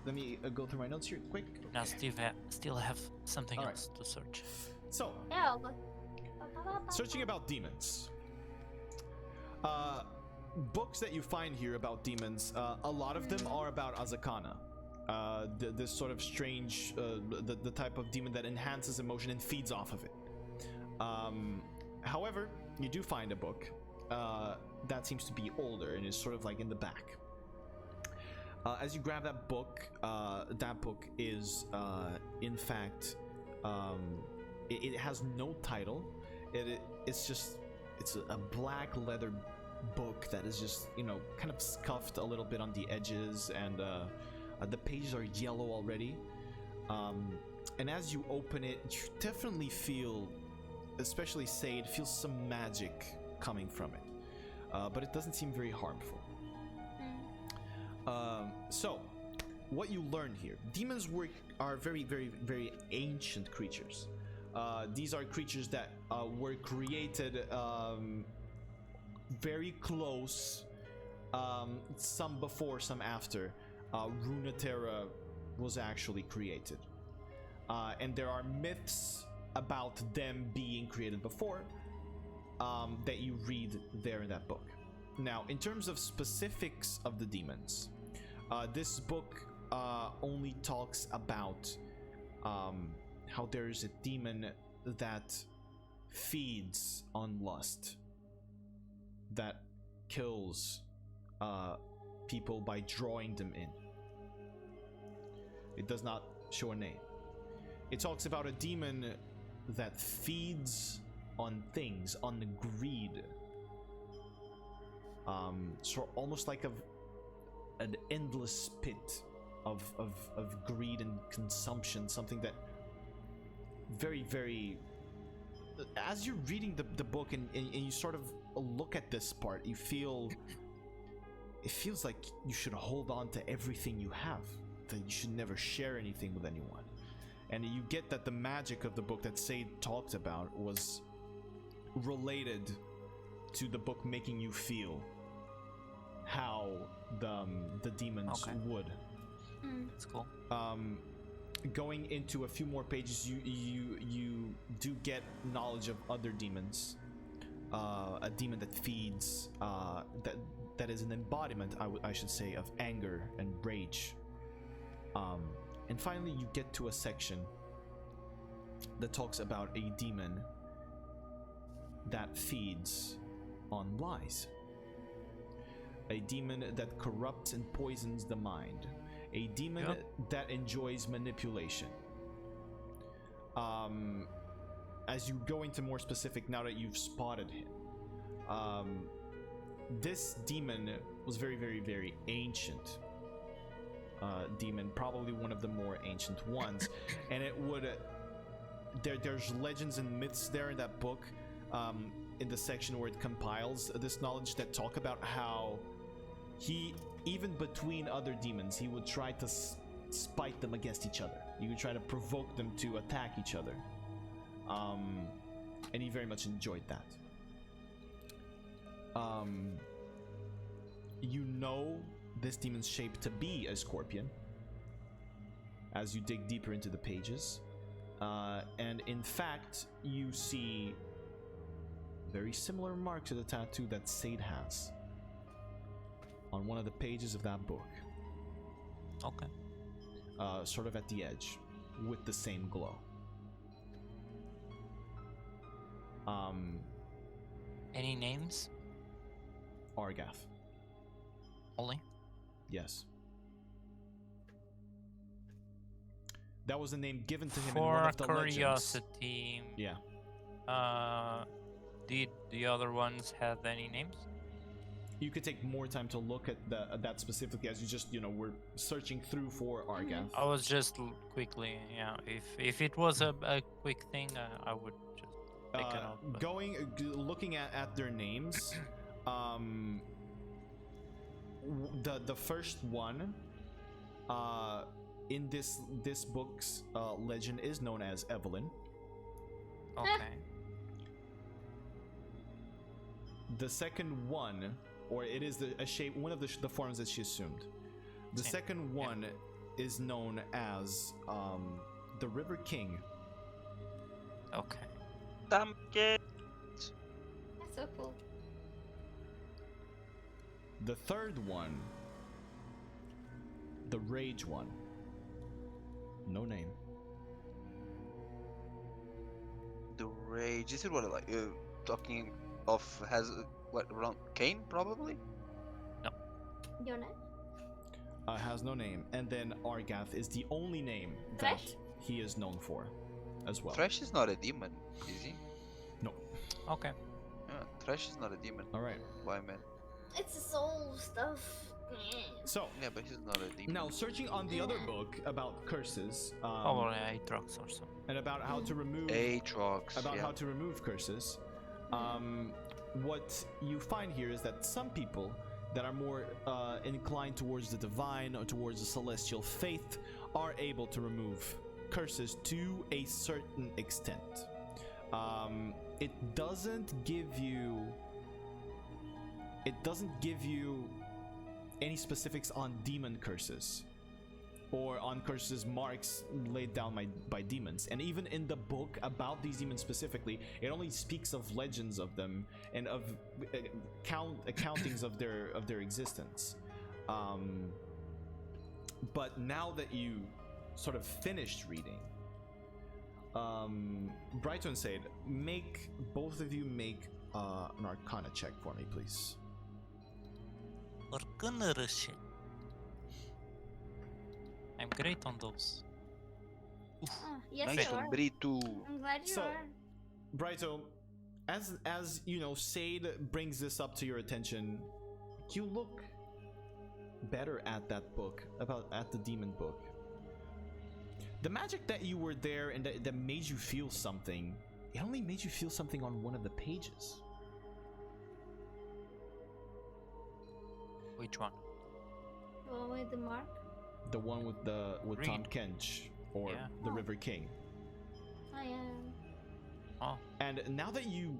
Let me go through my notes here quick. Now still have something All right. else to search. So, Yeah, I'll go. searching about demons. Books that you find here about demons, a lot of them are about Azakana. This sort of strange, the type of demon that enhances emotion and feeds off of it. However, you do find a book that seems to be older and is sort of like in the back. As you grab that book is, in fact, it has no title. It's a black leather book that is just, kind of scuffed a little bit on the edges, and the pages are yellow already. And as you open it, you definitely feel, especially Sade, feels some magic coming from it. But it doesn't seem very harmful. So, what you learn here, demons are very, very, very ancient creatures. These are creatures that were created very close, some before, some after Runeterra was actually created. And there are myths about them being created before that you read there in that book. Now, in terms of specifics of the demons, this book only talks about how there is a demon that feeds on lust, that kills people by drawing them in. It does not show a name. It talks about a demon that feeds on things, on the greed. So almost like an endless pit of greed and consumption, something that very, very... As you're reading the book and you sort of look at this part, you feel... It feels like you should hold on to everything you have, that you should never share anything with anyone. And you get that the magic of the book that Sade talked about was related to the book making you feel how the demons would. That's cool. Going into a few more pages, you do get knowledge of other demons. A demon that feeds, that is an embodiment, I should say, of anger and rage. And finally, you get to a section that talks about a demon that feeds on lies. A demon that corrupts and poisons the mind. A demon that enjoys manipulation. As you go into more specific, now that you've spotted him, this demon was very, very, very ancient. Demon, probably one of the more ancient ones, and it would there's legends and myths there in that book, in the section where it compiles this knowledge, that talk about how he, even between other demons, he would try to spite them against each other. He would try to provoke them to attack each other, and he very much enjoyed that. You know this demon's shape to be a scorpion as you dig deeper into the pages, and in fact you see very similar marks to the tattoo that Sade has on one of the pages of that book. Okay. Sort of at the edge with the same glow. Any names? Argath. Only? Yes. That was the name given to him For in one of the curiosity, legends. Yeah. Did the other ones have any names? You could take more time to look at that specifically, as you just, were searching through for Argath. I was just quickly, if it was a quick thing, I would just take it out. Looking at their names, the first one in this book's legend is known as Evelyn. Okay. The second one, or it is a shape, one of the forms that she assumed. The second one is known as the River King. Okay. That's so cool. The third one, the Rage one. No name. The Rage. Is it what, like, talking of, has, what, around Kane, probably? Your name? Has no name. And then Argath is the only name Thresh? that he is known for as well. Thresh is not a demon, is he? No. Okay. Yeah, Thresh is not a demon. Alright. Why, man? It's soul stuff. So, Yeah, but he's not a demon. now searching on the other book about curses, Probably Aatrox or something. and about how to remove Aatrox. how to remove curses, what you find here is that some people that are more inclined towards the divine or towards the celestial faith are able to remove curses to a certain extent. It doesn't give you any specifics on demon curses or on curses marks laid down by demons. And even in the book about these demons specifically, it only speaks of legends of them and of accountings of their existence. But now that you sort of finished reading, Brighton and Sade, both of you make an Arcana check for me, please. Arcana shit. I'm great on those. Oh, yes, Nice you one, are. Brito. I'm glad you So- are. Brighto, as you know, Sade brings this up to your attention. You look better at that book, at the demon book. The magic that you were there and that made you feel something, it only made you feel something on one of the pages. Which one? The one with the mark. The one with Tom Read. Kench or Yeah. the Oh. River King. I am. Oh, And now that you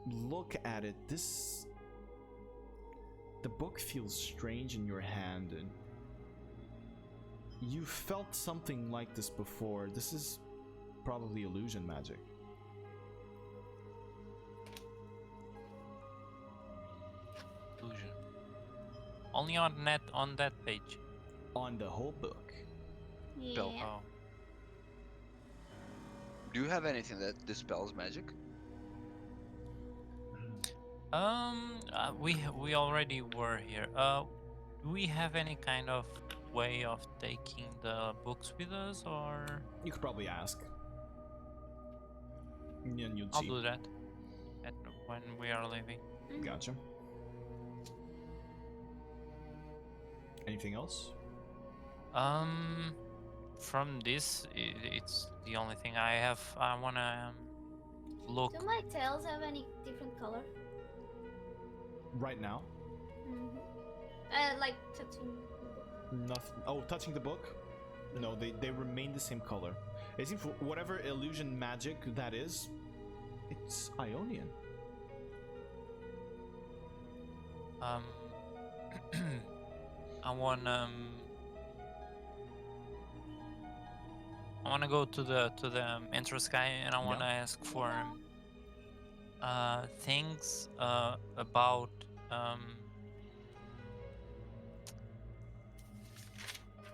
look at it, the book feels strange in your hand, and you felt something like this before. This is probably illusion magic. illusion. Only on that page. On the whole book. Yeah. Oh. Do you have anything that dispels magic? We already were here. Do we have any kind of way of taking the books with us, or You could probably ask. And you'd I'll see. do that when we are leaving. Gotcha. Anything else? From this, it's the only thing I have. I wanna look. Do my tails have any different color? Right now? Like touching. Nothing. Oh, touching the book? No, they remain the same color. It seems whatever illusion magic that is, it's Ionian. I wanna go to the entrance guy, and I wanna ask for things about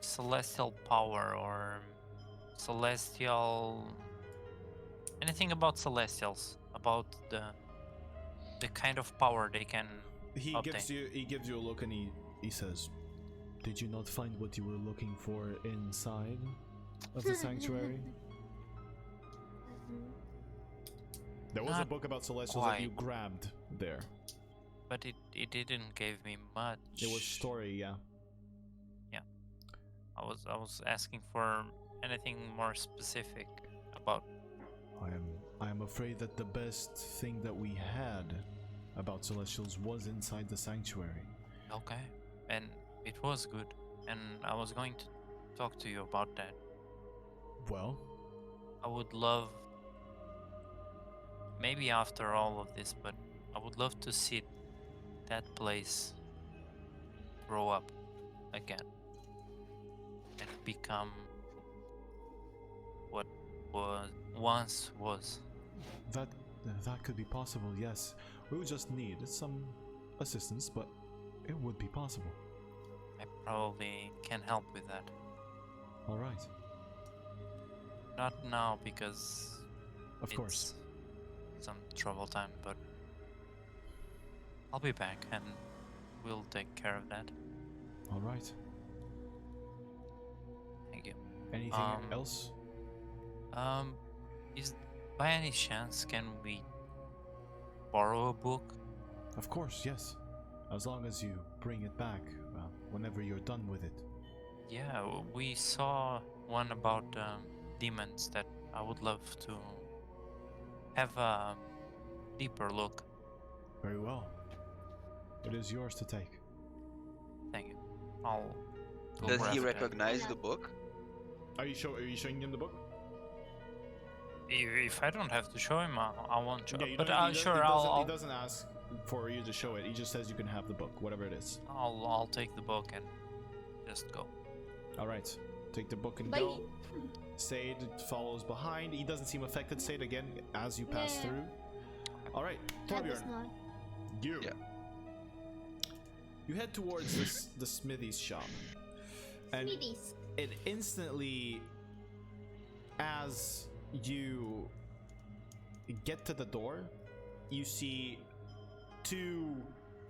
celestial power or celestial, anything about celestials, about the kind of power they can He obtain. gives you a look and he says, "Did you not find what you were looking for inside of the sanctuary?" There was a Not book about celestials that you quite. grabbed there. But it didn't give me much. It was story, yeah. I was asking for anything more specific about. I am afraid that the best thing that we had about celestials was inside the sanctuary. Okay, and it was good, and I was going to talk to you about that. Well, I would love, maybe after all of this, but I would love to see that place grow up again and become what once was. That could be possible, yes. We would just need some assistance, but it would be possible. I probably can help with that. All right. Not now because Of course. it's some trouble time, but I'll be back and we'll take care of that. All right. Thank you. anything else? Is by any chance can we borrow a book? Of course, yes. As long as you bring it back whenever you're done with it. Yeah, we saw one about demons that I would love to have a deeper look. Very well. It is yours to take. Thank you. I'll go Does he grab that. recognize the book? Are you showing him the book? If I don't have to show him, I won't show. Yeah, you But don't- he does- sure, he doesn't, I'll he doesn't ask for you to show it. He just says you can have the book, whatever it is. I'll take the book and just go. All right, take the book and Bye. go. Sade follows behind. He doesn't seem affected. Sade again as you pass Yeah. through. All right, That is Torbjorn, not. you. Yeah. You head towards the smithy's shop, and Smithies. it instantly, as you get to the door, you see two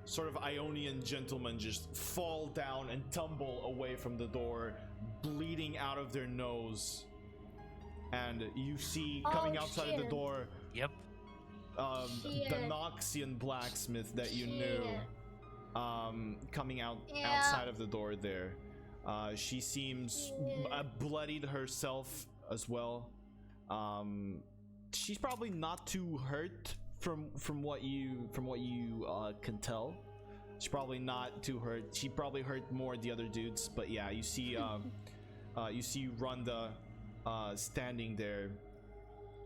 sort of Ionian gentlemen just fall down and tumble away from the door, bleeding out of their nose. and you see coming Oh, outside of the shit. door Yep. the Shit. Noxian blacksmith that you knew, Shit. coming out Yeah. outside of the door there. She seems Shit. bloodied herself as well. She's probably not too hurt from what you can tell. She's probably not too hurt. She probably hurt more the other dudes, but yeah, you see Rhonda standing there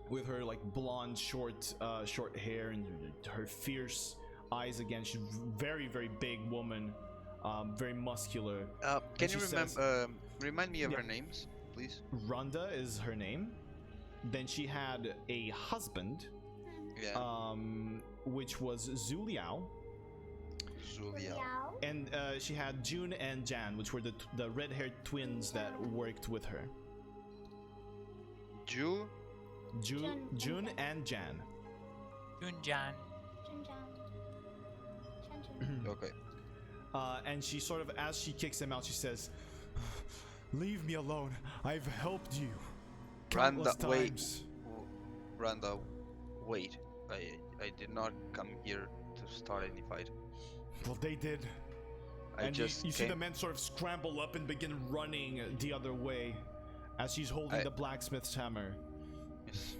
with her like blonde short hair and her fierce eyes again. She's very, very big woman, very muscular. Can she you says- remind me of Yeah. her names, please? Rhonda is her name. Then she had a husband, Yeah. which was Zhu Liao. Julia. And she had June and Jan, which were the red-haired twins that worked with her. Ju. June and Jan. Junjan. Okay. And she sort of, as she kicks him out, she says, "Leave me alone. I've helped you countless Randa, wait. times." Randa, wait. I did not come here to start any fight. Well, they did. I And just you see the came- men sort of scramble up and begin running the other way as she's holding the blacksmith's hammer.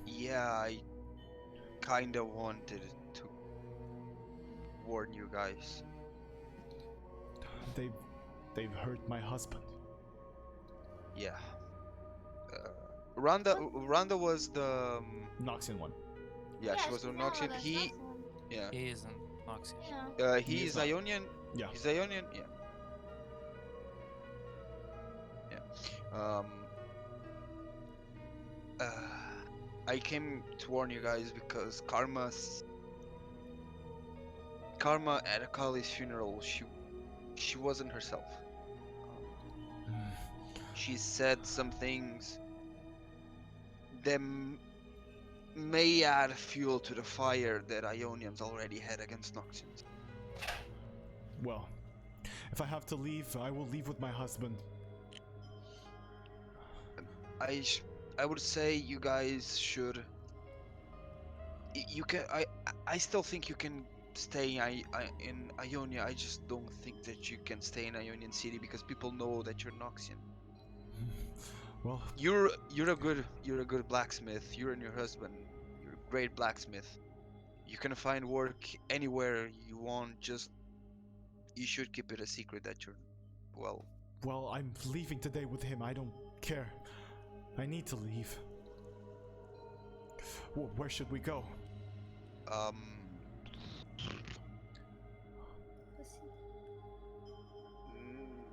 Yeah, I kinda wanted to warn you guys. They've hurt my husband. Yeah. Randa was the Noxian one. yeah, she was a Noxian. He yeah. He isn't Noxian. Yeah. He He's is not. Ionian. Yeah. He's Ionian. Yeah. Yeah. I came to warn you guys because Karma at Akali's funeral, she wasn't herself. She said some things that may add fuel to the fire that Ionians already had against Noxians. Well, if I have to leave, I will leave with my husband. I would say you guys should. You can. I still think you can stay in Ionia. I just don't think that you can stay in Ionian City because people know that you're Noxian. Well, You're a good blacksmith. You and your husband. You're a great blacksmith. You can find work anywhere you want. Just you should keep it a secret that you're well, I'm leaving today with him. I don't care. I need to leave. Where should we go?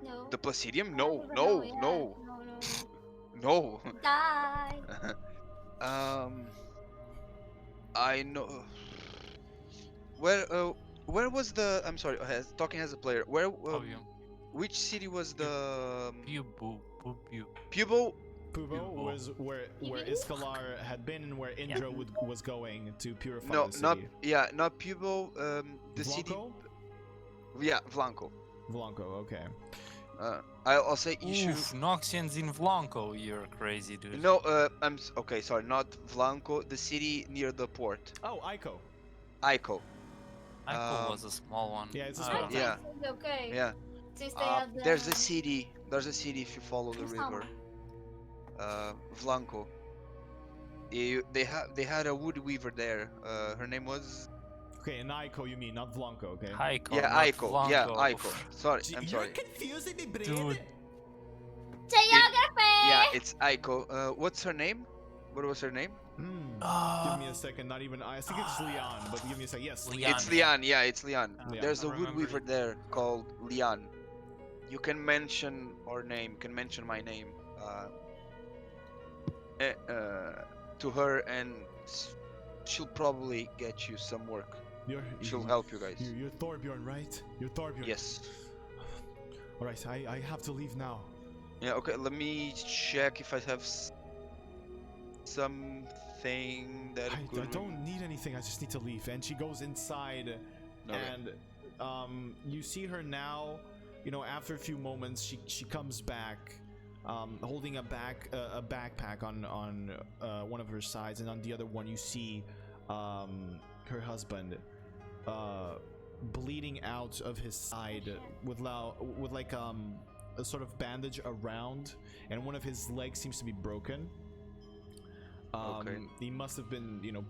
No. The Placidium? I No, don't even no, know, yeah. no, No. no. Die. I know. Where was the? I'm sorry. Talking as a player. Where? Oh, you. Which city was the? Pubo. Pubo. Pubo was where Iskalar had been and where Indra was going to purify No, the city. not Pubo. The city. Vlanko? Yeah, Vlanko. Vlanko, okay. I'll say you should. Oof, Noxians in Vlanko. You're crazy, dude. No, okay. Sorry, not Vlanko. The city near the port. Oh, Aiko. Aiko. Aiko was a small one. Yeah, it's a I small don't town. know. Yeah. Okay. Yeah. Since they have the... There's a city. There's a city if you follow the Who's river. that? Vlanko. They had a wood weaver there. Her name was. Okay, and Aiko you mean, not Vlanko, okay? Aiko, Yeah, not Aiko. Yeah, Vlanko. Aiko. Sorry, I'm sorry. confusing me, Dude. Geography! Yeah, it's Aiko. What's her name? What was her name? Give me a second, not even I think it's Leon, but give me a second. Yes, Leon. It's Lian. Yeah, it's Lian. Lian. There's I a wood remember weaver it. there called Lian. You can mention our name. You can mention my name. To her, and she'll probably get you some work. She'll help you guys. You're Thorbjorn, right? You're Thorbjorn. Yes. Alright, I have to leave now. Yeah. Okay. Let me check if I have something that I could. don't need anything, I just need to leave. And she goes inside, Okay. and you see her now, you know, after a few moments, she comes back, holding a backpack on one of her sides, and on the other one you see her husband bleeding out of his side with like a sort of bandage around, and one of his legs seems to be broken. Okay. He must have been, you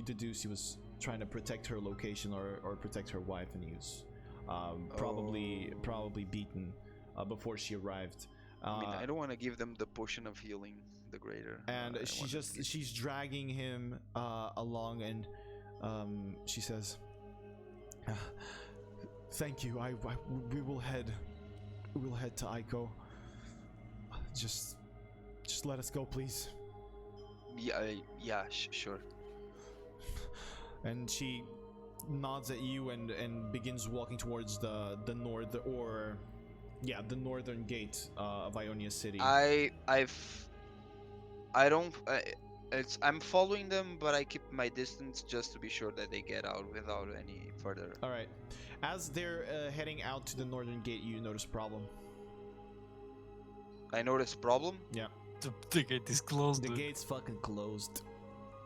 deduce he was trying to protect her location or protect her wife, and he was probably beaten before she arrived. I mean, I don't want to give them the potion of healing, the greater. And she's dragging him along, and she says, "Thank you. We'll head to Aiko. Just let us go, please." Yeah, sure. And she nods at you and begins walking towards the northern gate of Ionia City. I'm following them, but I keep my distance just to be sure that they get out without any further. All right. As they're heading out to the northern gate, you notice a problem. I notice problem. Yeah. The gate is closed. The gate's fucking closed.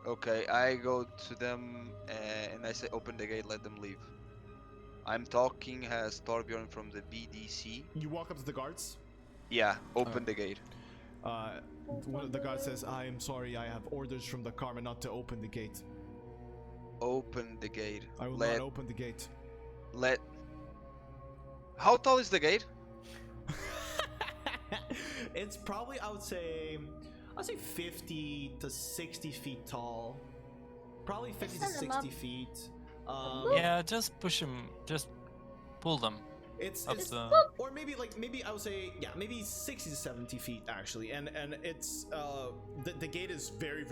Okay, I go to them and I say, open the gate, let them leave. I'm talking as Torbjorn from the BDC. You walk up to the guards. Yeah, open the gate. One of the guards says, "I am sorry, I have orders from the Karma not to open the gate." Open the gate. I will not open the gate. How tall is the gate? It's probably, I'd say 50 to 60 feet tall. Probably 50 to 60 feet. Yeah, just push him. Just pull them. It's or maybe I would say maybe 60 to 70 feet actually, and it's the gate is very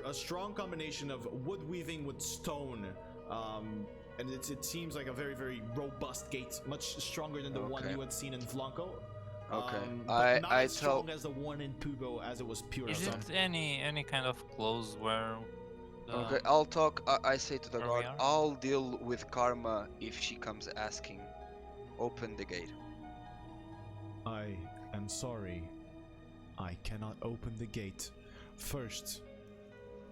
a strong combination of wood weaving with stone, and it seems like a very robust gate, much stronger than the one you had seen in Vlanko. Okay. But not as strong as the one in Pugo, as it was pure Is stone. it any kind of clothes where? Okay, I'll talk. I say to the Where guard, we are? I'll deal with Karma if she comes asking. Open the gate. I am sorry. I cannot open the gate. First,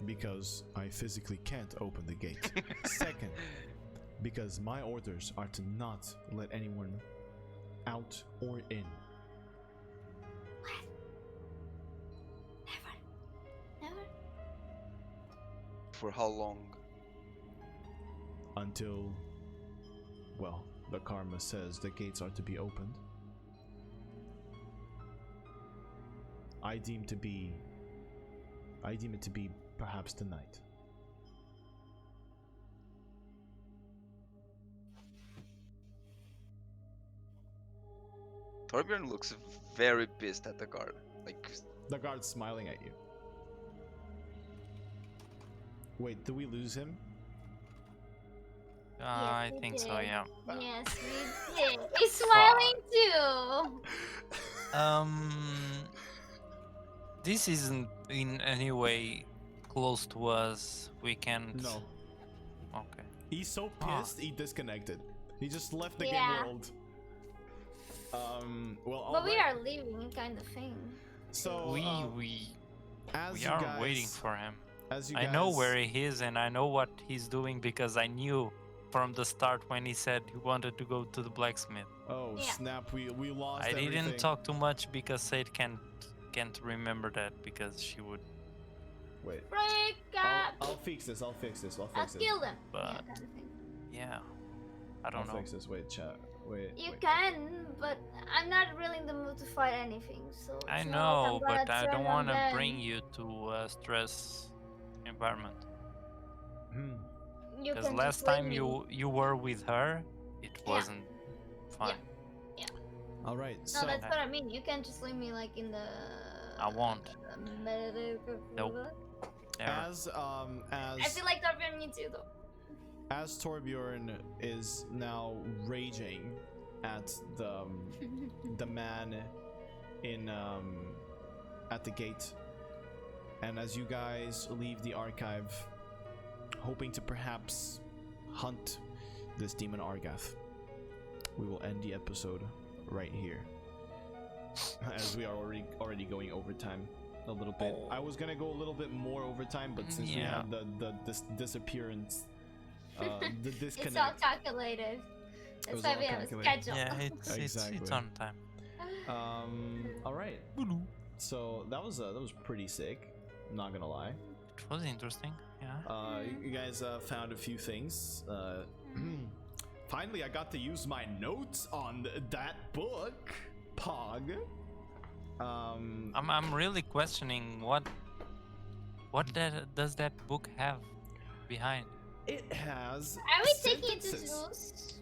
because I physically can't open the gate. Second, because my orders are to not let anyone out or in. Never. For how long? Until, well, the Karma says the gates are to be opened. I deem it to be perhaps tonight. Torbjorn looks very pissed at the guard. Like, The guard's smiling at you. Wait, did we lose him? I we think so. did. Yeah. Yes, we did. He's smiling too. This isn't in any way close to us. We can't. No. Okay. He's so pissed he disconnected. He just left the Yeah. game world. Well, But we alright. are leaving, kind of thing. So We as we you are guys, waiting for him. As you I guys, know where he is and I know what he's doing because I knew from the start when he said he wanted to go to the blacksmith. Oh Yeah. snap! We lost. I everything. didn't talk too much because Sade can't remember that because she would. Wait. Break up. I'll fix this. I'll fix this. I'll kill them. Yeah, But- kind of thing. Yeah. I don't I'll know. fix this. Wait, chat. Wait. You wait. can, but I'm not really in the mood to fight anything. So I it's not know, like I'm but gonna I turn don't on want to them. bring you to a stress environment. You Because can last just leave time me. you were with her, it Yeah. wasn't fun. All right. No, So that's what I mean. You can't just leave me like in the. I won't. Nope. Never. as I feel like Torbjorn needs you though. as Torbjorn is now raging at the man in at the gate, and as you guys leave the archive, hoping to perhaps hunt this demon Argath, we will end the episode right here. as we are already going overtime a little bit. I was gonna go a little bit more overtime, but since we had the disappearance, the disconnect. It's all calculated. It was That's why all we have a calculated. schedule. Yeah, it's Exactly. on time. All right. So that was pretty sick. I'm not gonna lie. It was interesting. Yeah. You guys found a few things. Finally, I got to use my notes on that book, Pog. I'm really questioning what does that book have behind? It has. Are we taking it to sentences. Zeus?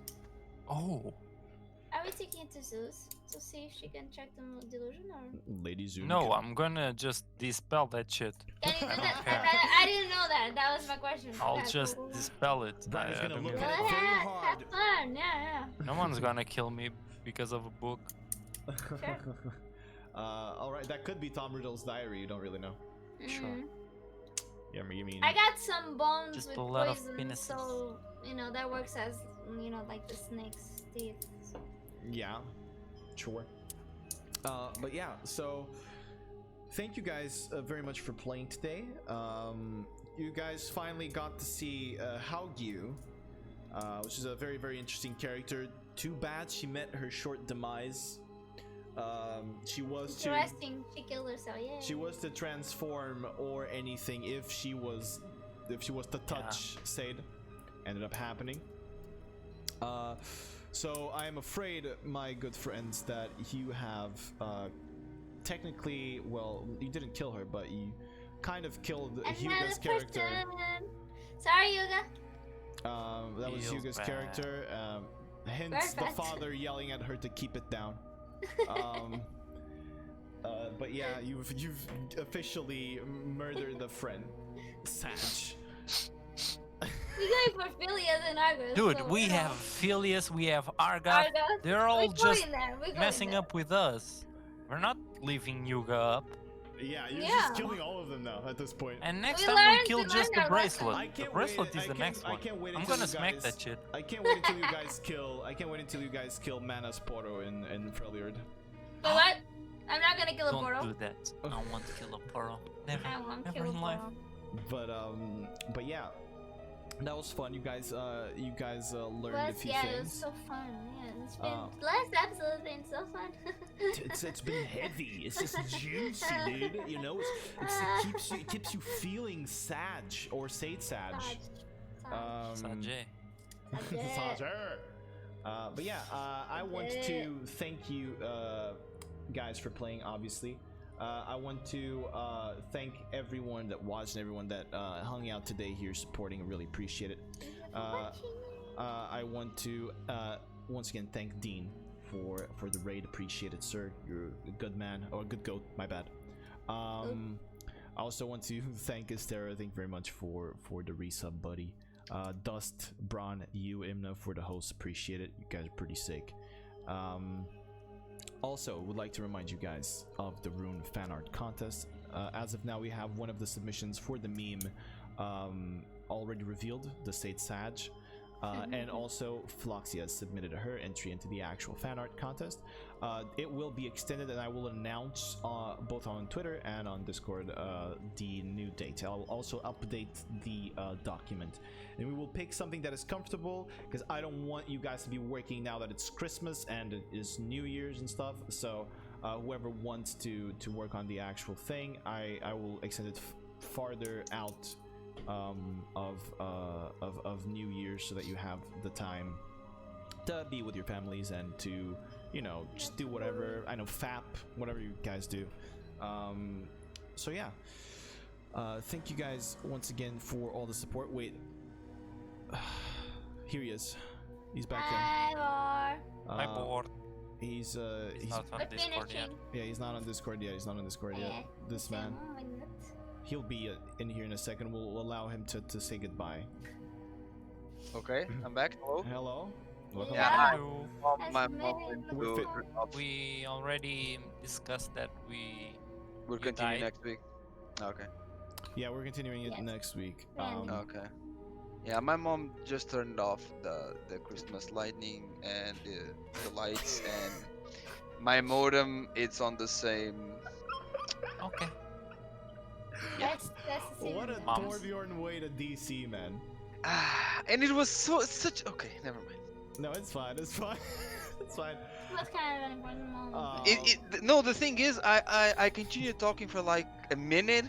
Oh, Are we taking it to Zeus to see if she can check the delusion or? Lady Zoom. no, I'm gonna just dispel that shit. Can you do I don't that? care. I didn't know that. That was my question. I'll Okay, just cool. dispel it. That is I gonna don't look give at a it Go fuck. very ahead, hard. have fun. Yeah. No one's gonna kill me because of a book. All right, that could be Tom Riddle's diary. You don't really know. Sure. Mhm. Yeah, you mean? I got some bones Just with a lot of poison, penises. so that works as like the snake's teeth. Yeah, sure. But yeah, so thank you guys very much for playing today. You guys finally got to see Haogyu, which is a very, very interesting character. Too bad she met her short demise. She was to Interesting. She killed herself. Yeah. she was to transform or anything if she was to touch Sade. Ended up happening. So I am afraid, my good friends, that you have technically, well, you didn't kill her, but you kind of killed Hyuga's character. Sorry, Yuga. That was Feels Hyuga's bad. character. Hence the Perfect. father yelling at her to keep it down. But yeah, you've officially murdered the friend, Sag. We're going for Phileas and Argus. Dude, so, we you know. have Phileas, we have Argus. Argus. They're all We're just going there. We're going messing there. up with us. We're not leaving Yuga up. Yeah, you're Yeah. just killing all of them now at this point. And next We time learned we kill to just learn the our lesson. bracelet. I The can't bracelet wait- is the next I one. can't wait I'm until gonna you smack guys- that shit. I can't wait until you guys kill. I can't wait until you guys kill Manas Poro in Freljord. But what? I'm not gonna kill a Don't Poro. do that. I want to kill a Poro. Never. I won't Never kill a in life. Poro. But yeah, that was fun. You guys learned a But few yeah, it was things. so fun. Yeah, it's been Uh, last episode has been so fun. It's been heavy. It's just juicy, dude. You know, it keeps you feeling Sag or Sage Sag. Sajay. Sage. But yeah, I want to thank you guys for playing. Obviously, I want to thank everyone that watched and everyone that hung out today here supporting. I really appreciate it. I want to once again thank Dean for the raid. Appreciate it, sir. You're a good man, or a good goat. My bad. I also want to thank Estera. Thank you very much for the resub, buddy. Dust, Braun, you, Imna, for the host. Appreciate it. You guys are pretty sick. Also, would like to remind you guys of the Rune fan art contest. As of now, we have one of the submissions for the meme already revealed, the State Sag. And also, Floxia has submitted her entry into the actual fan art contest. It will be extended, and I will announce both on Twitter and on Discord the new date. I'll also update the document, and we will pick something that is comfortable, because I don't want you guys to be working now that it's Christmas and it is New Year's and stuff. So whoever wants to work on the actual thing, I will extend it farther out of New Year's, so that you have the time to be with your families and to, you know, just do whatever. I know, FAP, whatever you guys do. So yeah, thank you guys once again for all the support. Wait, here he is. He's back in. Hi, I'm bored. He's Not on We're Discord yet. finishing. yeah, he's not on Discord yet. He's not on Discord yet. This man. He'll be in here in a second. We'll allow him to say goodbye. Okay, I'm back. Hello. Hello. Welcome Yeah, back. hi. Hello. My That's mom amazing. went We're to We already discussed that We'll You continue died? next week. Okay. Yeah, we're continuing it Yes. next week. Then- Okay. Yeah, my mom just turned off the Christmas lightning and the lights, and My modem, it's on the same. Okay. Yeah. That's the What a same. Moms. Torbjorn way to DC, man. And it was such. Okay, never mind. No, it's fine. It's fine. It's fine. It was kind of an important moment. No, the thing is, I continued talking for like a minute.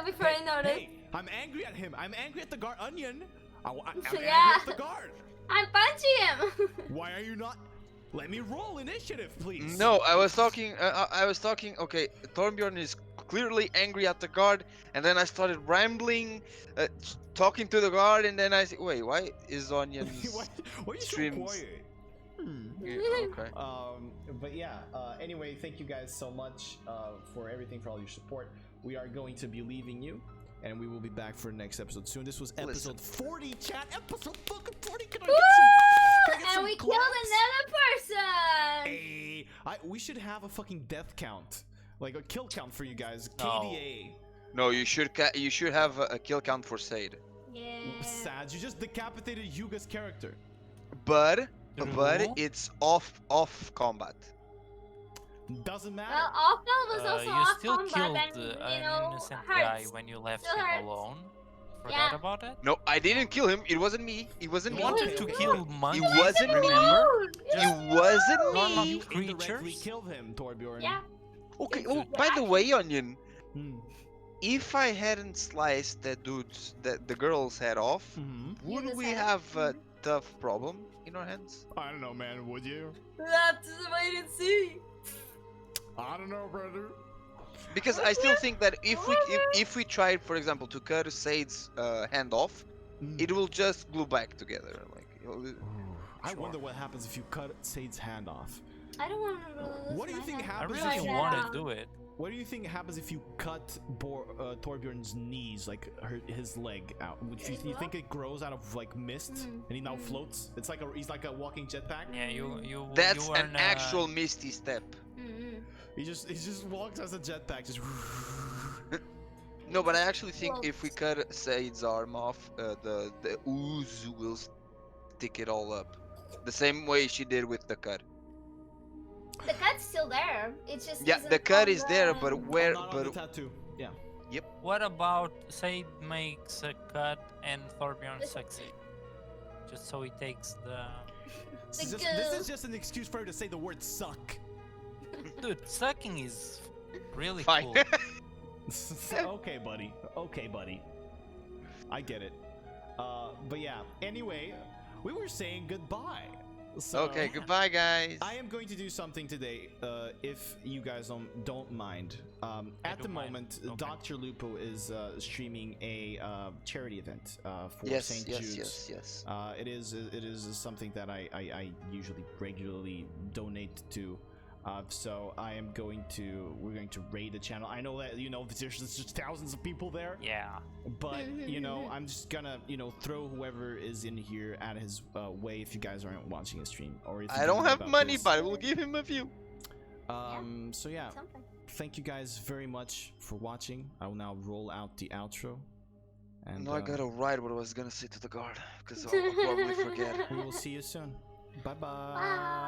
Before I noticed. Hey, I'm angry at him. I'm angry at the guard onion. I'm angry Yeah. at the guard. I'm punching him. Why are you not? Let me roll initiative, please. No, I was talking. I was talking. Okay, Thornbjorn is clearly angry at the guard, and then I started rambling, talking to the guard, and then I said, "Wait, why is Onion's Why are you so streams?" quiet? Yeah, okay. But yeah. Anyway, thank you guys so much for everything, for all your support. We are going to be leaving you, and we will be back for the next episode soon. This was episode 40, chat. Episode fucking 40. Can I get And some we claps? killed another person. Hey, we should have a fucking death count, like a kill count for you guys. No. KDA. No, you should have a kill count for Sade. Yeah. Sad. You just decapitated Yuga's character. But True. it's off combat. Doesn't matter. Well, Offel was also You off still combat killed and, you an know, innocent guy hurts. when you left Still him hurts. alone. Forgot Yeah. about it? No, I didn't kill him. It wasn't me. It wasn't You me. wanted to Okay. kill monkeys, wasn't me. remember? It wasn't Normal me. You indirectly creatures? killed him, Torbjorn. Yeah. Okay. It's Oh, the by the action. way, Onion, Hmm. if I hadn't sliced the girl's head off, would Yuga's we head. have a tough problem in our hands? I don't know, man. Would you? We'll have to wait and see. I don't know, brother. Because I still think that if we tried, for example, to cut Sade's hand off, it will just glue back together. Like, I wonder what happens if you cut Sade's hand off. I don't want to lose What do you my think hand. I happens really if you want Yeah. to do it. What do you think happens if you cut Torbjorn's knees, like his leg out? Would you, His you what? think it grows out of like mist and he now floats? It's like he's like a walking jetpack. Yeah, you that's you an earn, actual misty step. Mm-hmm. He just walks as a jetpack, just. No, but I actually think Well- if we cut Said's arm off, the ooze will stick it all up, the same way she did with the cut. The cut's still there. It's just Yeah, isn't the cut on is there, the- but where? Not on the But tattoo. Yeah. What about Said makes a cut and Thorbjorn succeed? Just so he takes the... This is just an excuse for her to say the word suck. Dude, sucking is really Fine. cool. Okay, buddy. Okay, buddy. I get it. But yeah. Anyway, we were saying goodbye. So okay, goodbye, guys. I am going to do something today, if you guys don't mind. At the don't mind. moment, Okay. Dr. Lupo is streaming a charity event for yes, St. yes, Jude's. yes, yes. It is something that I usually regularly donate to. So we're going to raid the channel. I know that there's just thousands of people there, Yeah. but I'm just gonna throw whoever is in here at his way if you guys aren't watching a stream or if you I don't know have about money, this. but I will give him a few. So yeah, Something. thank you guys very much for watching. I will now roll out the outro. And No, I gotta write what I was gonna say to the guard, because I'll probably forget. we will see you soon. Bye bye. Bye.